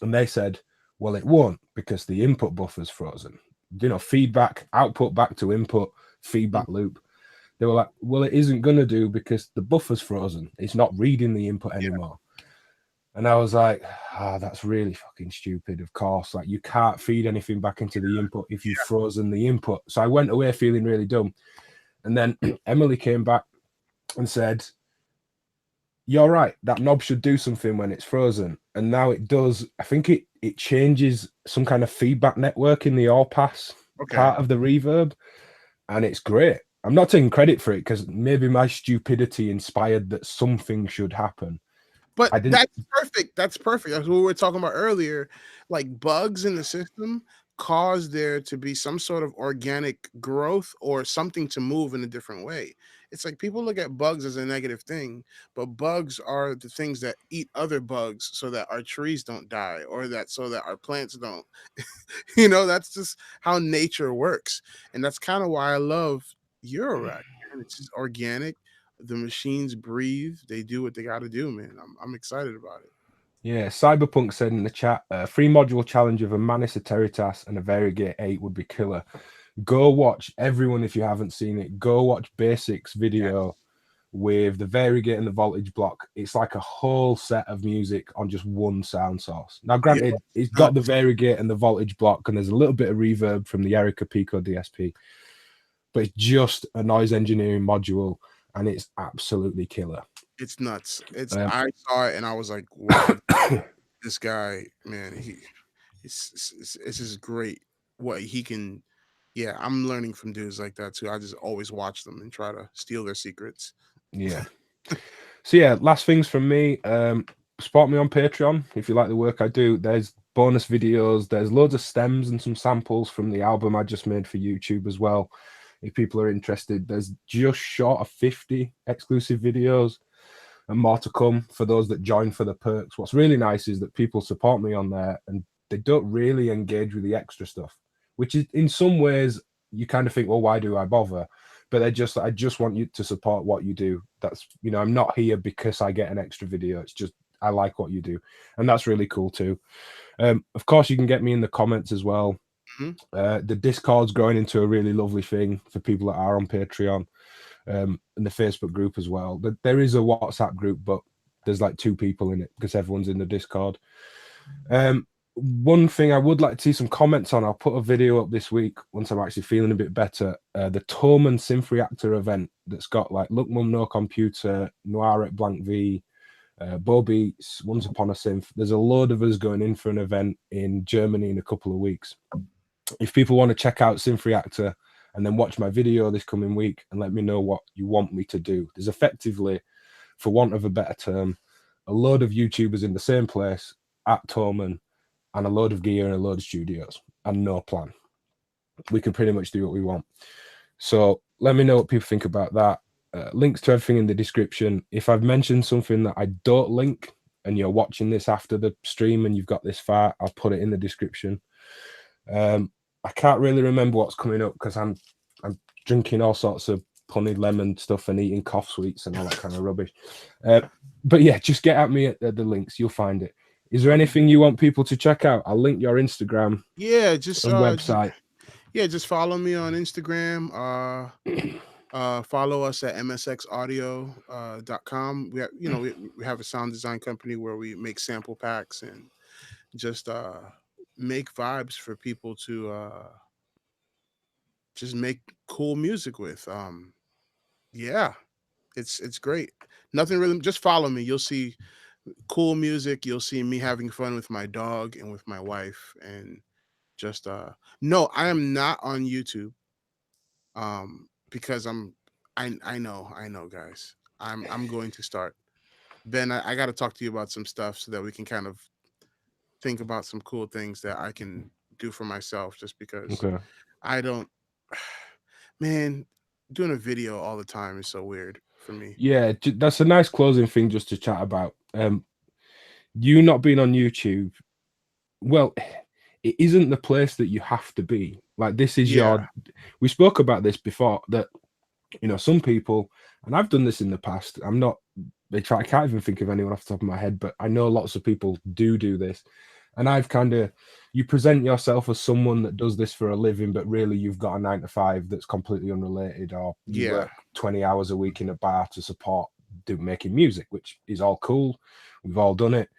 And they said, well, it won't because the input buffer's frozen. Feedback, output back to input, Mm. feedback loop. They were like, well, it isn't going to do because the buffer's frozen. It's not reading the input Yeah, anymore. And I was like, that's really fucking stupid, of course. Like, you can't feed anything back into the input if you've frozen the input. So I went away feeling really dumb. And then Emily came back and said, you're right, that knob should do something when it's frozen. And now it does. I think it changes some kind of feedback network in the all pass okay. part of the reverb. And it's great. I'm not taking credit for it because maybe my stupidity inspired that something should happen. But I didn't. that's perfect. That's perfect. That's what we were talking about earlier. Like bugs in the system cause there to be some sort of organic growth or something to move in a different way. It's like people look at bugs as a negative thing, but bugs are the things that eat other bugs so that our trees don't die or that so that our plants don't. That's just how nature works. And that's kind of why I love Eurorack, man. It's just organic. The machines breathe. They do what they got to do, man. I'm excited about it. Yeah, Cyberpunk said in the chat, free module challenge of a Manis Eteritas and a Variegate 8 would be killer. Go watch, everyone, if you haven't seen it, go watch Basics Yeah. video with the Variegate and the voltage block. It's like a whole set of music on just one sound source. Now, Yeah. granted, it's got the Variegate and the voltage block, and there's a little bit of reverb from the Erica Pico DSP, but it's just a noise engineering module, and it's absolutely killer. It's nuts. Um, I saw it and I was like, wow, this guy, man, it's just great what he can. Yeah, I'm learning from dudes like that too. I just always watch them and try to steal their secrets. yeah. So yeah, last things from me. Support me on Patreon if you like the work I do. There's bonus videos. There's loads of stems and some samples from the album I just made for YouTube as well. If people are interested, there's just short of 50 exclusive videos and more to come for those that join for the perks. What's really nice is that people support me on there and they don't really engage with the extra stuff, which is in some ways you kind of think, well, why do I bother? But I just want you to support what you do. That's, I'm not here because I get an extra video. It's just I like what you do, and that's really cool too. Of course, you can get me in the comments as well. Mhm. The Discord's growing into a really lovely thing for people that are on Patreon, and the Facebook group as well. There is a WhatsApp group, but there's like 2 people in it because everyone's in the Discord. One thing I would like to see some comments on, I'll put a video up this week once I'm actually feeling a bit better. The Toman Synth Reactor event that's got like Look Mum No Computer, Noir at Blank V, Bo Beats, Once Upon a Synth. There's a load of us going in for an event in Germany in a couple of weeks. If people want to check out Synth Reactor and then watch my video this coming week and let me know what you want me to do, there's effectively, for want of a better term, a load of YouTubers in the same place at Toman and a load of gear and a load of studios and no plan. We can pretty much do what we want. So let me know what people think about that. Links to everything in the description. If I've mentioned something that I don't link and you're watching this after the stream and you've got this far, I'll put it in the description. I can't really remember what's coming up because I'm drinking all sorts of honey lemon stuff and eating cough sweets and all that kind of rubbish. But yeah, just get at me at the links. You'll find it. Is there anything you want people to check out? I'll link your Instagram Yeah, just and website. just follow me on Instagram. Follow us at msxaudio.com. We have a sound design company where we make sample packs and just make vibes for people to just make cool music with. Yeah, it's great. Nothing really. Just follow me. You'll see cool music. You'll see me having fun with my dog and with my wife, and just no, I am not on YouTube. Because I know, guys. I'm going to start. Ben, I got to talk to you about some stuff so that we can kind of think about some cool things that I can do for myself, just because Okay. I don't, man, doing a video all the time is so weird for me. Yeah, that's a nice closing thing just to chat about. You not being on YouTube, well, it isn't the place that you have to be. Like this is Yeah, your. We spoke about this before that some people, and I've done this in the past. I'm not. I can't even think of anyone off the top of my head, but I know lots of people do this, and I've kind of. You present yourself as someone that does this for a living, but really you've got a 9 to 5 that's completely unrelated, or you yeah, work 20 hours a week in a bar to support making music, which is all cool. We've all done it,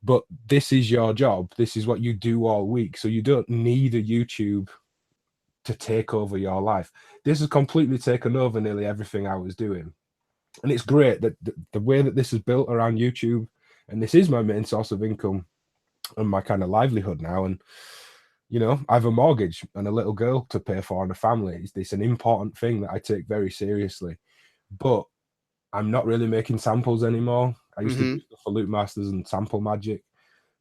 but this is your job. This is what you do all week. So you don't need a YouTube to take over your life. This has completely taken over nearly everything I was doing. And it's great that the way that this is built around YouTube, and this is my main source of income and my kind of livelihood now. And, I have a mortgage and a little girl to pay for and a family. It's an important thing that I take very seriously. But I'm not really making samples anymore. I used to do mm-hmm. stuff for Loop Masters and Sample Magic.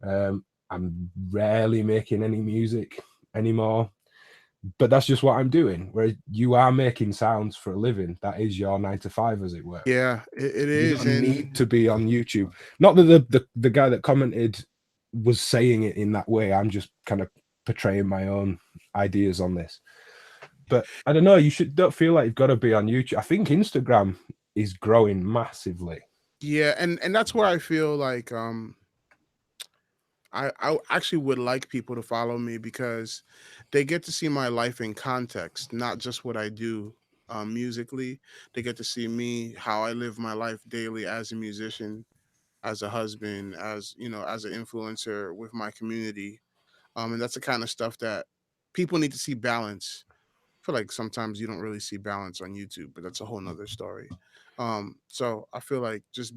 I'm rarely making any music anymore, but that's just what I'm doing. Whereas you are making sounds for a living. That is your 9 to 5, as it were. Yeah, it You is, don't and need to be on YouTube. Not that the guy that commented was saying it in that way. I'm just kind of portraying my own ideas on this. But I don't know. Don't feel like you've got to be on YouTube. I think Instagram is growing massively. yeah, and that's where I feel like I actually would like people to follow me, because they get to see my life in context, not just what I do musically. They get to see me, how I live my life daily as a musician, as a husband, as as an influencer with my community. And that's the kind of stuff that people need to see balance. I feel like sometimes you don't really see balance on YouTube, but that's a whole nother story. So I feel like just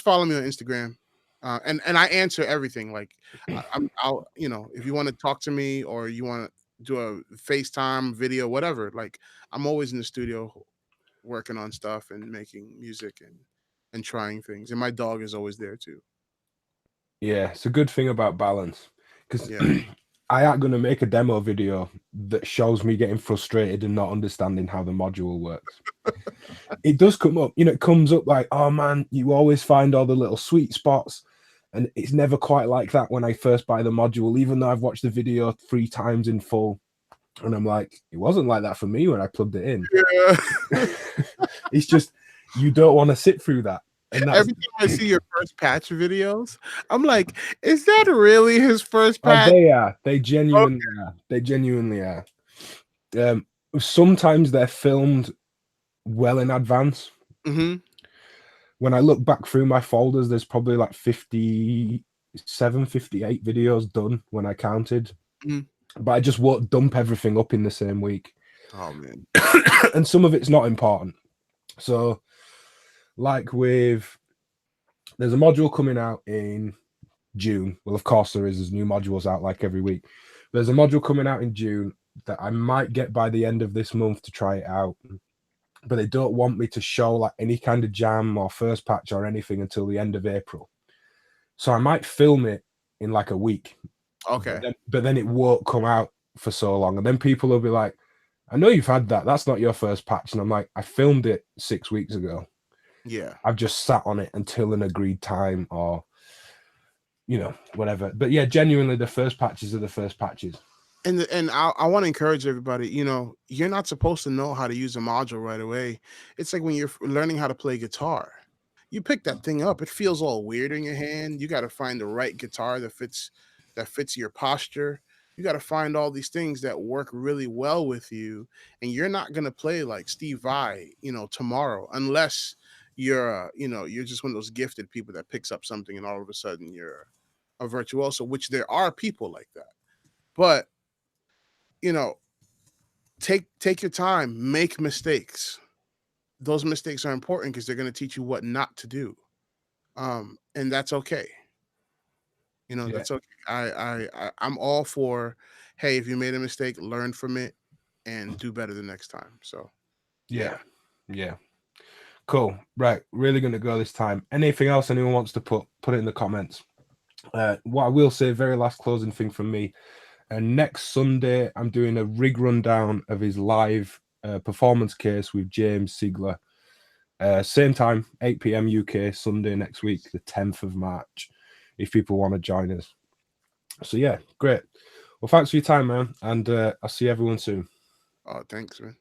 follow me on Instagram, and I answer everything. Like I'll if you want to talk to me or you want to do a FaceTime video, whatever. Like I'm always in the studio working on stuff and making music and trying things, and my dog is always there too. Yeah, it's a good thing about balance because Yeah, I ain't gonna make a demo video that shows me getting frustrated and not understanding how the module works. It does come up, it comes up like, oh man, you always find all the little sweet spots. And it's never quite like that when I first buy the module, even though I've watched the video 3 times in full. And I'm like, it wasn't like that for me when I plugged it in. yeah. It's just you don't want to sit through that. And that's Every time I see your first patch videos, I'm like, is that really his first oh, patch? they are. They Okay. genuinely are. They genuinely are. Um, Sometimes they're filmed well in advance. Mm-hmm. When I look back through my folders, there's probably like 57, 58 videos done when I counted. Mm-hmm. But I just won't dump everything up in the same week. Oh man. And some of it's not important. So, like there's a module coming out in June. Well, of course there is. There's new modules out like every week. There's a module coming out in June that I might get by the end of this month to try it out. But they don't want me to show like any kind of jam or first patch or anything until the end of April. So I might film it in like a week, Okay. but then it won't come out for so long. And then people will be like, I know you've had that. That's not your first patch. And I'm like, I filmed it 6 weeks ago. Yeah. I've just sat on it until an agreed time or, whatever. But yeah, genuinely, the first patches are the first patches. And I want to encourage everybody, you're not supposed to know how to use a module right away. It's like when you're learning how to play guitar. You pick that thing up, it feels all weird in your hand. You got to find the right guitar that fits your posture. You got to find all these things that work really well with you, and you're not going to play like Steve Vai, tomorrow, unless you're just one of those gifted people that picks up something and all of a sudden you're a virtuoso, which there are people like that. But you know, take your time, make mistakes. Those mistakes are important because they're going to teach you what not to do. And that's okay. You know, Yeah. that's okay. I'm all for, hey, if you made a mistake, learn from it and do better the next time. So Yeah. yeah. Yeah. Cool. Right. Really going to go this time. Anything else anyone wants to put it in the comments. What I will say, very last closing thing from me. Next Sunday, I'm doing a rig rundown of his live performance case with James Sigler. Same time, 8 p.m. UK, Sunday next week, the 10th of March, if people want to join us. So yeah, great. Well, thanks for your time, man, and I'll see everyone soon. Oh, thanks, man.